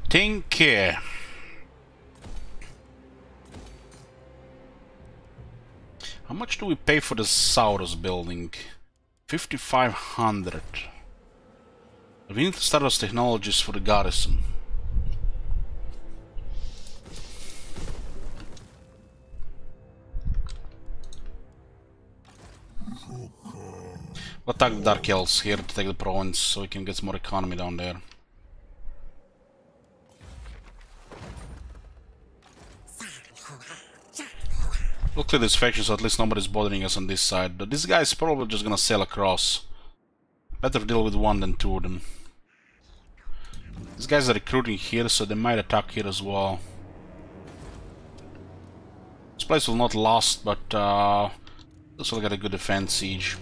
Take care. How much do we pay for the Saurus building? 5,500. We need to start those technologies for the garrison. We'll attack the Dark Elves here to take the province so we can get some more economy down there. We'll clear this faction so at least nobody's bothering us on this side. But this guy is probably just gonna sail across. Better deal with 1 than 2 of them. These guys are recruiting here, so they might attack here as well. This place will not last, but this will get a good defense siege.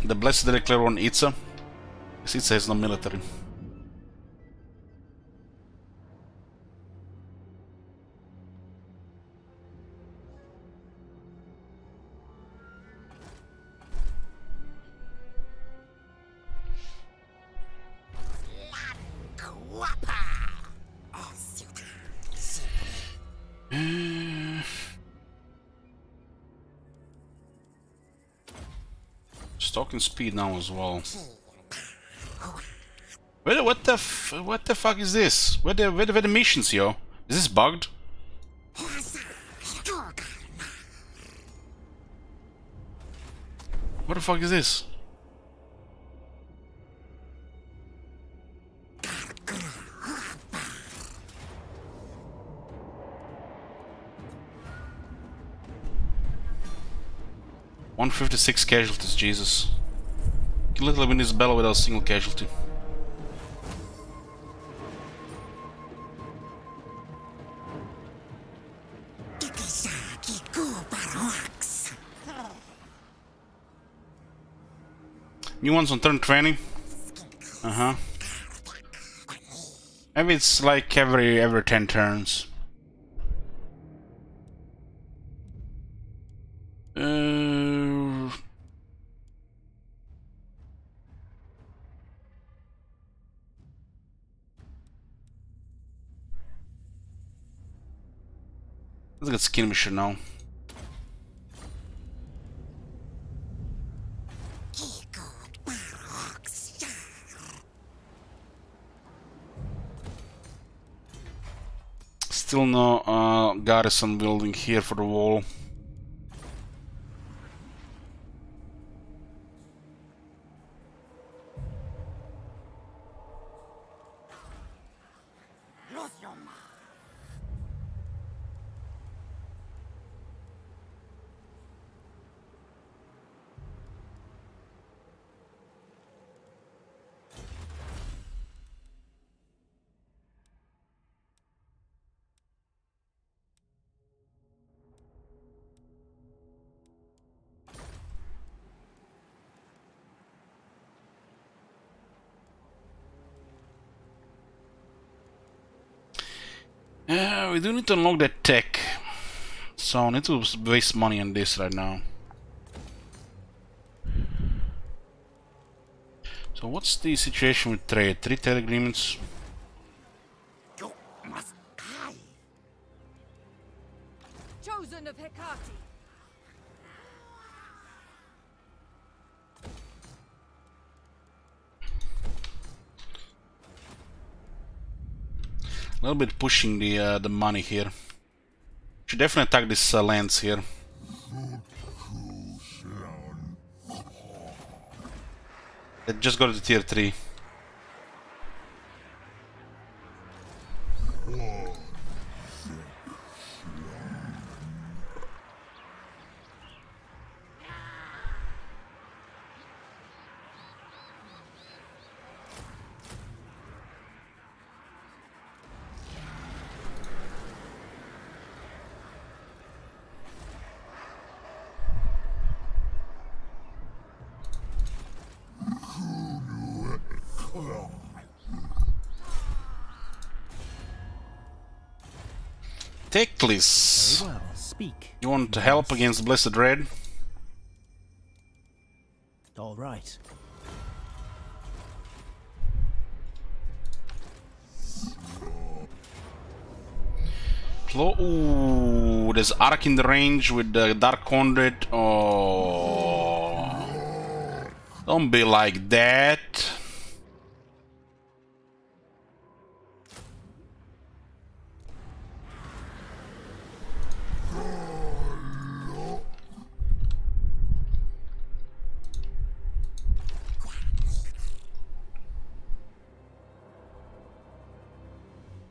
The Blessed declare on Itza. Itza has no military. Stalking speed now as well. What the fuck is this? Where the missions, yo? Is this bugged? What the fuck is this? "156 casualties, Jesus. Can literally win this battle without a single casualty." New ones on turn 20? Uh-huh. Maybe it's like every 10 turns. Let's get skin mission now. Still no garrison building here for the wall. We do need to unlock that tech, so I need to waste money on this right now. So what's the situation with trade? 3 trade agreements. Chosen of Hecate. A little bit pushing the money here. Should definitely attack this lands here. It just got to tier 3. Teclis. Very well, speak. You want to help against Blessed Red? All right. Ooh, there's Ark in the range with the Dark Conduit. Oh, don't be like that.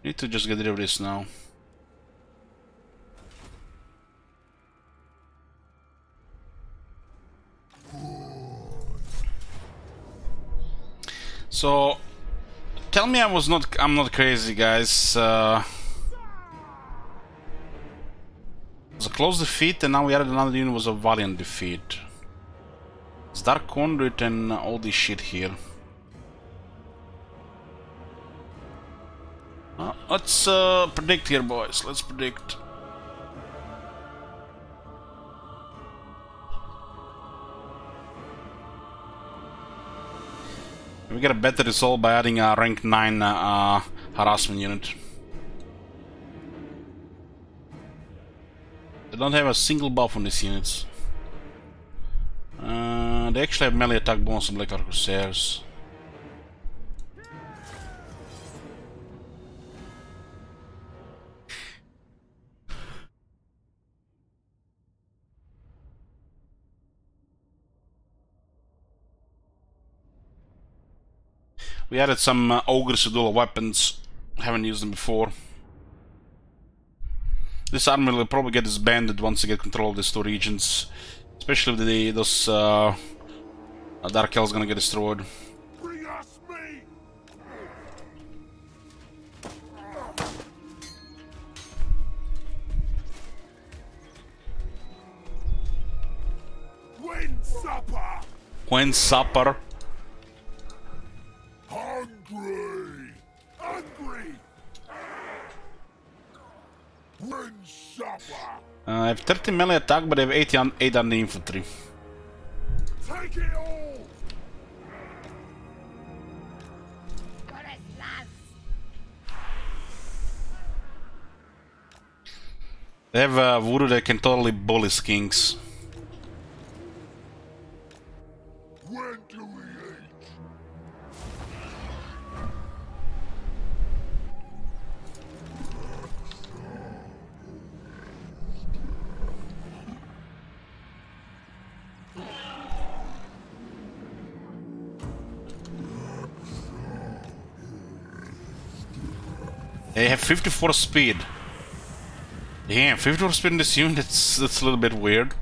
Need to just get rid of this now. So, tell me I'm not crazy, guys. It was a close defeat, and now we added another unit. Was a valiant defeat. It's Dark Conduit and all this shit here. Let's predict here, boys. Let's predict. We get a better result by adding a rank 9 harassment unit. They don't have a single buff on these units. They actually have melee attack bonus on Black Corsairs. We added some ogres with dual weapons. Haven't used them before. This army will probably get disbanded once they get control of these two regions. Especially if those Dark Elves gonna get destroyed. Bring us meat! When supper! When supper? Hungry! Hungry! When supper! I have 30 melee attack, but I have 8 on the infantry. Take it all! They have voodoo that can totally bully skinks. When do we eat? They have 54 speed. Damn, 54 speed in this unit, that's a little bit weird.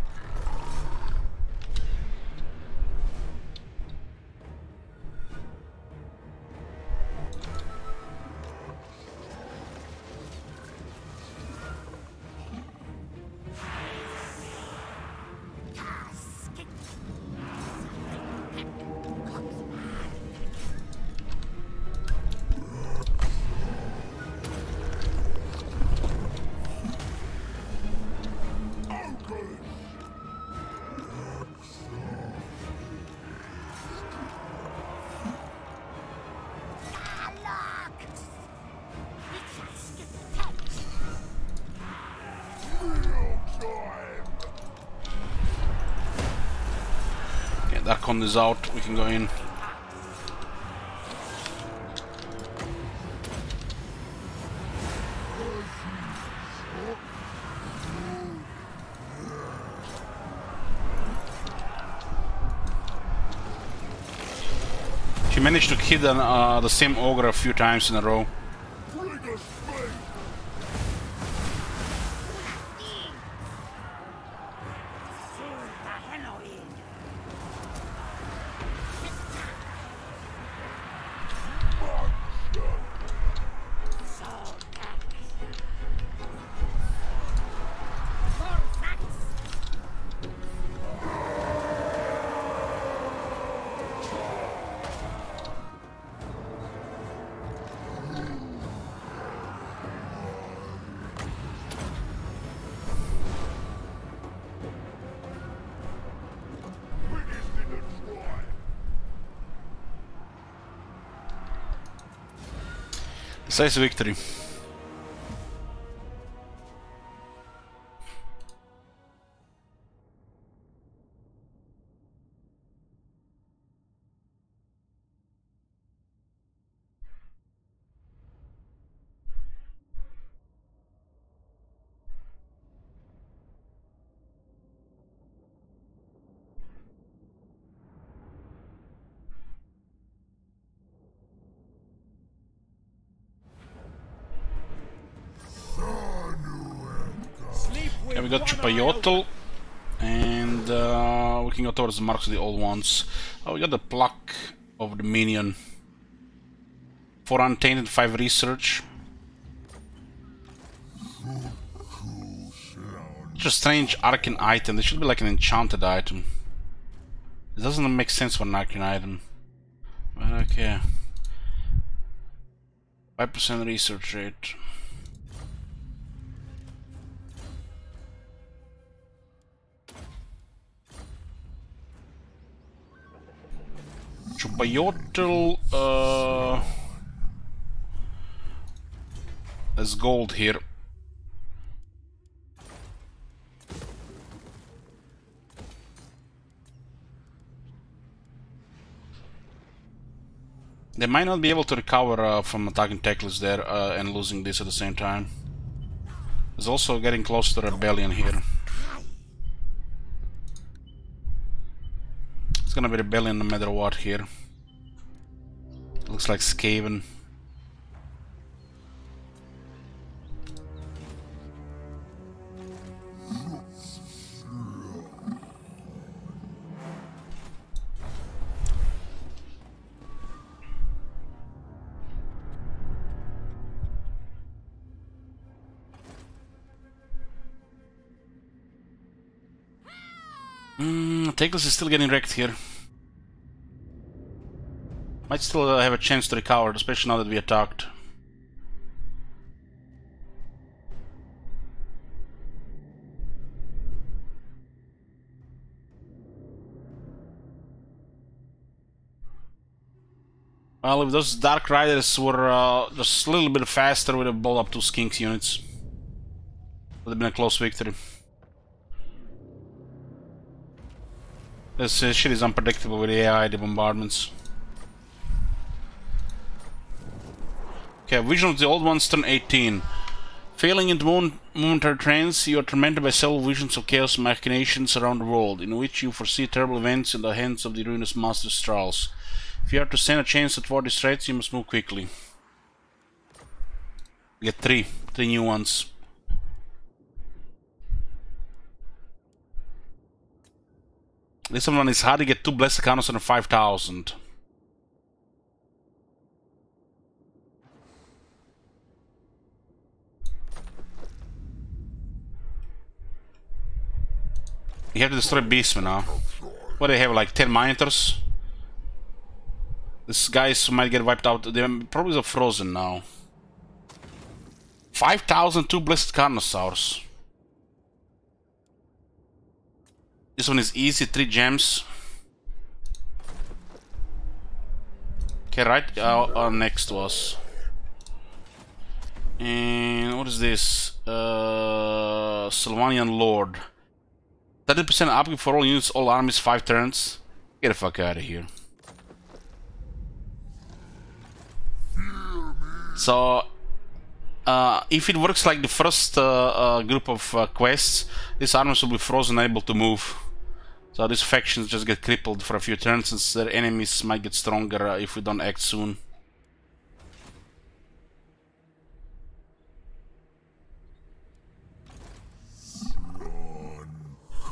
Darkon is out, we can go in. She managed to hit the same ogre a few times in a row. Decisive victory. Yeah, we got Chupayotl, and we can go towards the marks of the old ones. Oh, we got the pluck of the minion. 4 untainted, 5 research. Such a strange arcane item. This should be like an enchanted item. It doesn't make sense for an arcane item. But okay. 5% research rate. Chupayotl, there's gold here. They might not be able to recover from attacking Teclis there and losing this at the same time. It's also getting close to the rebellion here. It's gonna be rebellion no matter what here. Looks like Skaven. Teclis is still getting wrecked here. Might still have a chance to recover, especially now that we attacked. Well, if those Dark Riders were just a little bit faster, we would have bowled up 2 Skinks units. Would have been a close victory. This shit is unpredictable with the AI, the bombardments. Okay, vision of the old ones turn 18. Failing in the momentary trance, you are tormented by several visions of chaos machinations around the world, in which you foresee terrible events in the hands of the ruinous Master Strahls. If you are to stand a chance to thwart these threats, you must move quickly. We get 3 new ones. This one is hard to get 2 blessed counters on 5,000. You have to destroy Beastmen now. What do they have, like 10 monitors? These guys might get wiped out. They're probably frozen now. 5,000 2 blessed Carnosaurs. This one is easy, 3 gems. Okay, right next to us. And what is this? Sylvanian Lord. 30% upgrade for all units, all armies, 5 turns. Get the fuck out of here. So, if it works like the first group of quests, these armies will be frozen, unable to move. So these factions just get crippled for a few turns, since their enemies might get stronger if we don't act soon.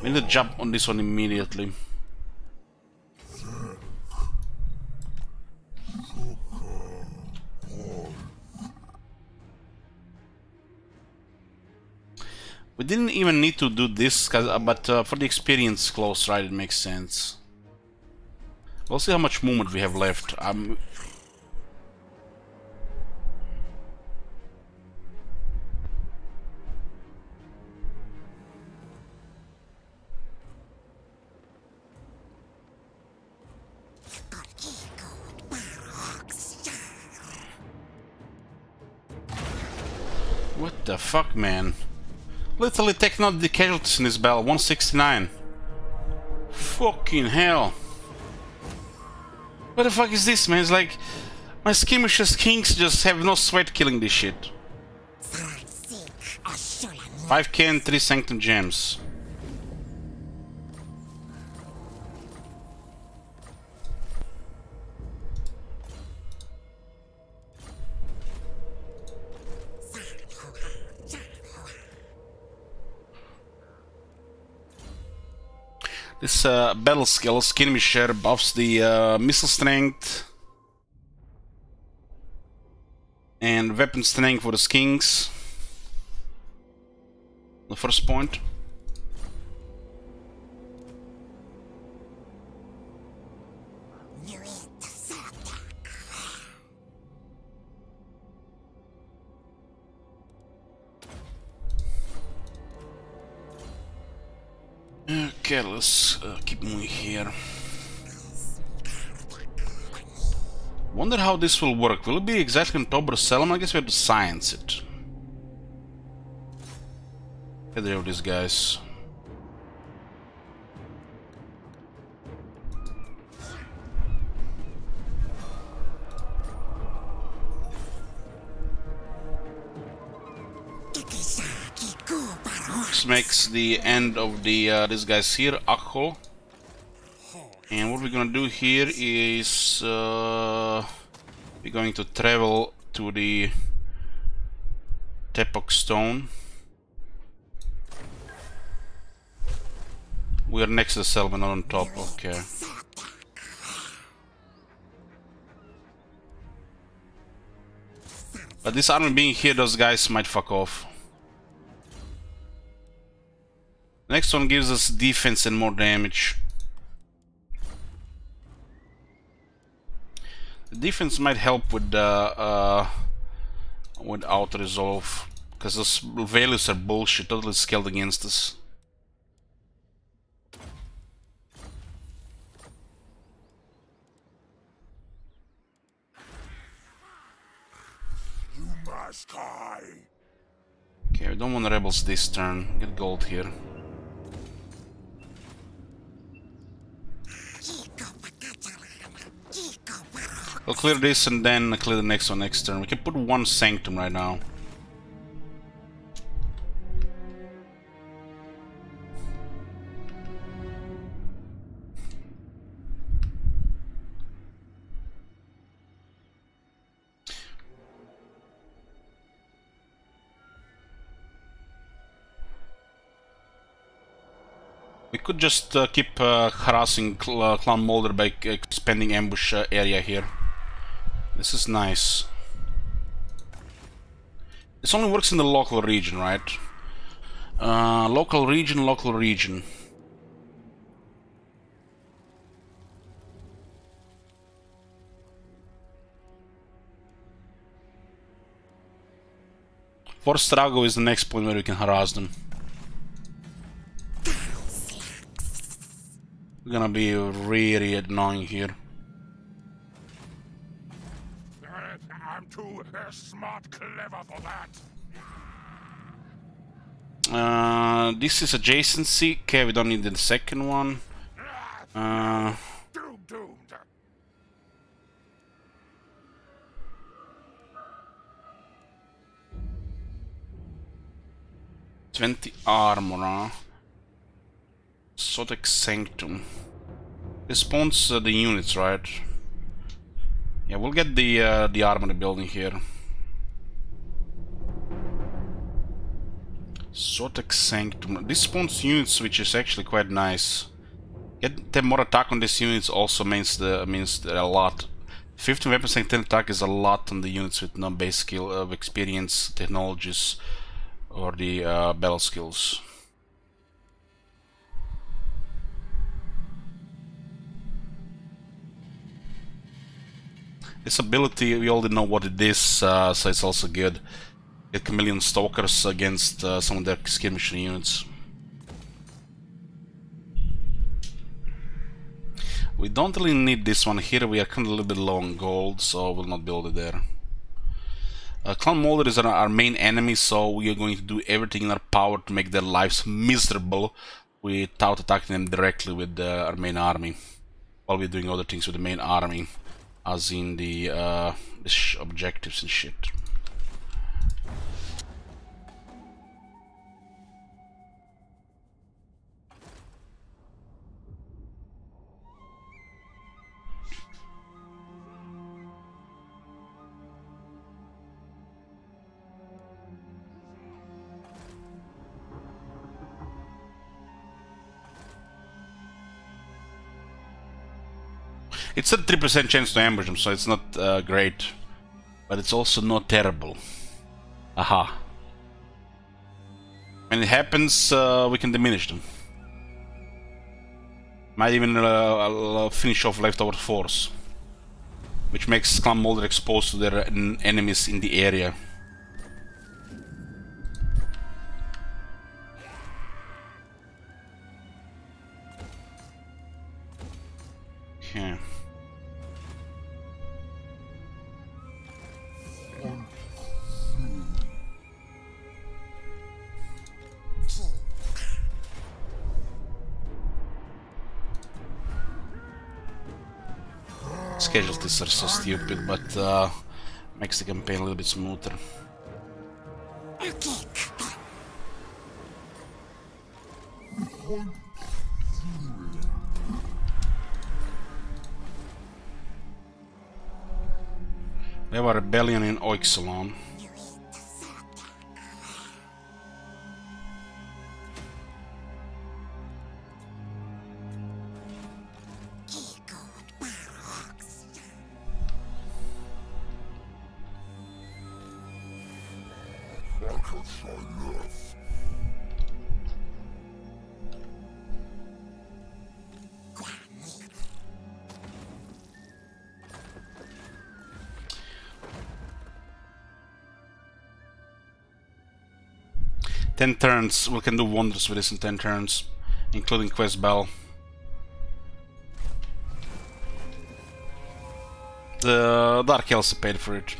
We need to jump on this one immediately. We didn't even need to do this, but for the experience close ride it makes sense. We'll see how much movement we have left. What the fuck, man? Literally taking out the casualties in this battle. 169. Fucking hell. What the fuck is this, man? It's like my skirmishers kings just have no sweat killing this shit. 5k and 3 sanctum gems. This battle skill, skirmisher, buffs the missile strength and weapon strength for the skinks. The first point. Okay, let's keep moving here. Wonder how this will work. Will it be exactly on Tober Selam? I guess we have to science it. Get rid of these guys. this makes the end of the this guy's here, Akho. And what we're gonna do here is we're going to travel to the Tepak Stone. We are next to the settlement, not on top. Okay. But this army being here, those guys might fuck off. Next one gives us defense and more damage. The defense might help with auto resolve, because those values are bullshit, totally scaled against us. You must die. Okay, we don't want rebels this turn. Get gold here. We'll clear this and then clear the next one next turn. We can put one sanctum right now. We could just keep harassing Clan Molder by expanding ambush area here. This is nice. This only works in the local region, right? Local region, local region. Fort Strago is the next point where we can harass them. We're gonna be really annoying here. I'm too smart clever for that. This is adjacency. Okay, we don't need the second one. Doomed. 20 armor, huh? Sotek Sanctum. This spawns the units, right? Yeah, we'll get the armory building here. Sotek Sanctum. This spawns units, which is actually quite nice. Get them more attack on these units also means a lot. 15 weapons and 10 attack is a lot on the units with no base skill of experience, technologies, or the battle skills. This ability, we already know what it is, so it's also good. Get Chameleon Stalkers against some of their skirmisher units. We don't really need this one here, we are kind of a little bit low on gold, so we'll not build it there. Clan Molder is our main enemy, so we are going to do everything in our power to make their lives miserable without attacking them directly with our main army, while we're doing other things with the main army, as in the objectives and shit. It's a 3% chance to ambush them, so it's not great, but it's also not terrible. Aha. When it happens, we can diminish them. Might even finish off leftover force, which makes Clan Molder exposed to their enemies in the area. Okay. Casualties are so stupid, but makes the campaign a little bit smoother. We have a rebellion in Oixalan. Ten turns, we can do wonders with this in 10 turns, including Quest Bell. The Dark Elsa paid for it.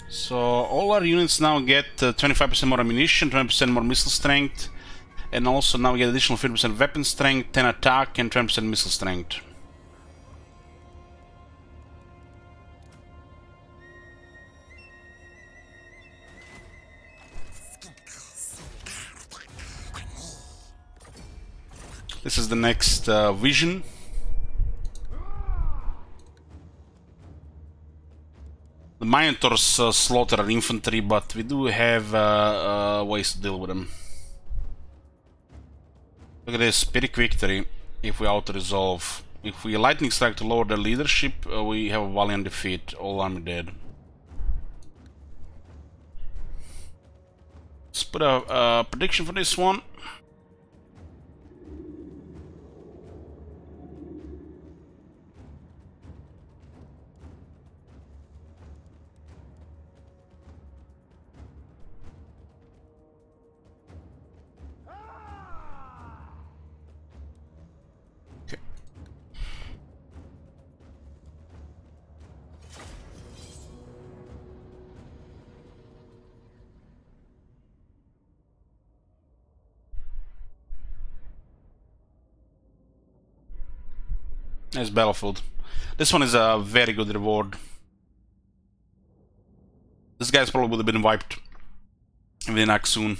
So all our units now get 25% more ammunition, 20% more missile strength, and also now we get additional 50% weapon strength, 10 attack, and 20% missile strength. This is the next vision. The Minotaurs slaughter our infantry, but we do have ways to deal with them. Look at this, Pyrrhic Victory, if we auto-resolve. If we Lightning Strike to lower their leadership, we have a Valiant defeat, all army dead. Let's put a prediction for this one. Nice battlefield. This one is a very good reward. This guy's probably would have been wiped within Axoon.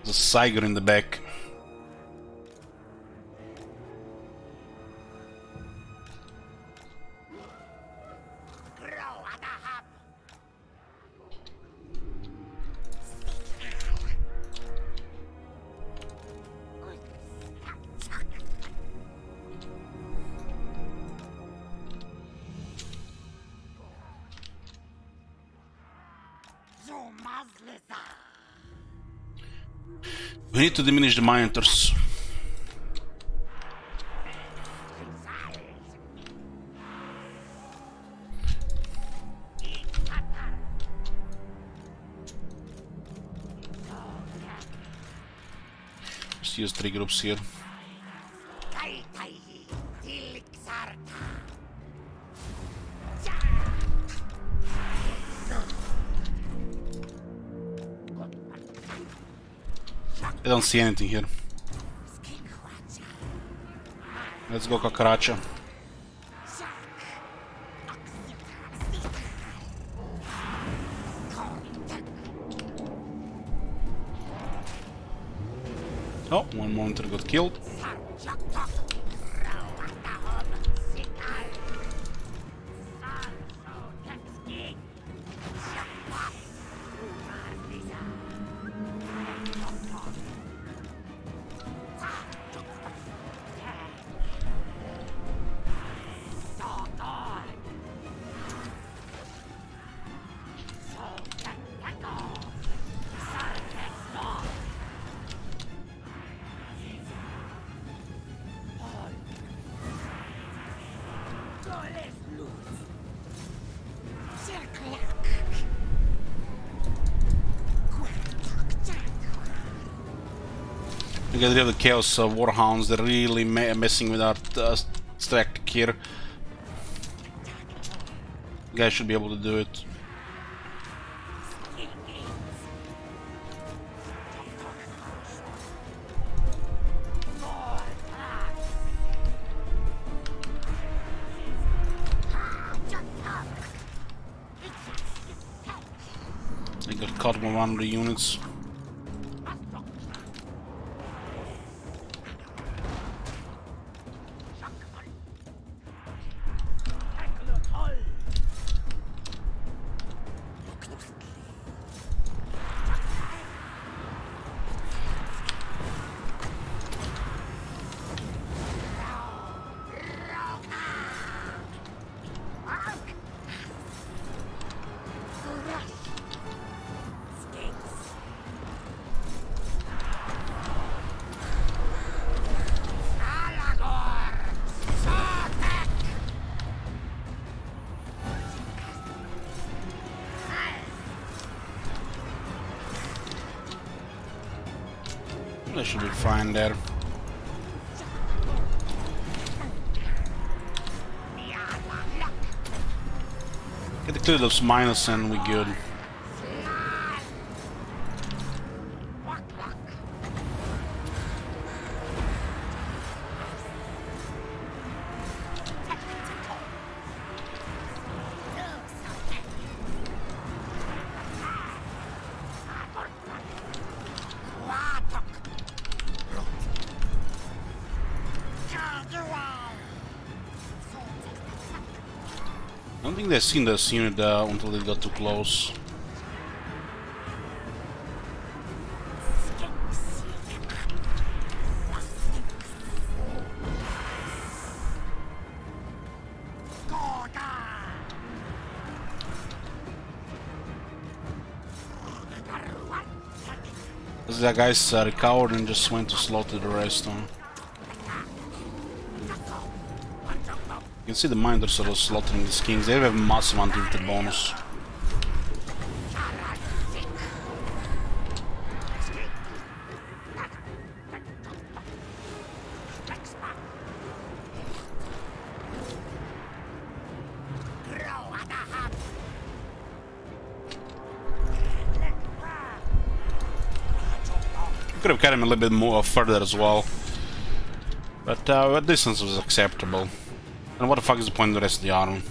There's a Siger in the back. We need to diminish the Minotaurs. Just use 3 groups here. I don't see anything here. Let's go Kakaracha. Oh, one monitor got killed. You get rid of the Chaos Warhounds, they're really messing with our stack here. You guys should be able to do it. They got caught with one of the units. That should be fine there. Get the clear those minus and we good. I don't think they've seen this unit until they got too close. That guy's recovered and just went to slaughter the rest. You can see the miners sort of slaughtering these kings. They have a massive anti-hit bonus. Could have carried him a little bit more further as well, but the distance was acceptable. And what the fuck is the point of the rest of the army?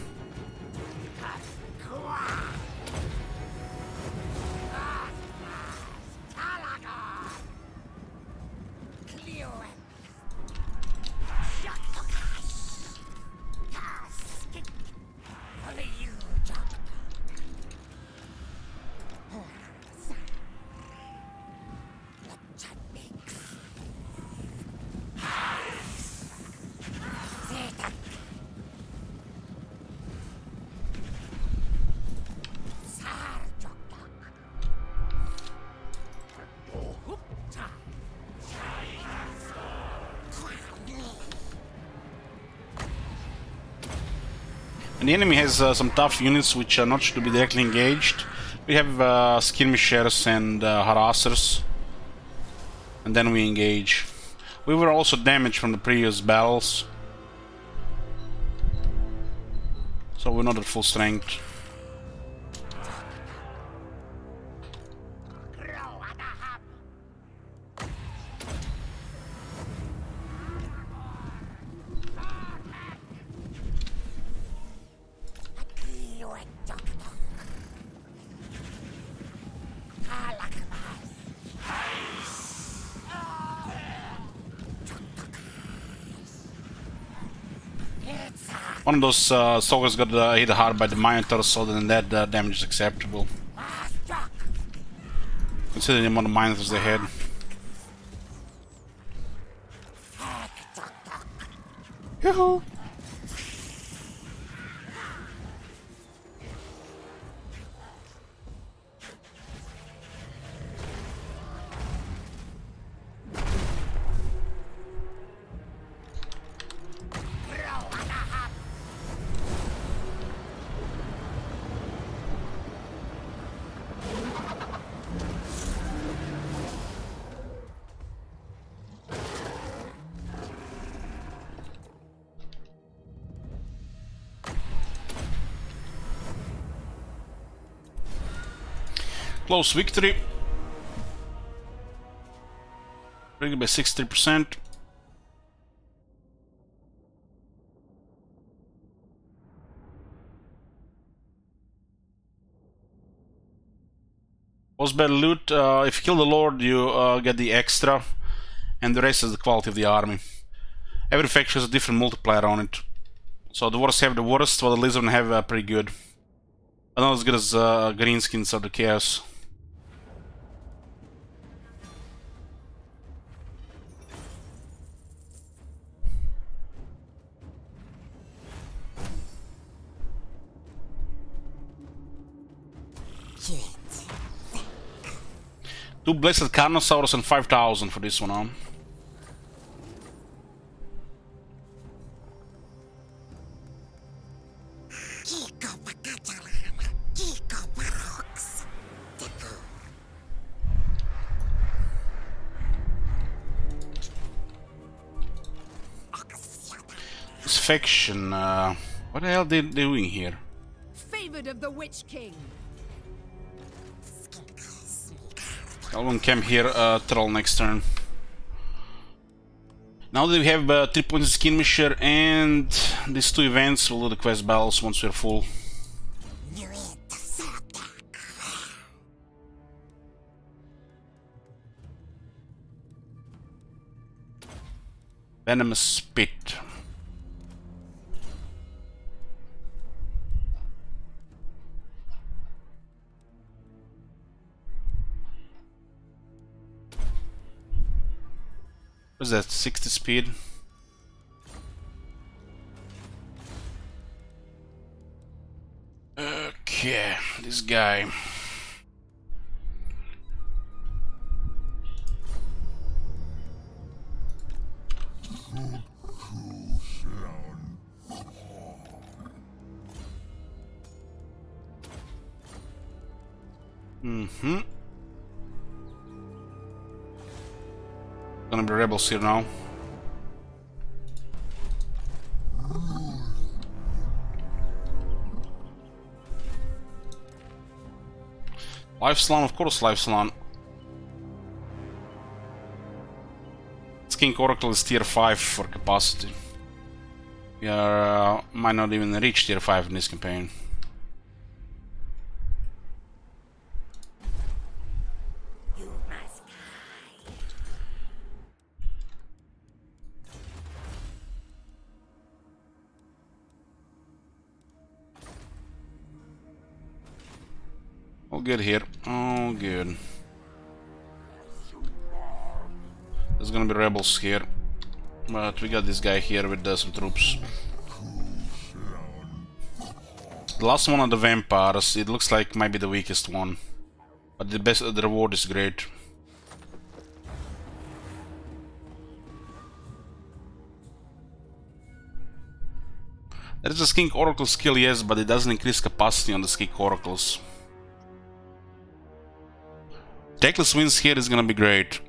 And the enemy has some tough units which are not to be directly engaged. We have skirmishers and harassers, and then we engage. We were also damaged from the previous battles, so we're not at full strength. One of those soldiers got hit hard by the Minotaurs, so then that damage is acceptable. Consider the amount of Minotaurs they had. Yoo-hoo! Close victory. Bring it by 63%. Most better loot. If you kill the Lord, you get the extra, and the rest is the quality of the army. Every faction has a different multiplier on it. So the worst have the worst, while the Lizard have pretty good. But not as good as Greenskins or the Chaos. Two Blessed Carnosaurus and 5,000 for this one, huh? This faction, what the hell are they doing here? Favored of the Witch King. I will camp here, troll next turn. Now that we have 3 points of Skirmisher and these 2 events, we'll do the quest battles once we're full. Venomous Spit. What's that? 60 speed? Okay, this guy. Gonna be rebels here now. Life Slan, of course, Life Slan. Skink Oracle is tier 5 for capacity. We are might not even reach tier 5 in this campaign. All good here. All good. There's gonna be rebels here, but we got this guy here with some troops. The last one of the vampires, it looks like might be the weakest one, but the reward is great. There is a Skink Oracle skill, yes, but it doesn't increase capacity on the Skink Oracles. Techless wins here is gonna be great.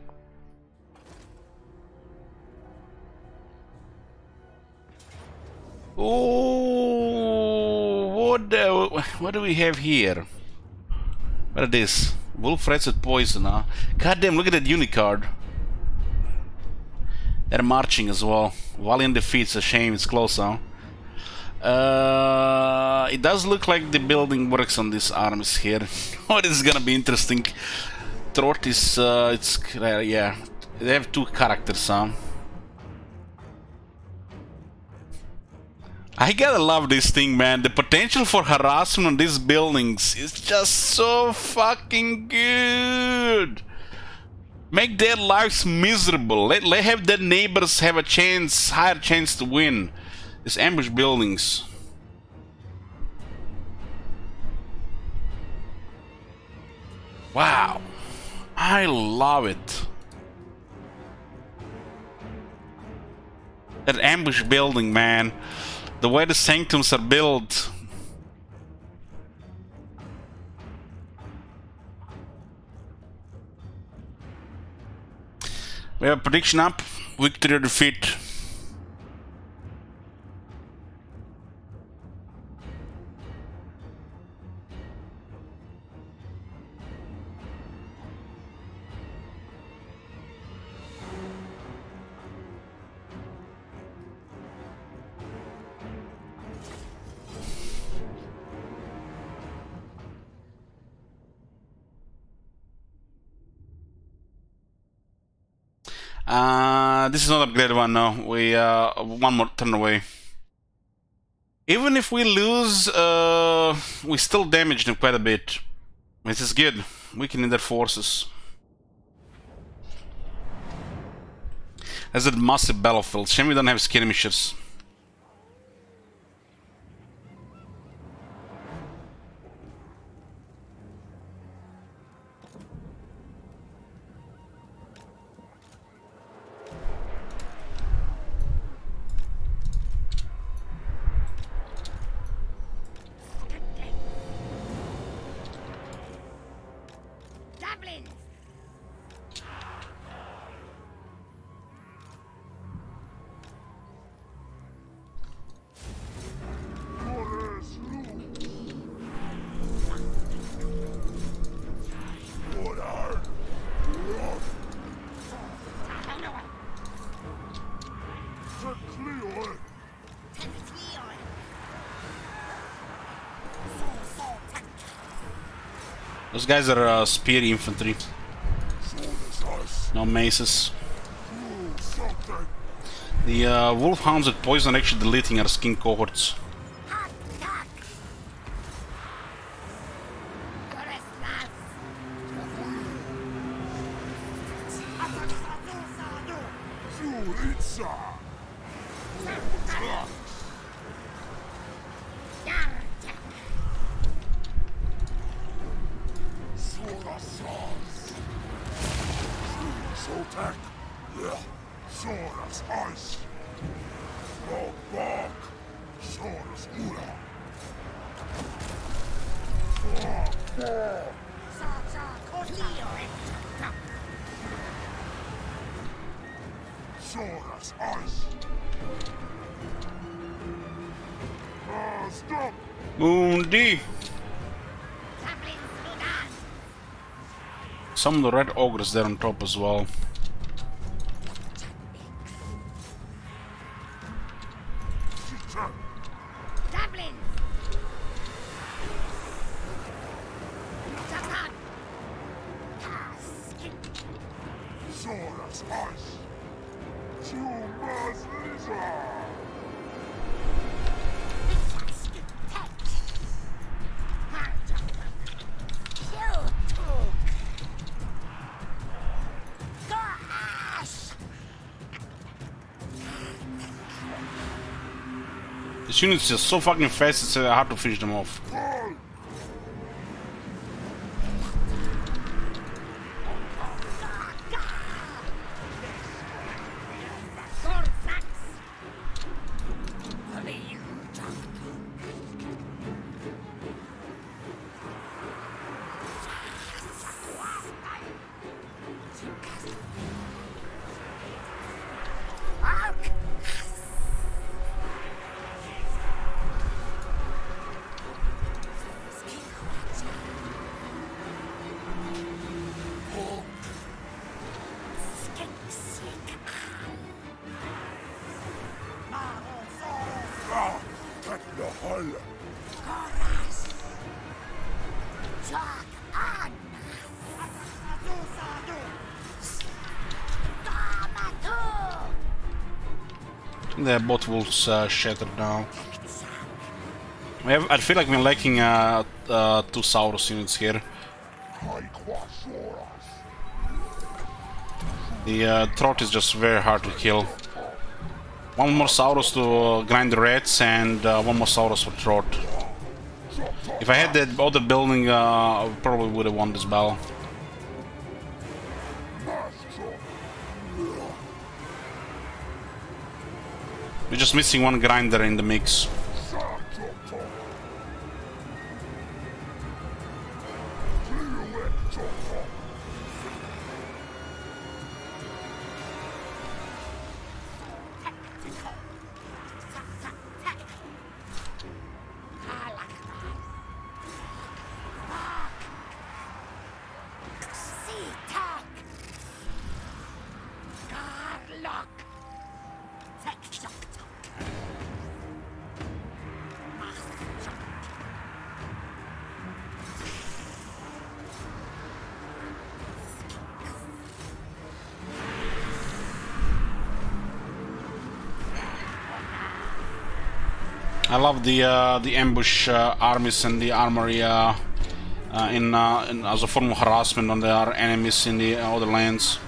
Oh, what do we have here? What is this? Wolf Rats with poison, huh? God damn, look at that unicard. They're marching as well. Valiant defeats, a shame, it's close, huh? It does look like the building works on these armies here. Oh, this is gonna be interesting. Throat is, yeah, they have 2 characters, huh? I gotta love this thing, man. The potential for harassment on these buildings is just so fucking good. Make their lives miserable. Let have their neighbors have a chance, higher chance to win. These ambush buildings. Wow. I love it. That ambush building, man. The way the sanctums are built. We have a prediction up. Victory or defeat. This is not upgraded one, no. We one more turn away. Even if we lose, we still damage them quite a bit. This is good. Weakening their forces. That's a massive battlefield. Shame we don't have skirmishers. Those guys are spear infantry. No maces. The wolfhounds with poison are actually deleting our skin cohorts. Mundi! Some of the red ogres there on top as well. This unit's just so fucking fast, it's hard to finish them off. They're both wolves shattered now. I feel like we're lacking 2 Saurus units here. The Throat is just very hard to kill. One more Saurus to grind the rats and one more Saurus for Throat. If I had that other building, I probably would have won this battle. We're just missing one grinder in the mix. I love the ambush armies and the armory as a form of harassment on their enemies in the other lands.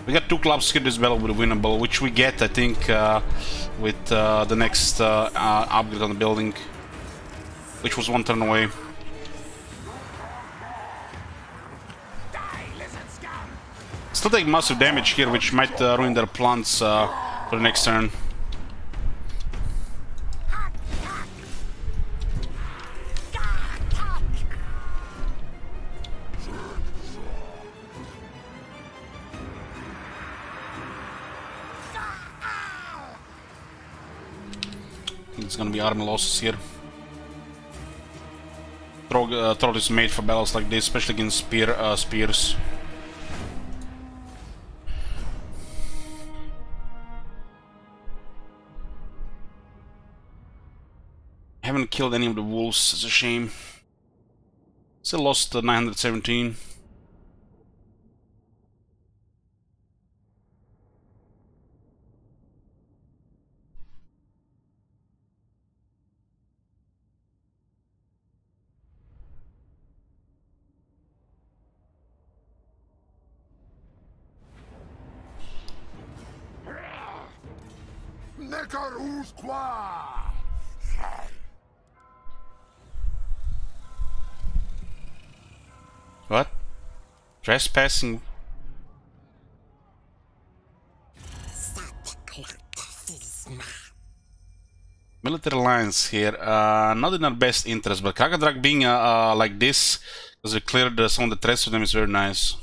We got 2 clubs here. This battle will be winnable, which we get, I think, with the next upgrade on the building, which was 1 turn away. Still take massive damage here, which might ruin their plans for the next turn. It's gonna be army losses here. Troll is made for battles like this, especially against spears. Haven't killed any of the wolves, it's a shame. Still lost 917. What? Trespassing? Military alliance here, not in our best interest, but Kagadrag being like this, because we cleared some of the threats to them, is very nice.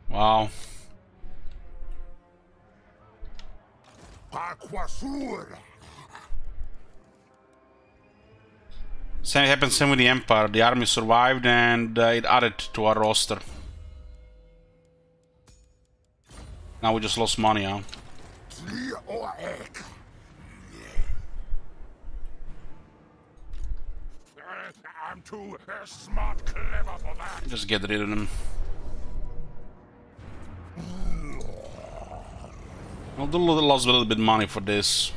Wow. Same happened same with the Empire. The army survived and it added to our roster. Now we just lost money, huh? I'm too smart, clever for that. Just get rid of them. I'll lost a little bit of money for this.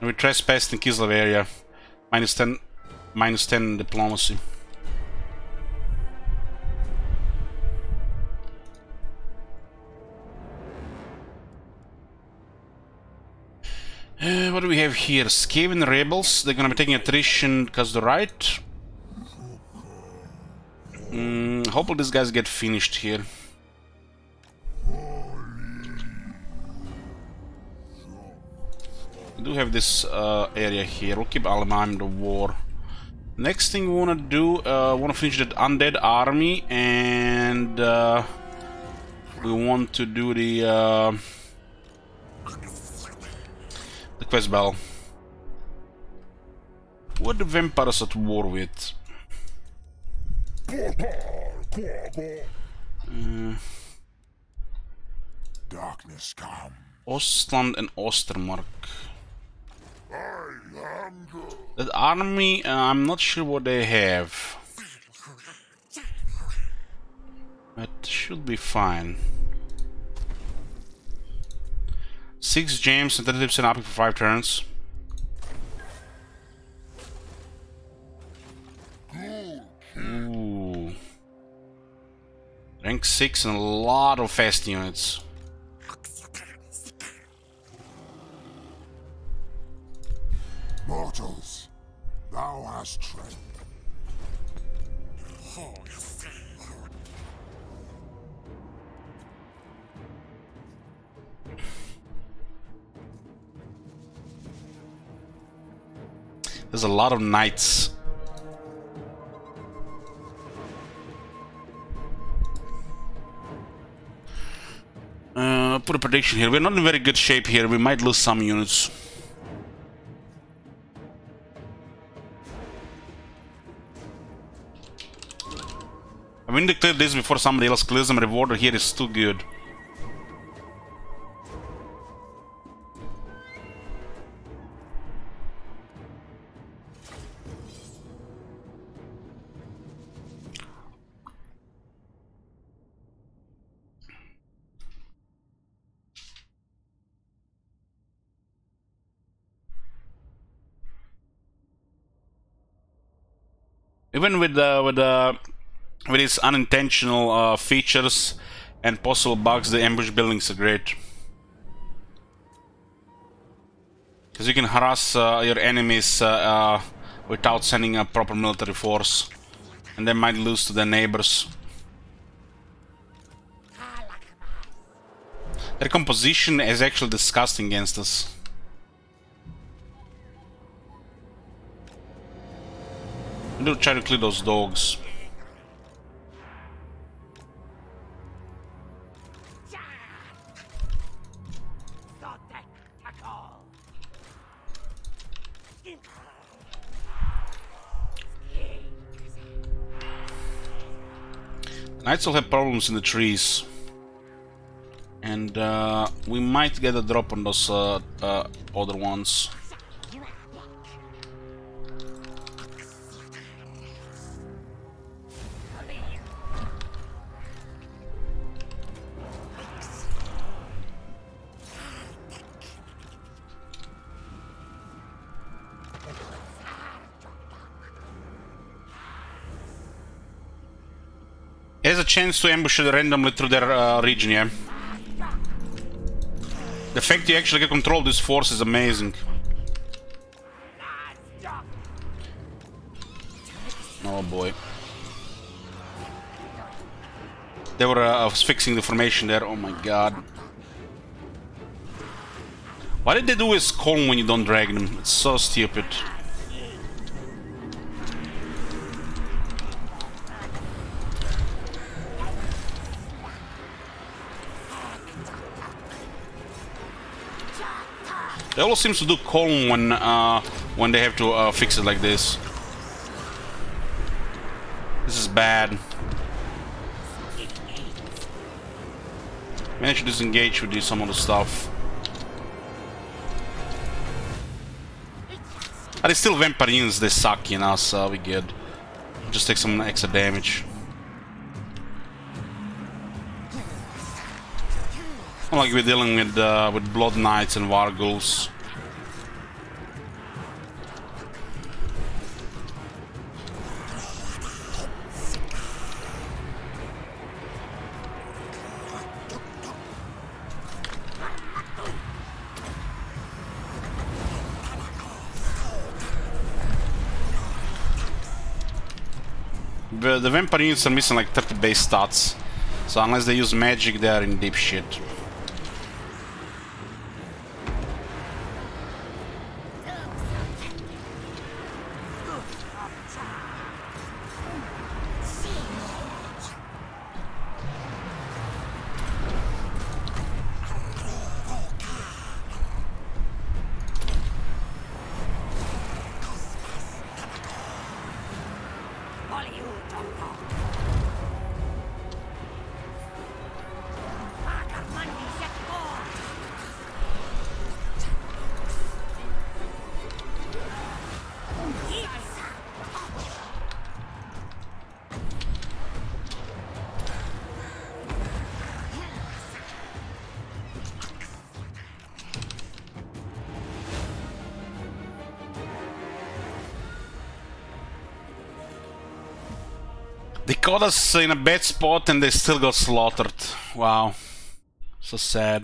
And we trespassed in Kislev area. Minus 10 diplomacy. What do we have here? Skaven rebels. They're gonna be taking attrition because they're right. Hopefully these guys get finished here. We do have this area here. We'll keep Alemaim in the war. Next thing we want to do, we want to finish that undead army, and we want to do the quest battle. What the vampires at war with? Darkness come. Ostland and Ostermark. That army, I'm not sure what they have. But should be fine. 6 gems and 30% up for 5 turns. Ooh. Rank 6 and a lot of fast units. Mortals, thou hast strength. There's a lot of knights. Put a prediction here. We're not in very good shape here. We might lose some units. I mean to clear this before somebody else clears them. Rewarder here is too good. Even with its unintentional features and possible bugs, the ambush buildings are great. Because you can harass your enemies without sending a proper military force, and they might lose to their neighbors. Their composition is actually disgusting against us. I'm gonna try to clear those dogs. Knights will have problems in the trees. And we might get a drop on those other ones. It has a chance to ambush it randomly through their region, yeah. The fact you actually get control of this force is amazing. Oh boy. They were fixing the formation there, oh my god. Why did they do his calm when you don't drag them? It's so stupid. They always seem to do calm when they have to fix it like this. This is bad. Manage to disengage with some of the stuff. But it's still vampires, they suck, you know, so we good. Just take some extra damage. Not like we're dealing with Blood Knights and Warghouls. The vampires are missing like 30 base stats, so unless they use magic, they are in deep shit. They caught us in a bad spot and they still got slaughtered. Wow. So sad.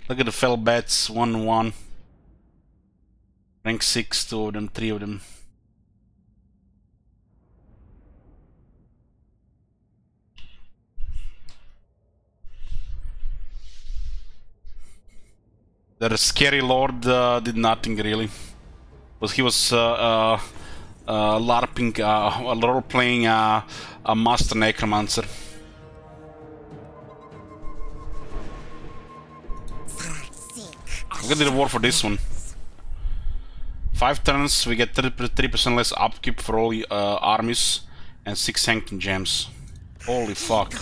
Look at the fell bats, 1-1. Rank 6, 2 of them, 3 of them. The scary lord did nothing really. But he was LARPing, role-playing a master necromancer. I'll get the reward for this one. 5 turns, we get 3% less upkeep for all armies and 6 Sanctum gems. Holy fuck.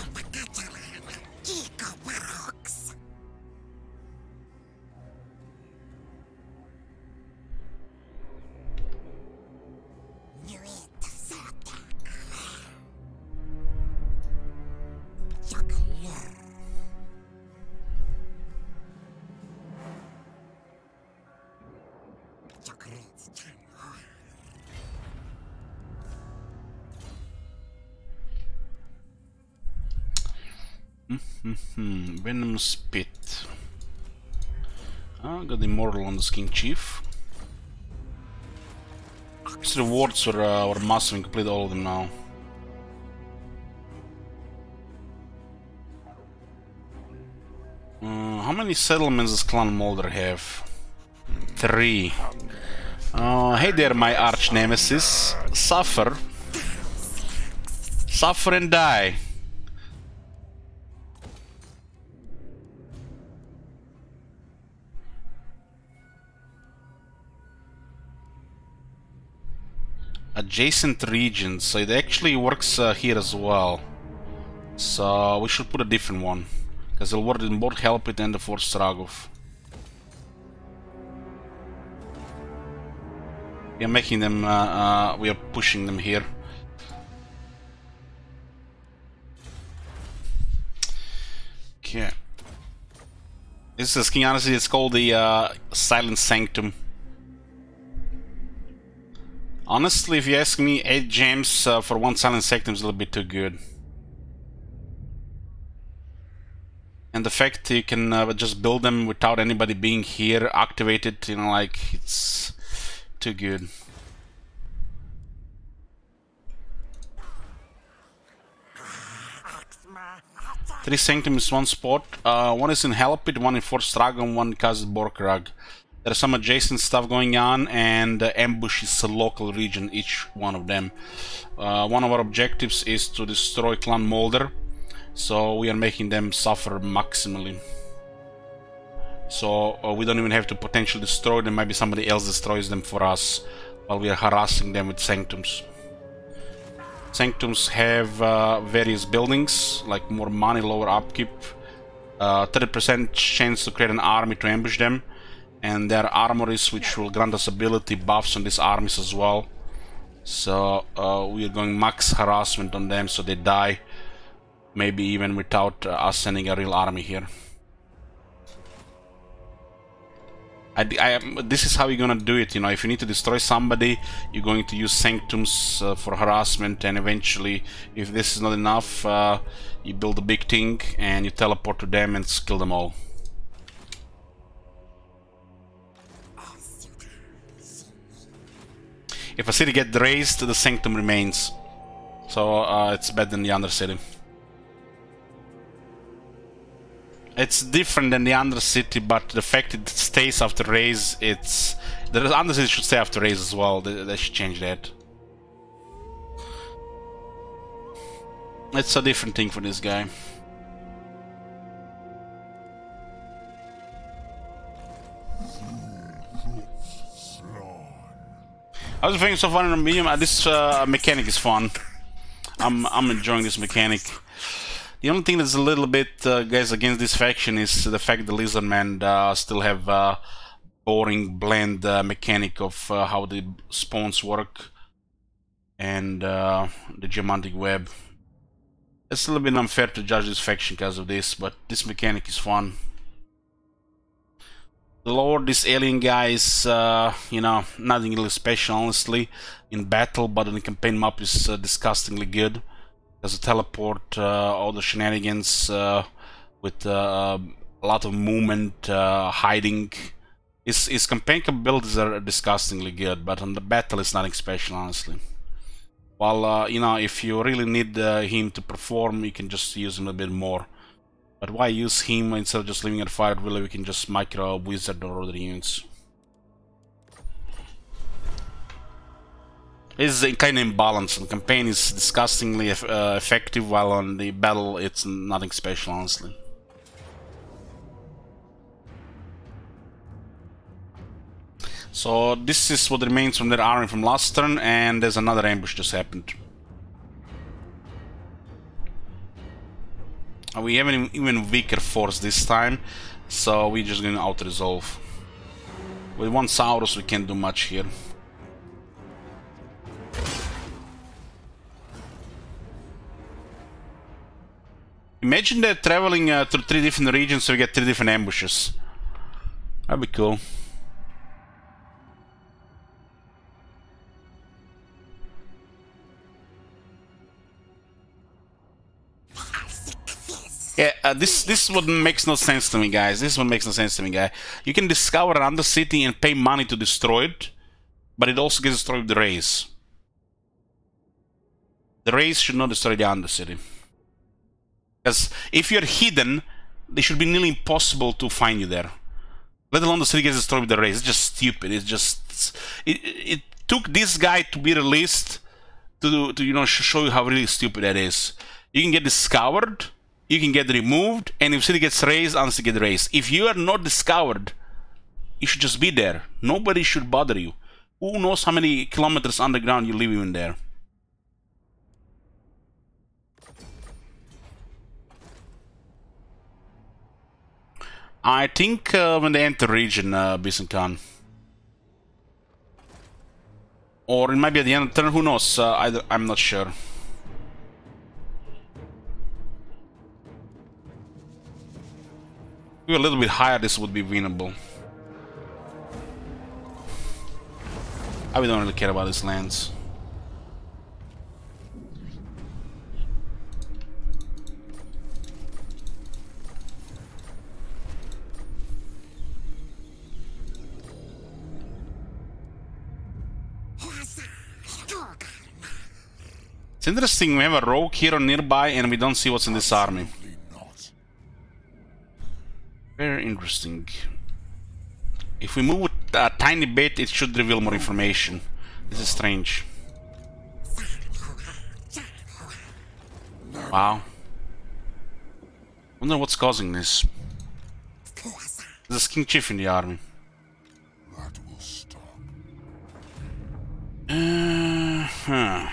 Venom Spit. Got Immortal on the Skin Chief. These rewards were massive and complete all of them now. How many settlements does Clan Molder have? 3. Hey there, my arch nemesis. Suffer. Suffer and die. Adjacent regions, so it actually works here as well. So we should put a different one, because it'll work in both Helpit and the Fort Stragov. We are making them, we are pushing them here. Okay. This is King honestly, it's called the Silent Sanctum. Honestly, if you ask me, 8 gems for 1 Silent Sanctum is a little bit too good. And the fact you can just build them without anybody being here, activated, you know, like, it's too good. Three Sanctum is 1 spot. One is in Helpit, one in Fort Stragon, one in Kazet Borkrag. There's some adjacent stuff going on, and ambush is a local region, each one of them. One of our objectives is to destroy Clan Molder, so we are making them suffer maximally. So we don't even have to potentially destroy them, maybe somebody else destroys them for us while we are harassing them with Sanctums. Sanctums have various buildings, like more money, lower upkeep, 30% chance to create an army to ambush them. And there are armories which will grant us ability buffs on these armies as well. So we are going max harassment on them so they die, maybe even without us sending a real army here. This is how you're gonna do it, you know. If you need to destroy somebody, you're going to use Sanctums for harassment, and eventually, if this is not enough, you build a big thing and you teleport to them and kill them all. If a city gets raised, the Sanctum remains. So it's better than the other city. It's different than the under city, but the fact it stays after raise, it's... The under city should stay after raise as well. They should change that. It's a different thing for this guy. I was thinking so far in a medium. This mechanic is fun. I'm enjoying this mechanic. The only thing that's a little bit guys against this faction is the fact the Lizardmen still have boring blend mechanic of how the spawns work and the geomantic web. It's a little bit unfair to judge this faction because of this, but this mechanic is fun. The Lord, this alien guy is, you know, nothing really special, honestly, in battle, but on the campaign map is disgustingly good. There's a teleport, all the shenanigans with a lot of movement, hiding. His campaign capabilities are disgustingly good, but on the battle it's nothing special, honestly. While, you know, if you really need him to perform, you can just use him a bit more. But why use him instead of just leaving it fire? Really, we can just micro wizard or other units. It's kind of imbalanced. The campaign is disgustingly effective, while on the battle it's nothing special, honestly. So this is what remains from their army from last turn, and there's another ambush just happened. We have an even weaker force this time, so we're just going to out-resolve. With one Saurus we can't do much here. Imagine that traveling through 3 different regions so we get 3 different ambushes. That'd be cool. Yeah, this what makes no sense to me, guys. This is what makes no sense to me, guy. You can discover an undercity and pay money to destroy it, but it also gets destroyed with the race. The race should not destroy the undercity. Because if you're hidden, it should be nearly impossible to find you there. Let alone the city gets destroyed with the race. It's just stupid. It's just... It took this guy to be released to you know, show you how really stupid that is. You can get discovered, you can get removed, and if city gets raised, undercity gets raised. If you are not discovered, you should just be there. Nobody should bother you. Who knows how many kilometers underground you live in there? I think when they enter region, Bison Khan. Or it might be at the end of the turn, who knows? I'm not sure. If we were a little bit higher, this would be winnable. I don't really care about these lands. It's interesting, we have a rogue hero nearby and we don't see what's in this army. Very interesting. If we move a tiny bit, it should reveal more information. This is strange. Wow. Wonder what's causing this. There's a King Chief in the army. That will stop. Huh.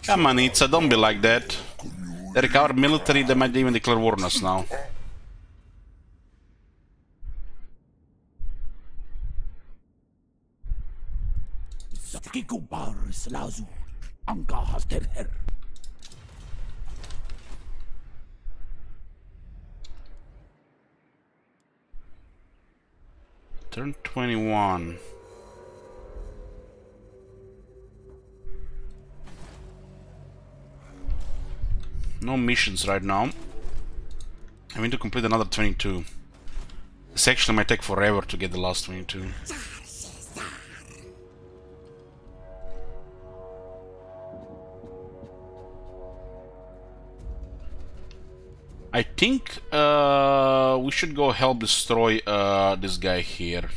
Come on, Itza, don't be like that. They recovered military, they might even declare war on us now. Turn 21. No missions right now. I need to complete another 22. This actually might take forever to get the last 22. I think we should go help destroy this guy here.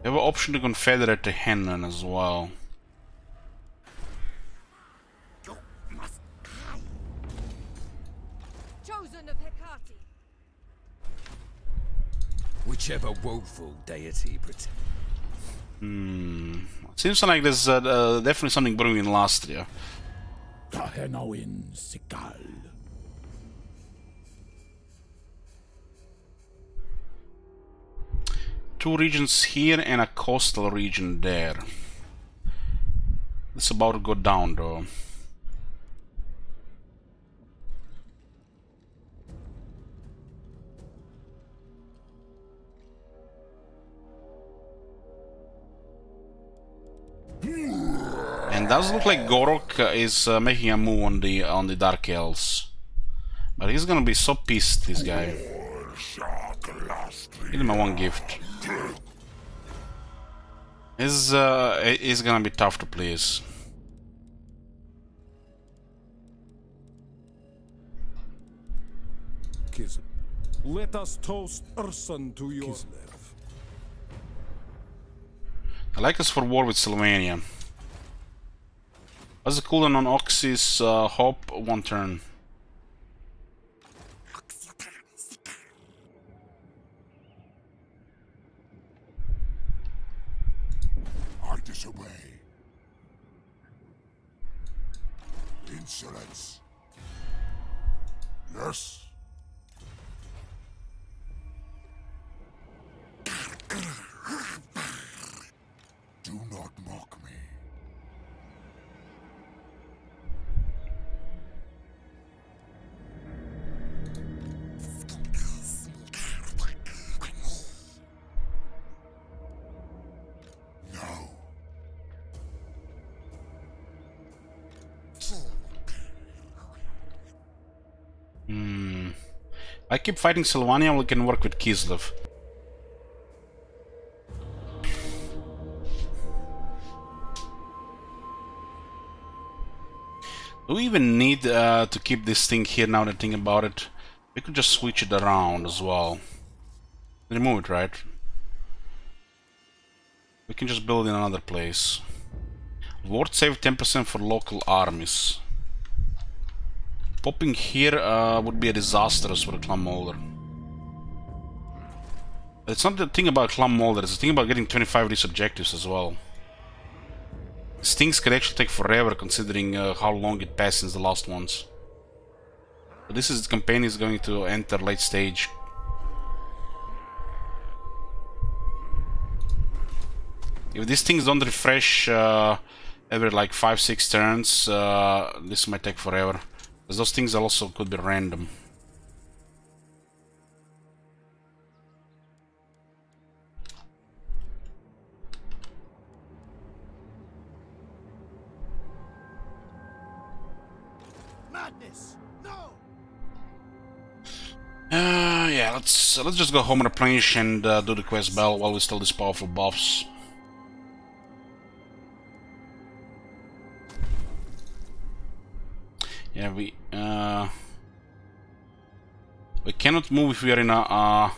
We have an option to confederate the Henan as well. Chosen of Hecate. Whichever woeful deity protects. Seems like there's definitely something brewing in Lastria. Two regions here and a coastal region there. It's about to go down though. And does look like Gorok is making a move on the Dark Elves. But he's gonna be so pissed, this guy. Give him a one gift. Is gonna be tough to please. Let us toast Ursun to your Kislev. I like us for war with Sylvania. What's the cooldown on Oxy's Hope? 1 turn. I disobey. Insolence. Yes. Do not mock me. No. I keep fighting Sylvania, we can work with Kislev. Do we even need to keep this thing here now that I think about it? We could just switch it around as well. Remove it, right? We can just build in another place. Ward save 10% for local armies. Popping here would be a disastrous for the Clan Molder. It's not the thing about Clan Molder, it's the thing about getting 25 of these objectives as well. These things could actually take forever considering how long it passed since the last ones. But this is the campaign is going to enter late stage. If these things don't refresh every like 5-6 turns, this might take forever. Because those things also could be random. Madness! No! Yeah, let's just go home and replenish and do the quest bell while we still these powerful buffs. Yeah, we cannot move if we are in a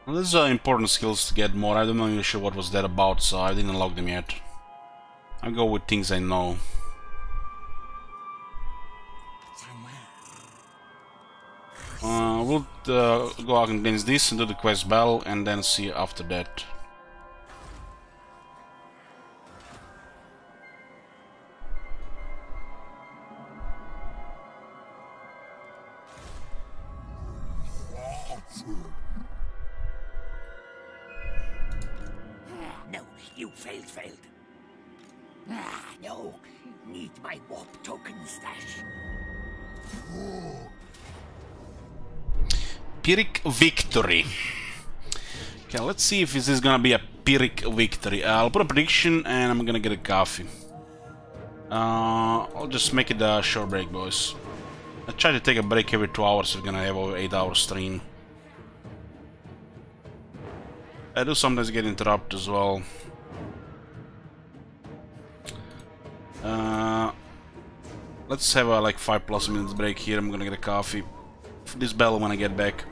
Well, these are important skills to get more. I don't know sure what was that about, so I didn't log them yet. I'll go with things I know. We'll go out against this and do the quest bell and then see after that. No, you failed. No, need my warp token stash. Pyrrhic victory. Okay, let's see if this is gonna be a Pyrrhic victory. I'll put a prediction and I'm gonna get a coffee. I'll just make it a short break, boys. I try to take a break every 2 hours. We're gonna have over 8-hour stream. I do sometimes get interrupted as well. Let's have a like 5+ minutes break here. I'm gonna get a coffee. For this bell when I get back.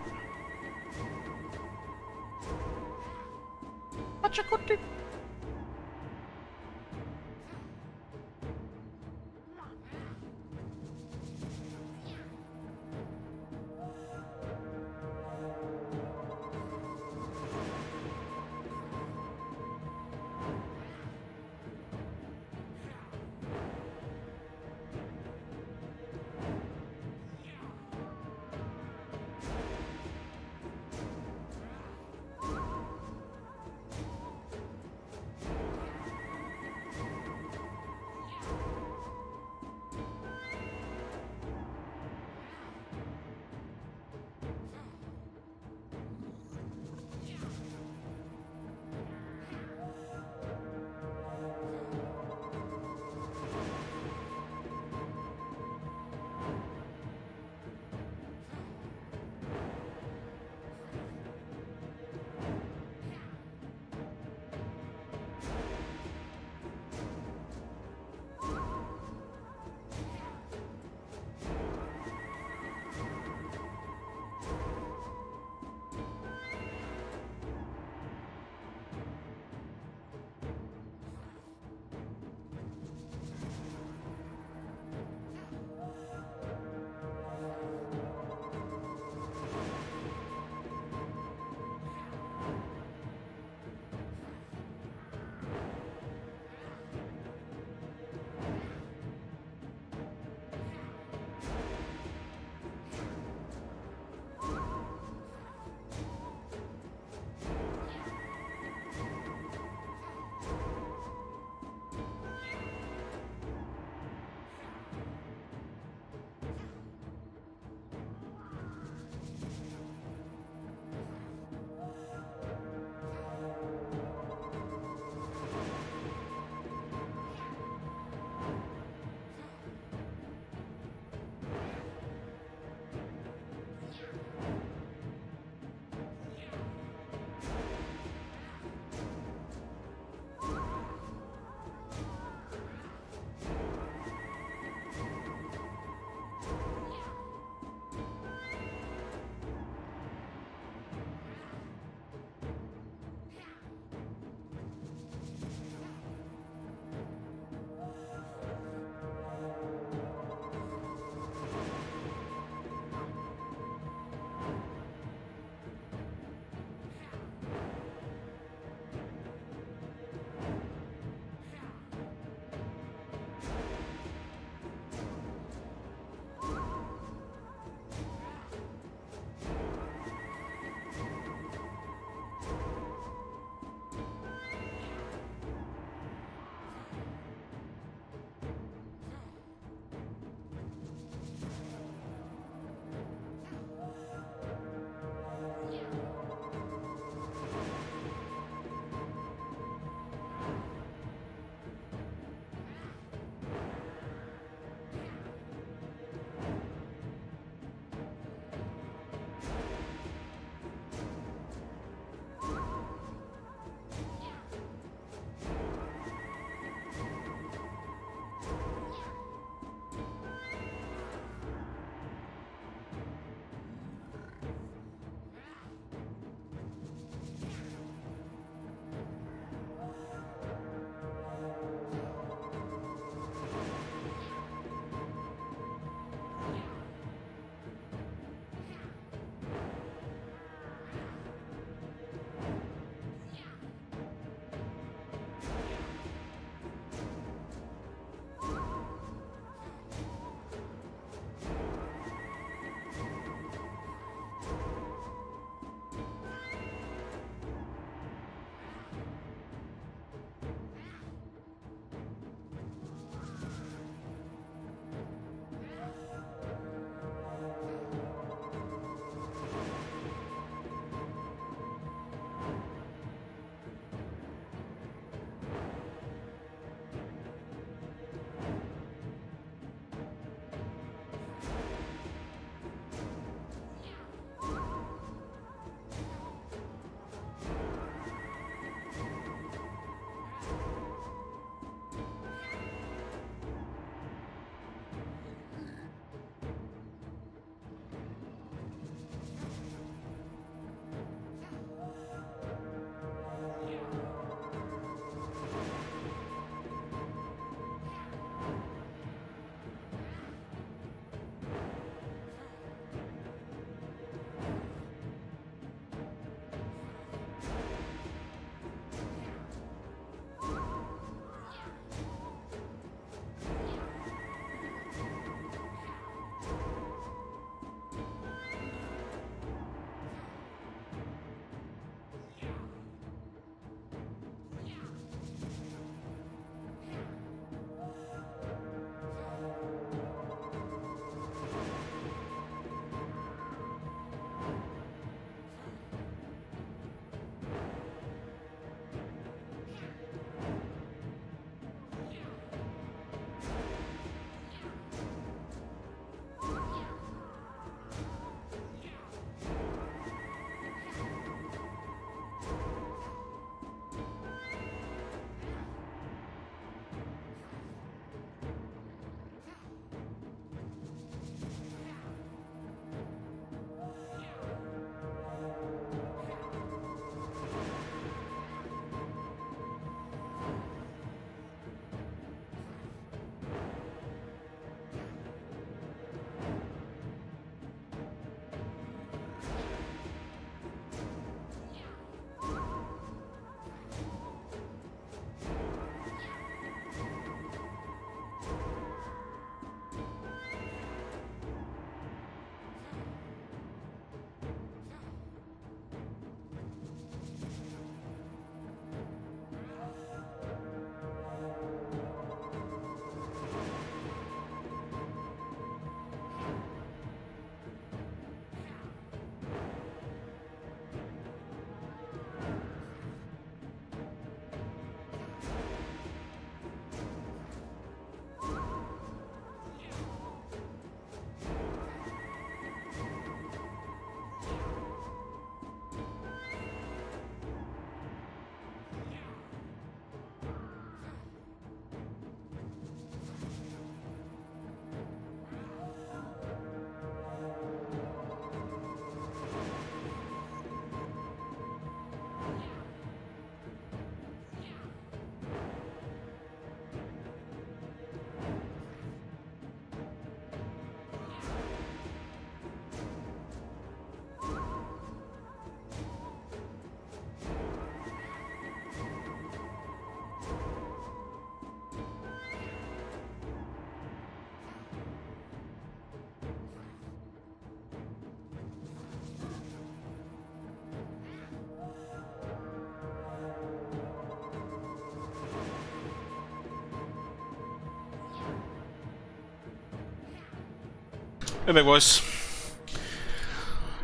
Hey back, boys.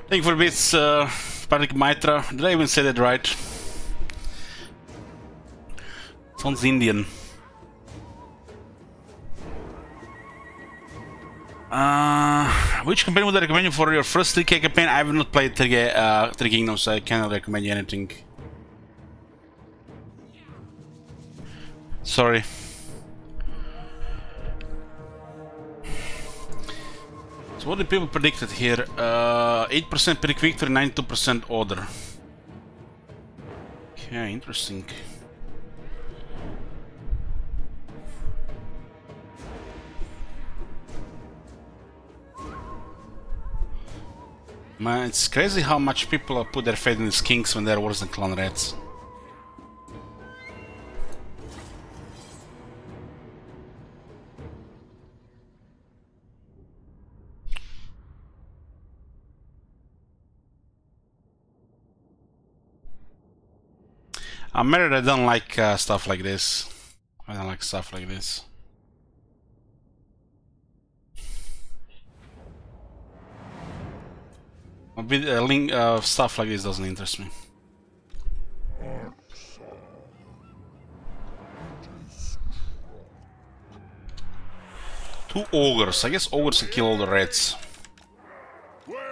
Thank you for the bits, Patrick Mitra. Did I even say that right? Sounds Indian. Which campaign would I recommend you for your first 3K campaign? I have not played 3 Kingdoms, so I cannot recommend you anything. Sorry. So what did people predicted here? 8% predict victory, 92% order. Okay, interesting. Man, it's crazy how much people put their faith in these kings when they're worse than clan rats. I'm married, I don't like stuff like this. I don't like stuff like this. A bit stuff like this doesn't interest me. Two ogres. I guess ogres can kill all the rats.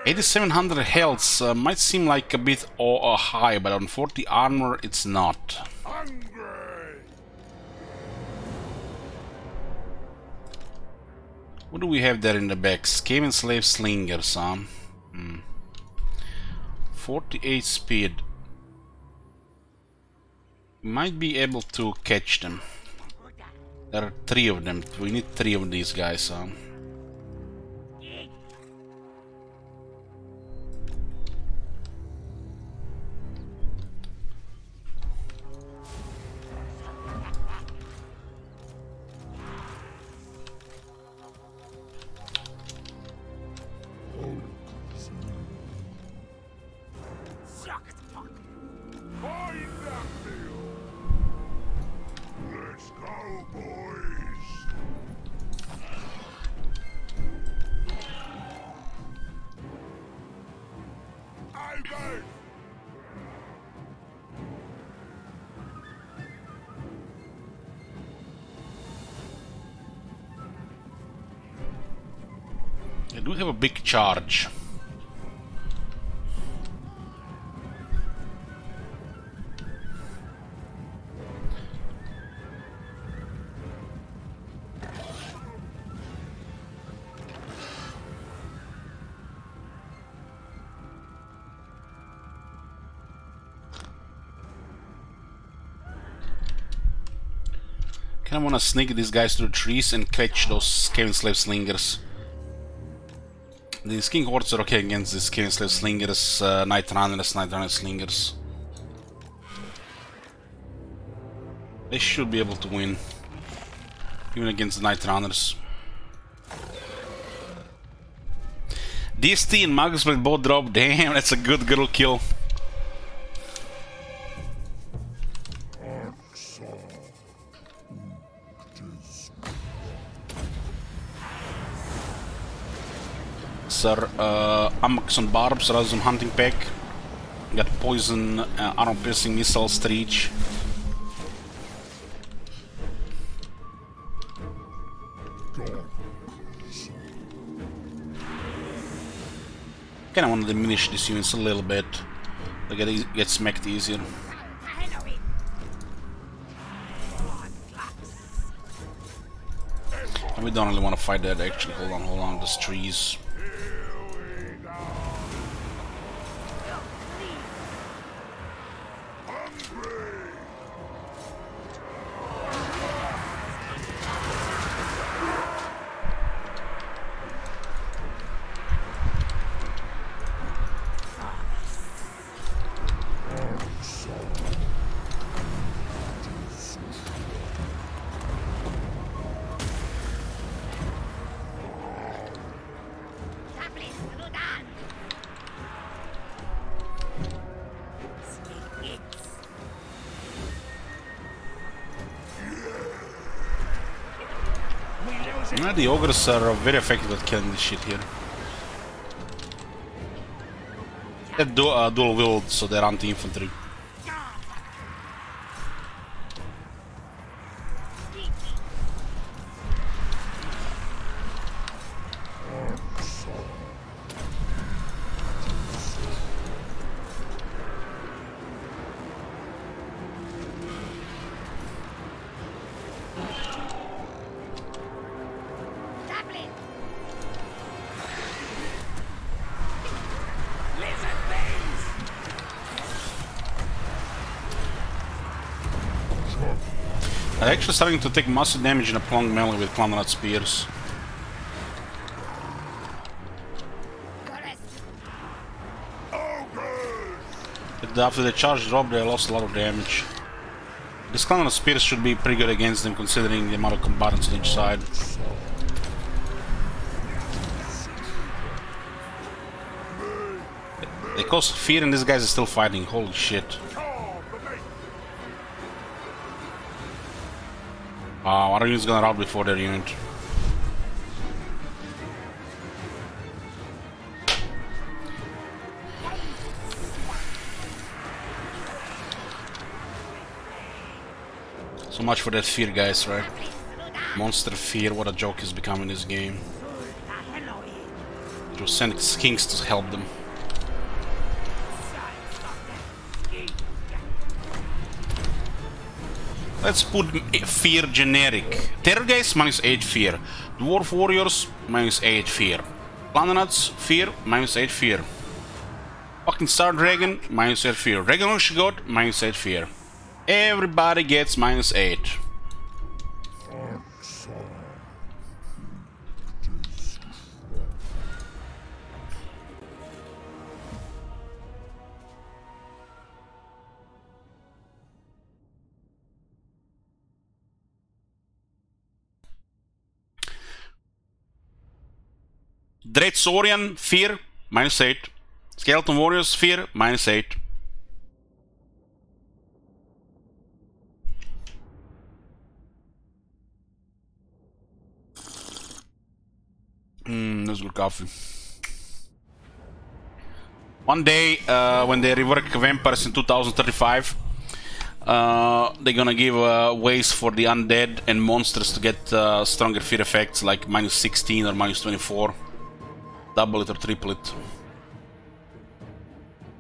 8700 health might seem like a bit high, but on 40 armor it's not. What do we have there in the back? Skaven slave slingers, huh? 48 speed. Might be able to catch them. There are 3 of them. We need 3 of these guys, huh? Let's go, boys! Over! I do have a big charge. Kinda wanna sneak these guys through the trees and catch those Skaven slave slingers. These king hordes are okay against these Skaven slave slingers, night runners, slingers. They should be able to win, even against the night runners. DST and Magus Blade both drop. Damn, that's a good girl kill. Sir, Amaxon barbs rather than hunting pack. Got poison, armor piercing missiles to reach. Kinda wanna diminish these units a little bit. They get smacked easier. And we don't really want to fight that actually. Hold on, there's trees. The ogres are very effective at killing this shit here. They're dual wield, so they're anti-infantry. They're actually starting to take massive damage in a pronged melee with Clanranat spears. But after the charge drop, they lost a lot of damage. This Clanranat spears should be pretty good against them, considering the amount of combatants on each side. They cause fear and these guys are still fighting, holy shit. Our unit's gonna rout before their unit. So much for that fear, guys, right? Monster fear, what a joke is becoming this game. To send kings to help them. Let's put fear generic. Terror guys, -8 fear. Dwarf warriors, -8 fear. Clanranats, fear, -8 fear. Fucking Star Dragon, -8 fear. Regular God, -8 fear. Everybody gets -8. Dread Saurian, fear, -8. Skeleton Warriors, fear, -8. That's good coffee. One day, when they rework vampires in 2035, they're gonna give ways for the undead and monsters to get stronger fear effects, like -16 or -24. Double it or triple it.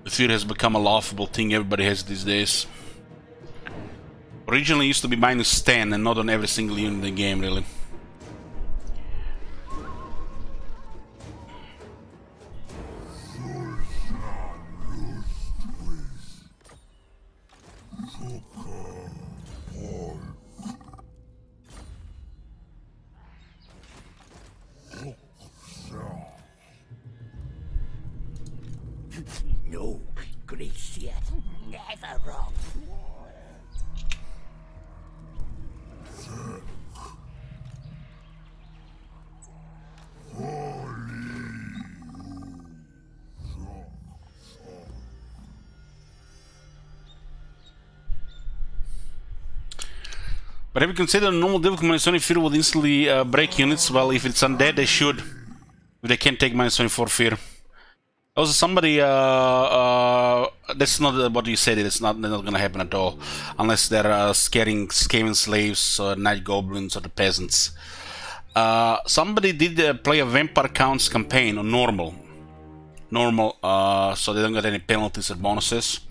The fear has become a laughable thing everybody has these days. Originally it used to be -10 and not on every single unit in the game, really. No, Gracia, never wrong. But have you considered normal difficulty -20 fear would instantly break units? Well, if it's undead, they should. If they can't take -24 fear. Also, somebody, that's not what you said, it's not gonna happen at all. Unless they're scaring Skaven slaves, or night goblins, or the peasants. Somebody did play a Vampire Counts campaign on normal. So they don't get any penalties or bonuses.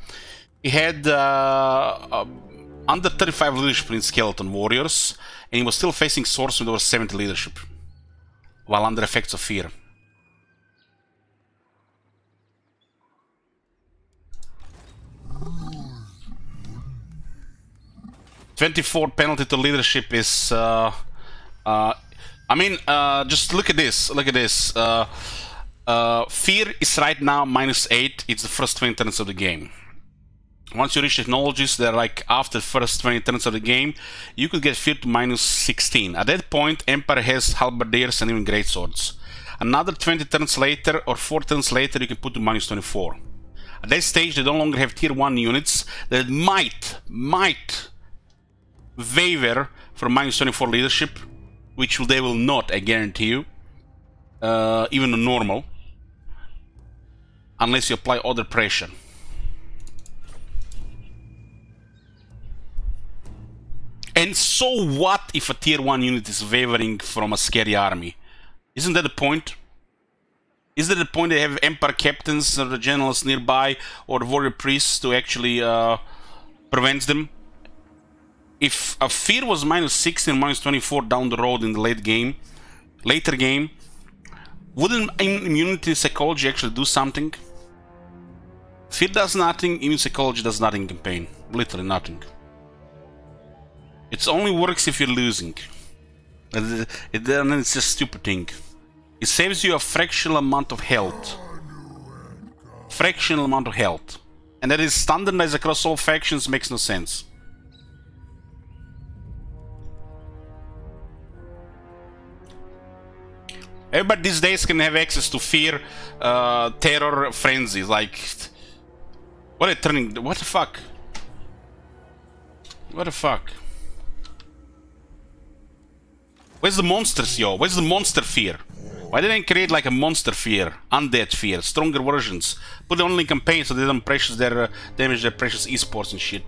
He had under 35 leadership in Skeleton Warriors, and he was still facing swords with over 70 leadership, while under effects of fear. $24 penalty to leadership is, I mean, just look at this, fear is right now -8, it's the first 20 turns of the game. Once you reach technologies, they're like after the first 20 turns of the game, you could get fear to -16. At that point, Empire has halberdiers and even greatswords. Another 20 turns later, or 4 turns later, you can put to -24. At that stage, they no longer have tier 1 units that might waver from -24 leadership, which they will not, I guarantee you, even on normal. unless you apply other pressure. And so what if a tier 1 unit is wavering from a scary army? Isn't that the point? Is that the point they have Empire captains or the generals nearby or warrior priests to actually prevent them? If a fear was -16 and -24 down the road in the later game, wouldn't immunity psychology actually do something? Fear does nothing, immune psychology does nothing in campaign. Literally nothing. It only works if you're losing. It's just a stupid thing. It saves you a fractional amount of health. Fractional amount of health. And that is standardized across all factions, makes no sense. Everybody these days can have access to fear, terror, frenzies. Like, what are they turning? What the fuck? What the fuck? Where's the monsters, yo? Where's the monster fear? Why didn't they create like a monster fear, undead fear, stronger versions? Put it only in campaign so they don't damage their precious esports and shit.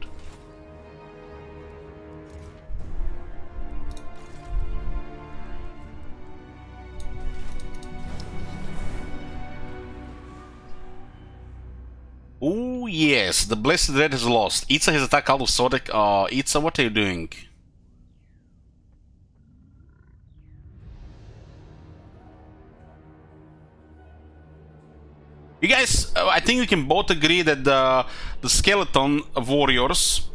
Oh yes, the Blessed Red has lost. Itza has attacked out of Sodek. Itza, what are you doing? You guys, I think we can both agree that the skeleton warriors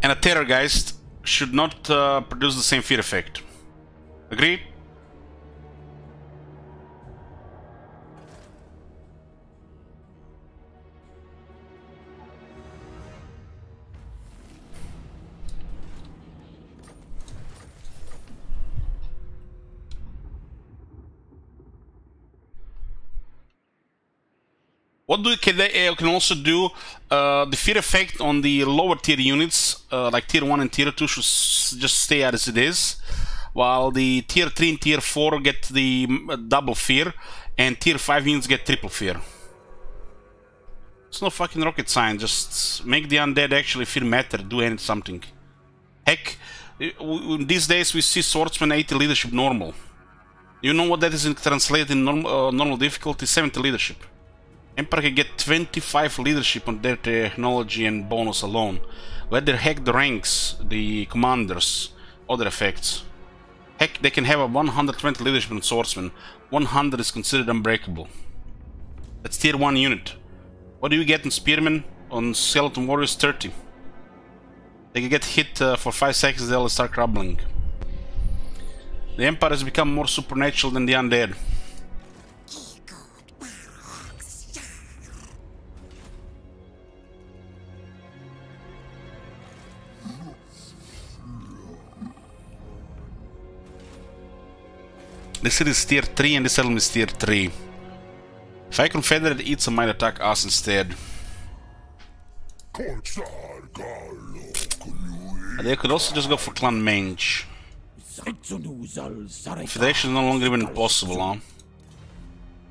and a terrorgeist should not produce the same fear effect. Agreed? What they can also do, the fear effect on the lower tier units, like tier 1 and tier 2 should just stay as it is, while the tier 3 and tier 4 get the double fear, and tier 5 units get triple fear. It's no fucking rocket science, just make the undead actually feel matter, do something. Heck, these days we see swordsman 80 leadership normal. You know what that is translated in normal difficulty? 70 leadership. Empire can get 25 leadership on their technology and bonus alone. Where they hack the ranks, the commanders, other effects. Heck, they can have a 120 leadership on swordsman. 100 is considered unbreakable. That's tier 1 unit. What do you get in spearmen? On skeleton warriors, 30. They can get hit for 5 seconds, they'll start crumbling. The Empire has become more supernatural than the undead. This city is tier 3 and this settlement is tier 3. If I confederate, Itza might attack us instead. They could also just go for clan mange. Federation is no longer even possible, huh?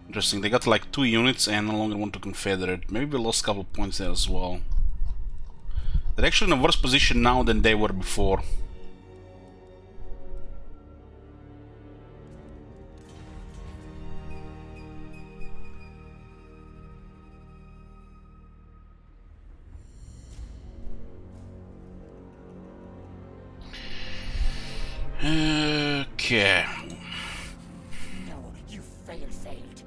Interesting, they got like 2 units and no longer want to confederate. Maybe we lost a couple points there as well. They're actually in a worse position now than they were before. Okay. No, you failed.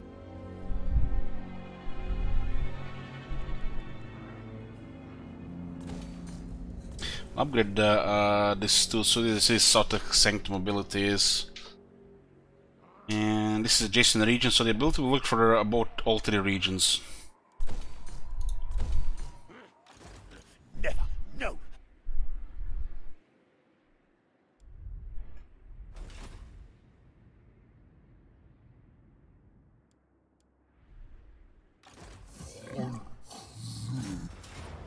Upgrade this too. So this is Sotek Sanctum abilities. And this is adjacent region, so the ability will work for about all 3 regions. Never. No.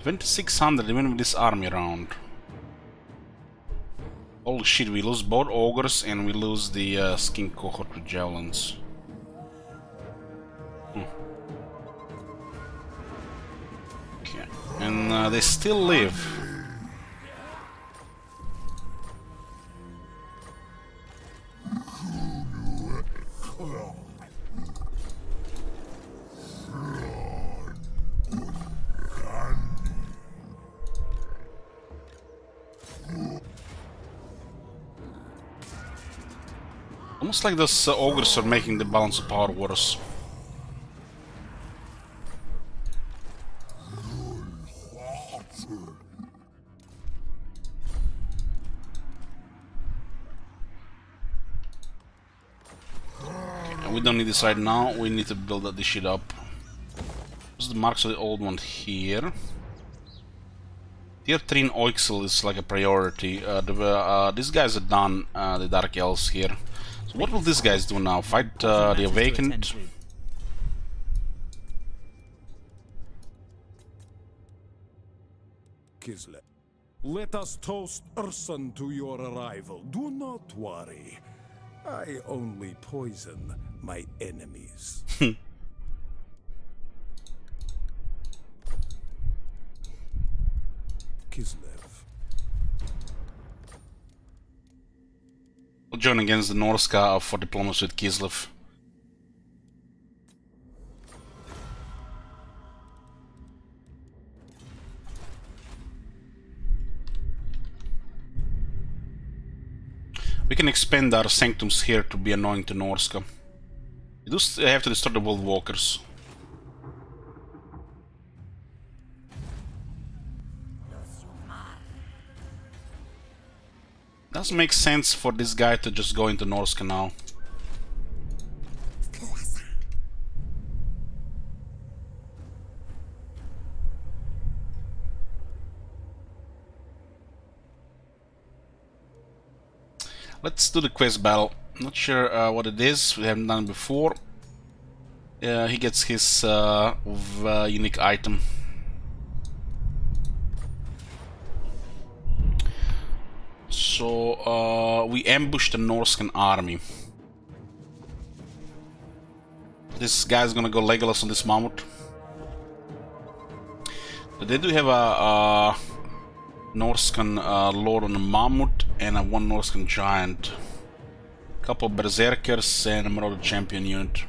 $2,600 even with this army round. Holy shit, we lose both ogres and we lose the skin cohort with javelins. They still live. Almost like those ogres are making the balance of power worse. And we don't need this right now, we need to build this shit up. This is the marks of the old one here. Tier 3 in Oixel is like a priority. These guys are done, the Dark Elves here. So what will these guys do now? Fight the Awakened? Kislev, let us toast Ursun to your arrival. Do not worry. I only poison my enemies. Kislev. We'll join against the Norska for diplomacy with Kislev. We can expand our sanctums here to be annoying to Norska. We do have to destroy the World Walkers. Doesn't make sense for this guy to just go into Norska now. Let's do the quest battle. Not sure what it is, we haven't done it before. He gets his unique item. So we ambushed the Norscan army. This guy's gonna go Legolas on this mammoth. But they do have a Norscan lord on a mammoth and one Norscan giant. A couple of berserkers and a marauder champion unit.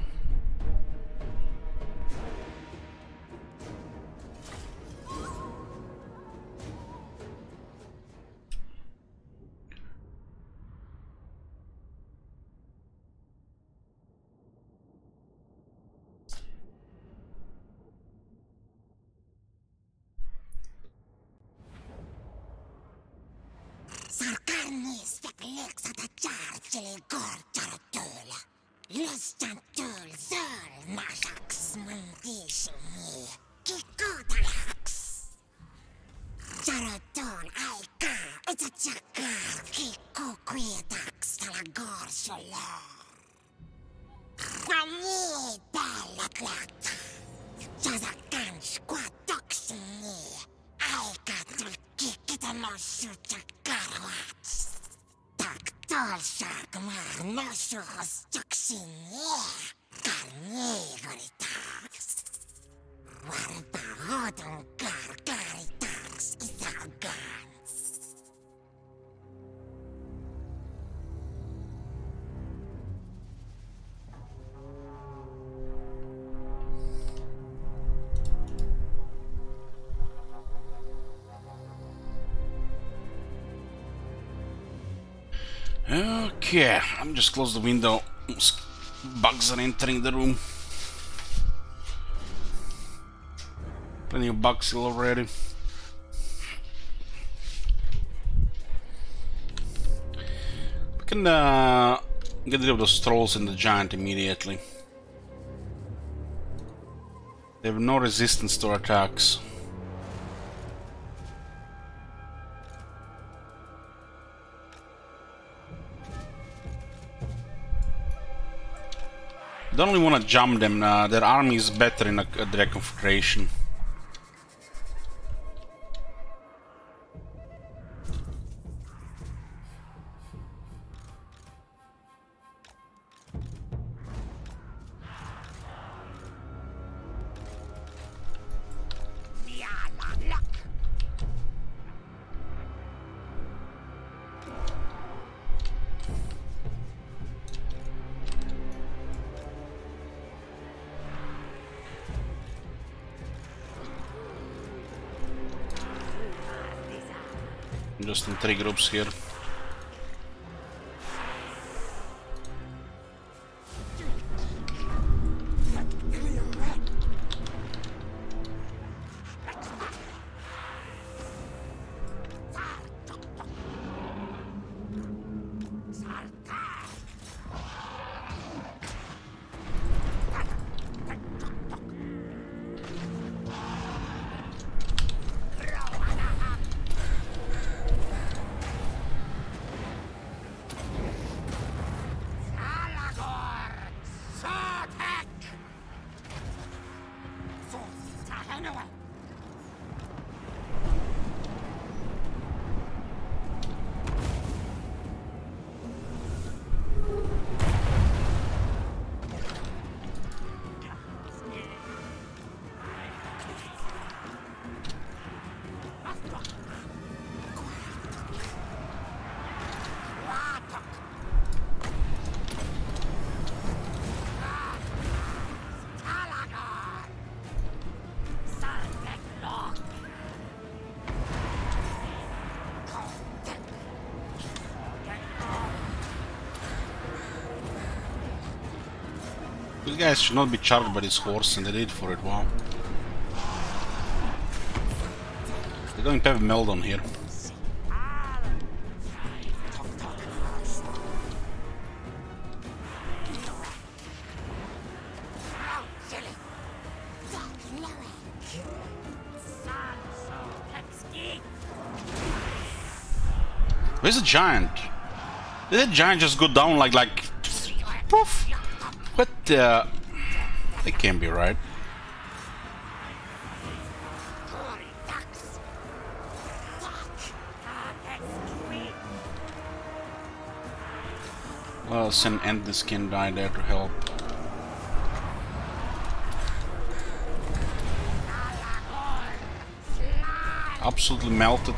Okay, let me just close the window. Bugs are entering the room. Plenty of bugs still already. We can get rid of those trolls and the giant immediately. They have no resistance to our attacks. Don't really want to jump them, their army is better in a direct confrontation. just in 3 groups here. These guys should not be charged by this horse, and they did for it. Wow. They're going to have a meltdown here. Where's the giant? Did that giant just go down like poof? What the? That can't be right. Well, send Endless can die there to help. Absolutely melted.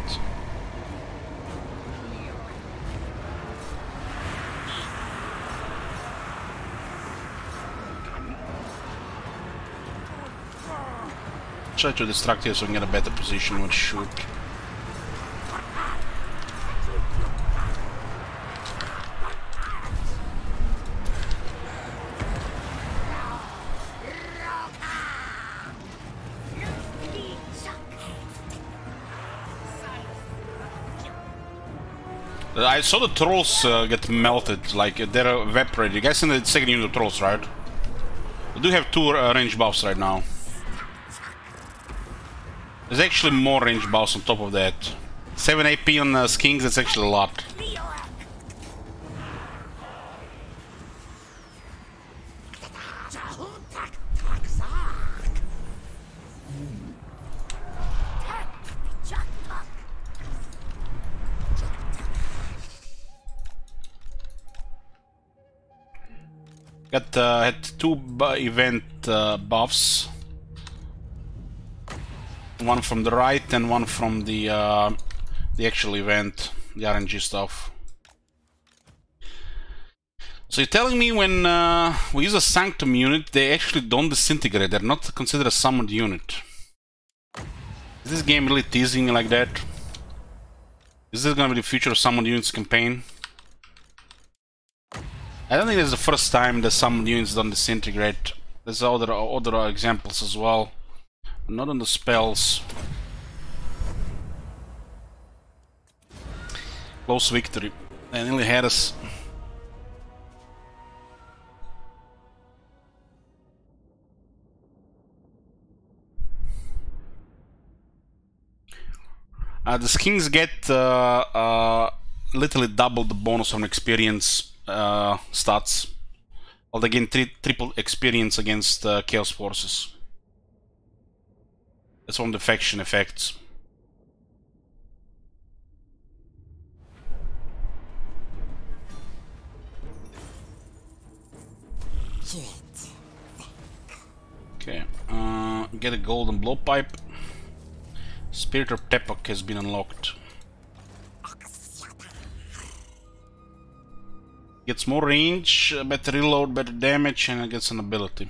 Try to distract here so we can get a better position with shoot. I saw the trolls get melted, like they're evaporated. You guys seen the second unit of trolls, right? We do have 2 range buffs right now. There's actually more range buffs on top of that. 7 AP on Skinks, that's actually a lot. Got had 2 event buffs. One from the right and one from the actual event, the RNG stuff. So you're telling me when we use a Sanctum unit, they actually don't disintegrate, they're not considered a summoned unit. Is this game really teasing me like that? Is this gonna be the future of summoned units campaign? I don't think this is the first time that summoned units don't disintegrate. There's other examples as well. Not on the spells. Close victory. They nearly had us. The skins get literally double the bonus on experience stats. Well, they gain triple experience against Chaos Forces. That's from the faction effects. Okay, get a golden blowpipe. Spirit of Tepak has been unlocked. Gets more range, better reload, better damage, and it gets an ability.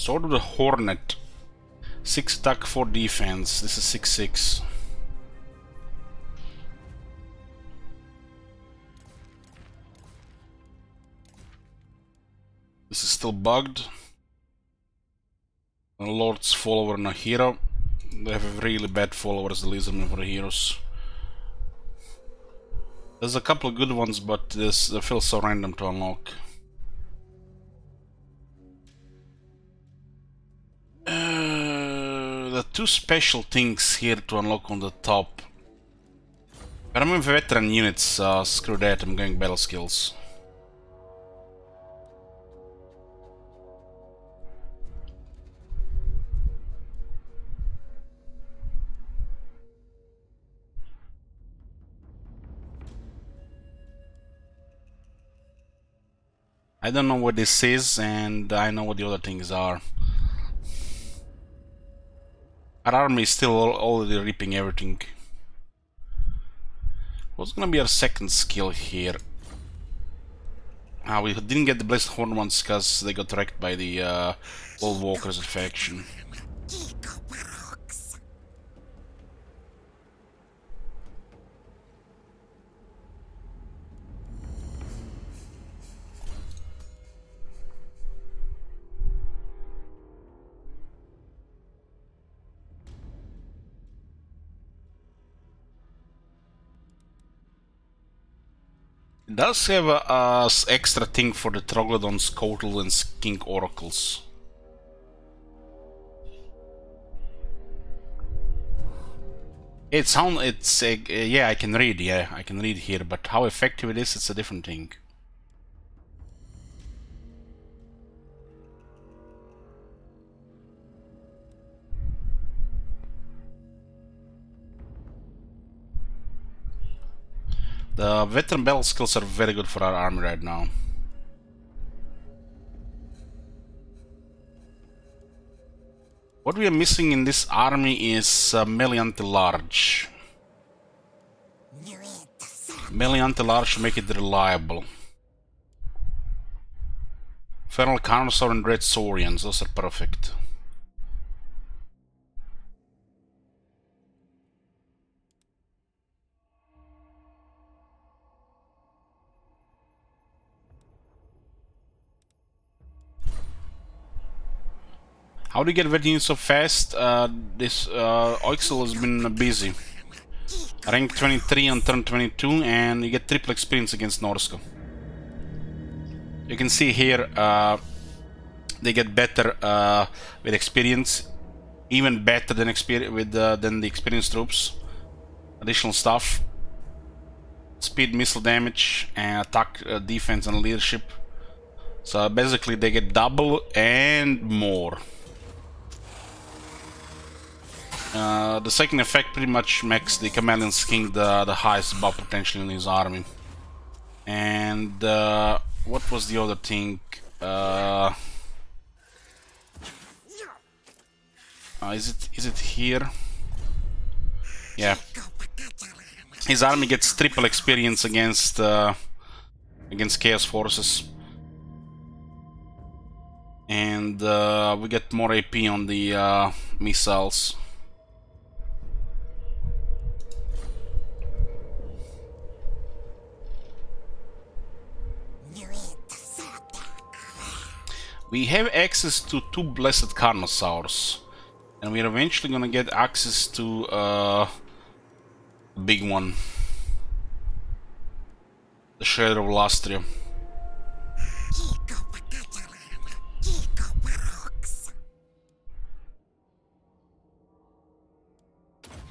Sword of the Hornet. 6 attack, 4 defense. This is 6/6. This is still bugged. Lord's follower and a hero. They have really bad followers, the Lizardmen, for the heroes. There's a couple of good ones, but this they feel so random to unlock. The 2 special things here to unlock on the top. But I'm in veteran units, screw that, I'm going battle skills. I don't know what this is, and I know what the other things are. Our army is still already reaping everything. What's gonna be our second skill here? We didn't get the Blessed Horn ones because they got wrecked by the Old Walkers faction. It does have a extra thing for the Troglodons, Kotal, and King Oracles. Yeah, I can read here, but how effective it is, it's a different thing. The veteran battle skills are very good for our army right now. What we are missing in this army is melee anti-large. Melee anti-large to make it reliable. Feral Carnosaur and Red Saurians, those are perfect. How do you get Virginia so fast? This Oixel has been busy. Rank 23 on turn 22, and you get triple experience against Norsko. You can see here they get better with experience, even better than than the experienced troops. Additional stuff: speed, missile damage, and attack, defense, and leadership. So basically, they get double and more. The second effect pretty much makes the Chameleon's King the highest buff potential in his army. And what was the other thing? Is it here? Yeah. His army gets triple experience against Chaos Forces. And we get more AP on the missiles. We have access to 2 Blessed Carnosaurs, and we're eventually gonna get access to a big one, the Shadow of Lastria.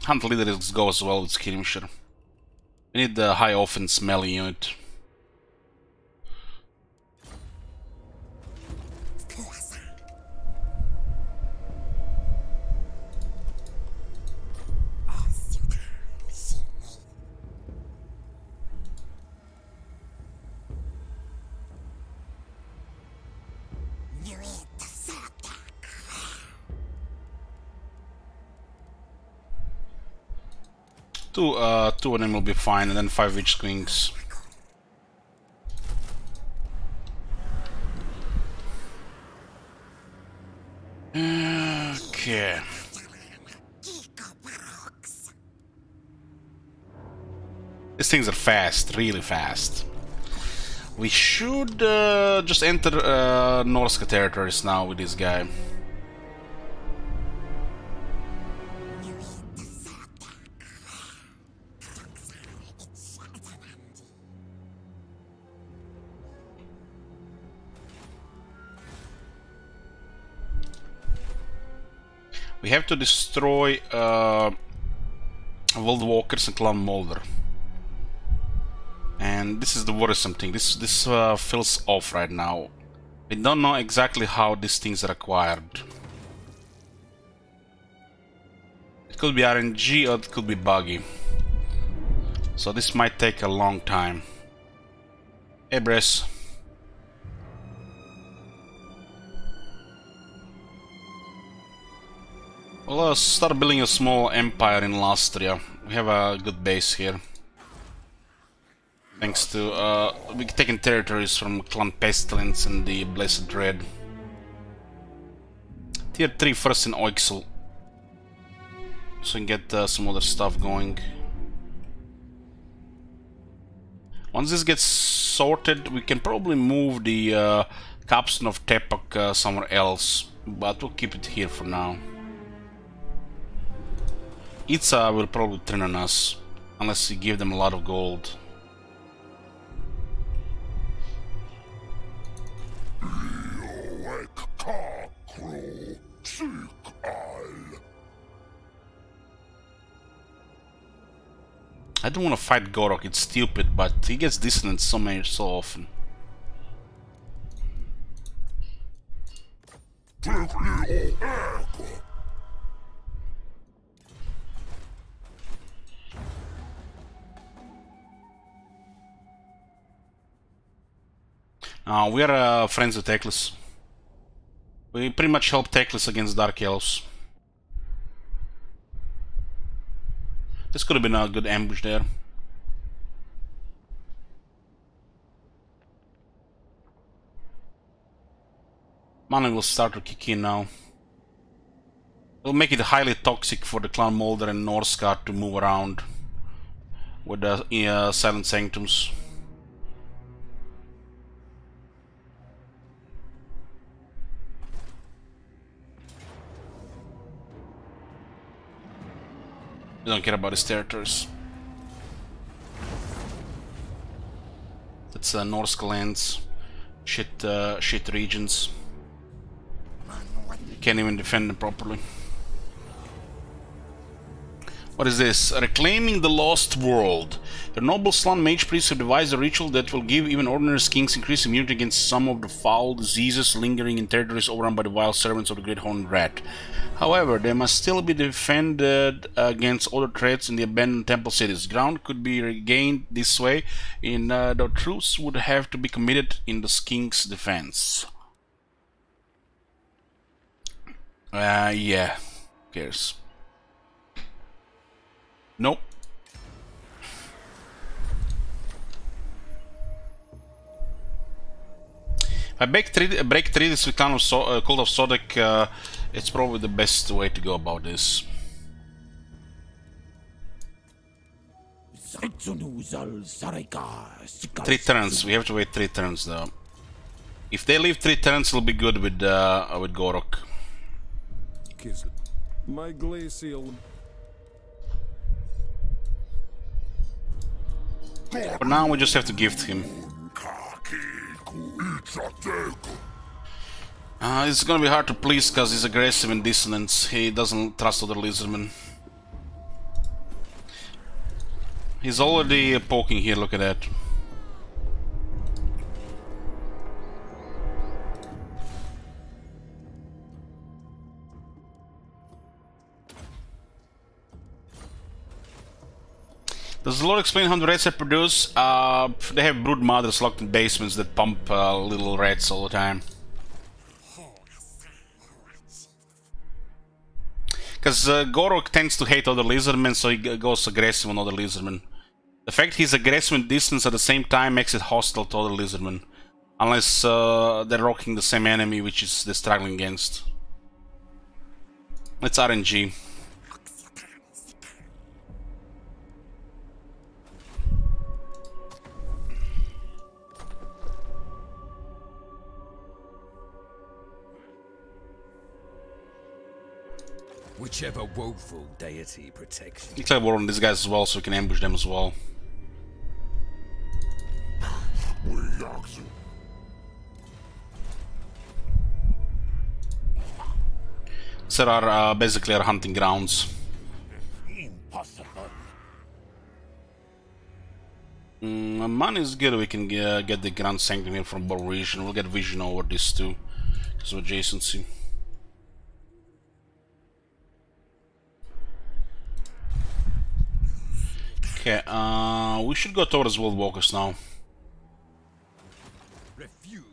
Hunt Leader goes well with Skirmisher. We need the high offense melee unit. Two of them will be fine, and then 5 Witch Wings. Okay. These things are fast, really fast. We should just enter Norska territories now with this guy. We have to destroy World Walkers and Clan Molder. And this is the worrisome thing. This feels off right now. We don't know exactly how these things are acquired. It could be RNG or it could be buggy. So this might take a long time. Hey, Bress. Well, start building a small empire in Lastria. We have a good base here. Thanks to we're taking territories from Clan Pestilence and the Blessed Dread. Tier 3 first in Oixel, so we can get some other stuff going. Once this gets sorted, we can probably move the capstone of Tepak somewhere else, but we'll keep it here for now. Itza will probably turn on us, unless we give them a lot of gold. I don't want to fight Gorok, it's stupid, but he gets dissonance so often. We are friends with Teklis. We pretty much help Teklis against Dark Elves. This could have been a good ambush there. Mana will start to kick in now. It'll make it highly toxic for the Clan Molder and Norska to move around with the Silent Sanctums. We don't care about his territories. That's Norska lands, shit regions. You can't even defend them properly. What is this? Reclaiming the Lost World. The noble Slan Mage Priests have devised a ritual that will give even ordinary kings increased immunity against some of the foul diseases lingering in territories overrun by the wild servants of the Great Horned Rat. However, they must still be defended against other threats in the abandoned temple cities. Ground could be regained this way, and the troops would have to be committed in the king's defense. Yeah. Who cares? Nope. If I break treaties with Cult of Sodek, it's probably the best way to go about this. 3 turns. We have to wait 3 turns though. If they leave 3 turns, it'll be good with Gorok. My glacial. For now, we just have to gift him. It's gonna be hard to please because he's aggressive and dissonance. He doesn't trust other lizardmen. He's already poking here, look at that. Does the Lord explain how the rats are produced? They have brood mothers locked in basements that pump little rats all the time. Because Gorok tends to hate other lizardmen, so he goes aggressive on other lizardmen. The fact he's aggressive and distance at the same time makes it hostile to other lizardmen. Unless they're rocking the same enemy which is they're struggling against. It's RNG. Whichever woeful deity protects you. Declare war on these guys as well, so we can ambush them as well. These are basically our hunting grounds. Impossible. Money is good. We can get the Grand Sanctum here from Bor region. We'll get vision over this too, because of adjacency. Okay, we should go towards World Walkers now. Refused.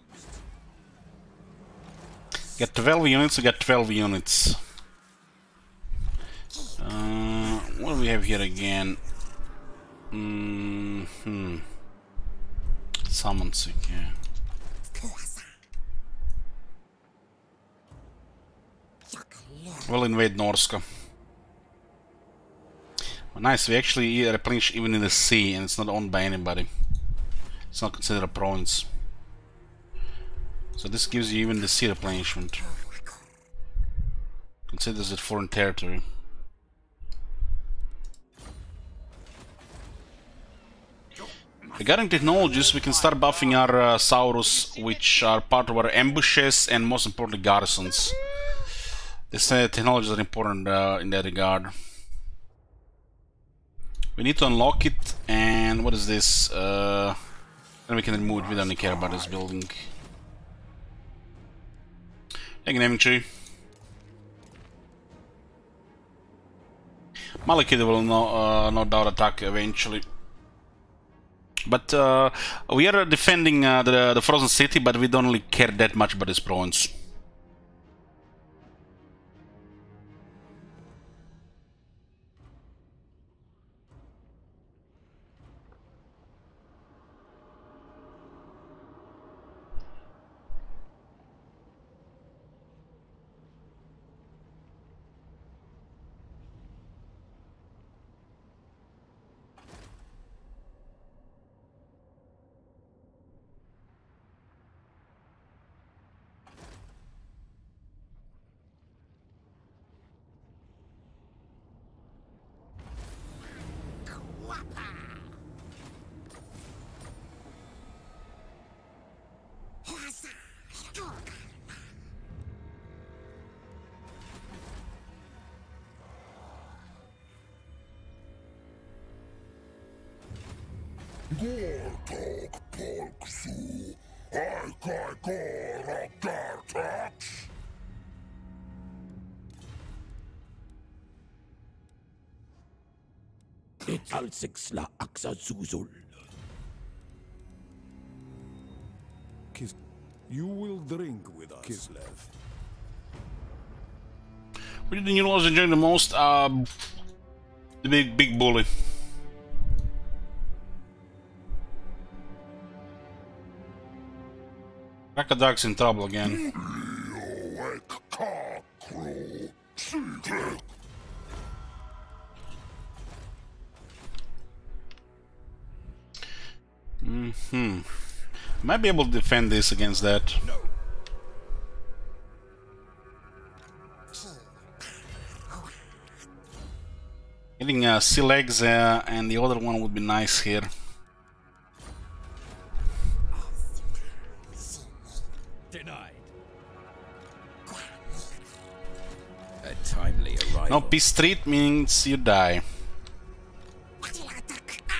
Get 12 units, we get 12 units. What do we have here again? Summons, okay. We'll invade Norska. Nice, we actually replenish even in the sea, and it's not owned by anybody. It's not considered a province. So this gives you even the sea replenishment. Considers it foreign territory. Regarding technologies, we can start buffing our Saurus, which are part of our ambushes and most importantly garrisons. These technologies are important in that regard. We need to unlock it, and what is this? Then we can remove it. We don't care about this building. Thank you, Inventory. Malekith will no doubt attack eventually. But we are defending the frozen city, but we don't really care that much about this province. Italsixla Axazuzul. You will drink with us, Kislev. What did you was enjoying the most? The big bully. Rakadak's in trouble again. Might be able to defend this against that. No. Getting sea legs and the other one would be nice here. Denied. A timely arrival. No, peace treat means you die.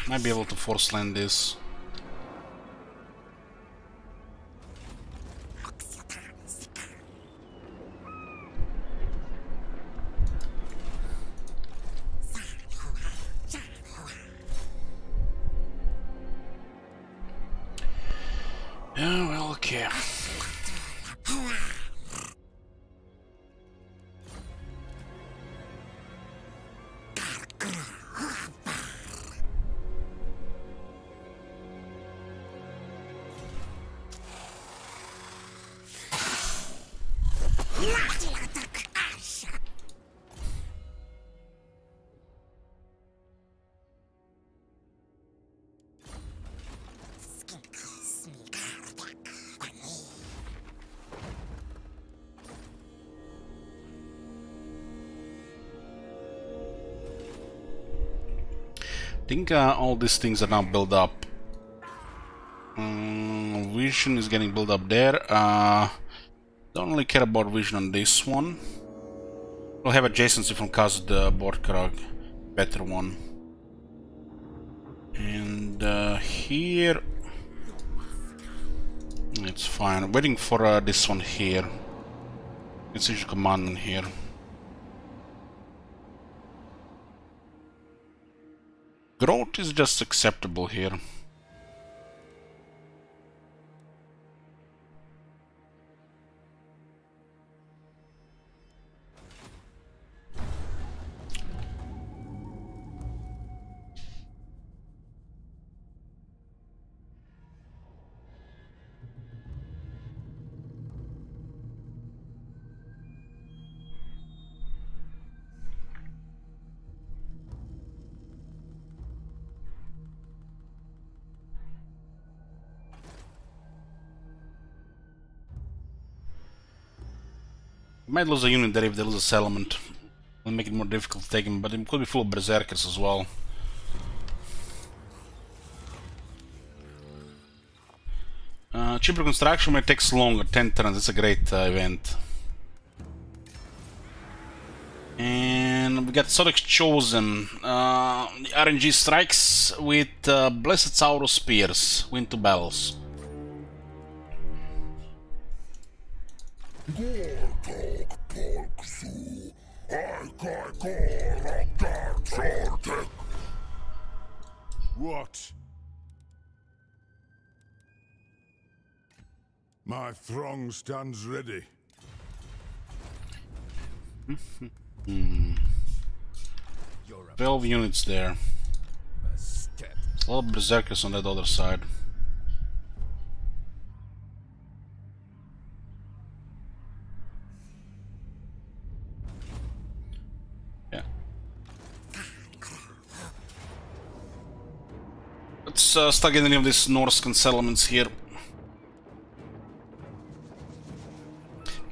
Might be able to force land this. Yeah, well, okay. think all these things are now built up. Vision is getting built up there. Don't really care about vision on this one. We'll have adjacency from Kaz the Borkrog. Better one. And here... it's fine. Waiting for this one here. It's usually command in here. Growth is just acceptable here. Might lose a unit there if they lose a settlement. Will make it more difficult to take him, but it could be full of berserkers as well. Cheaper construction, but it takes longer, 10 turns. It's a great event. And we got Sodex Chosen. The RNG strikes with Blessed Saurus Spears. Win 2 battles. What? My throng stands ready. 12 units there. A lot of berserkers on that other side. Yeah. Let's start getting any of these Norscan settlements here.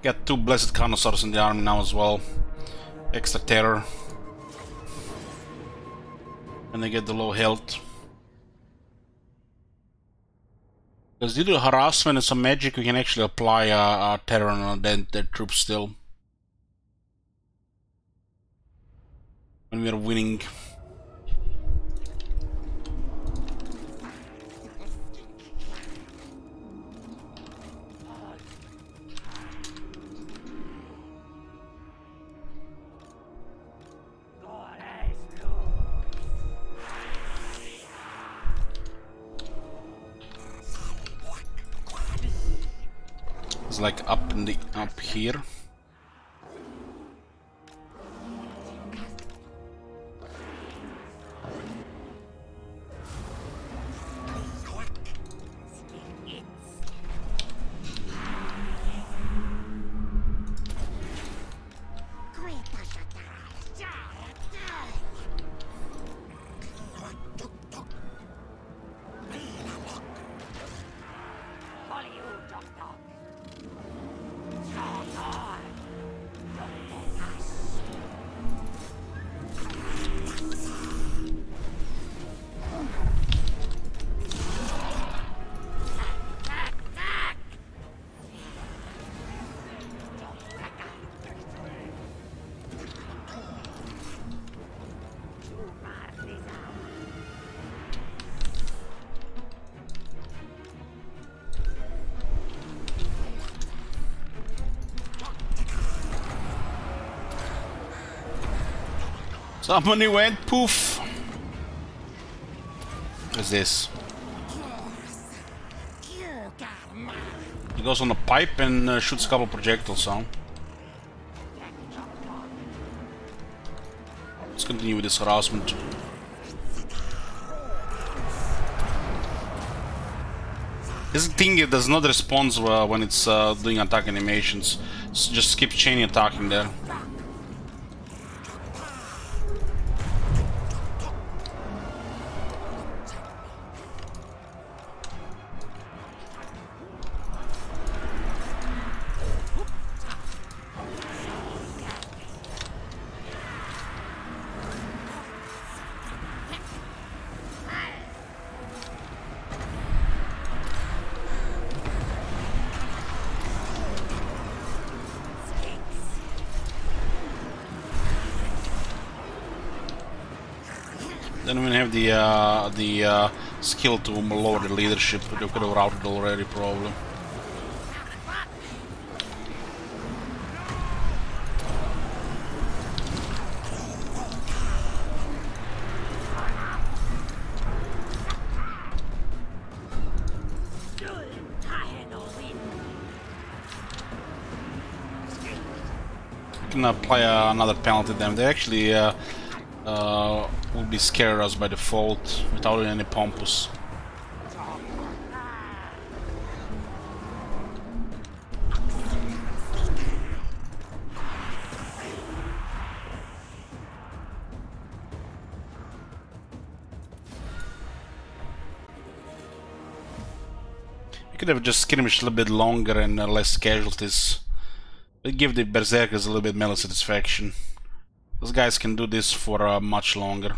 Got 2 Blessed Carnosaurs in the army now as well. Extra terror. And they get the low health. Because due to harassment and some magic, we can actually apply terror on their troops still. When we are winning. It's like up here. Somebody went poof. What's this? He goes on a pipe and shoots a couple projectiles, huh? Let's continue with this harassment. This thing does not respond when it's doing attack animations. So just keep chain attacking there. They don't even have the skill to lower the leadership. They could have routed already, probably. Can apply another penalty to them. They actually will be scared of us by default without any pompous. We could have just skirmished a little bit longer and less casualties. But give the berserkers a little bit melee satisfaction. Those guys can do this for much longer.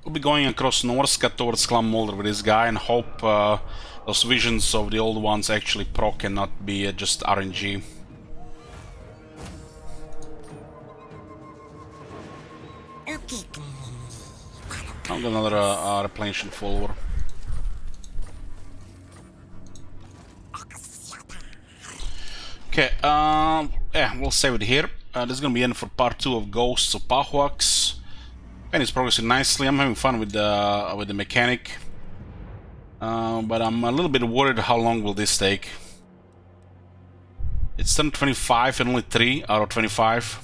We'll be going across Norska towards Clan Mulder with this guy and hope those visions of the old ones actually proc and not be just RNG. I'll do another replenishing follower. Okay, yeah, we'll save it here. This is gonna be end for part 2 of Ghosts of Pahuax. And it's progressing nicely. I'm having fun with the mechanic, but I'm a little bit worried how long will this take. It's turn 25 and only 3 out of 25.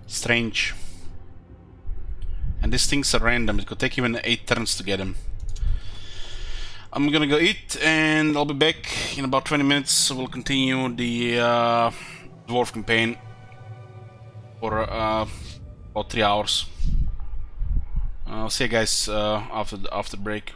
Strange. And these things are random. It could take even 8 turns to get them. I'm gonna go eat, and I'll be back in about 20 minutes. We'll continue the Dwarf campaign for about 3 hours. I'll see you guys after the break.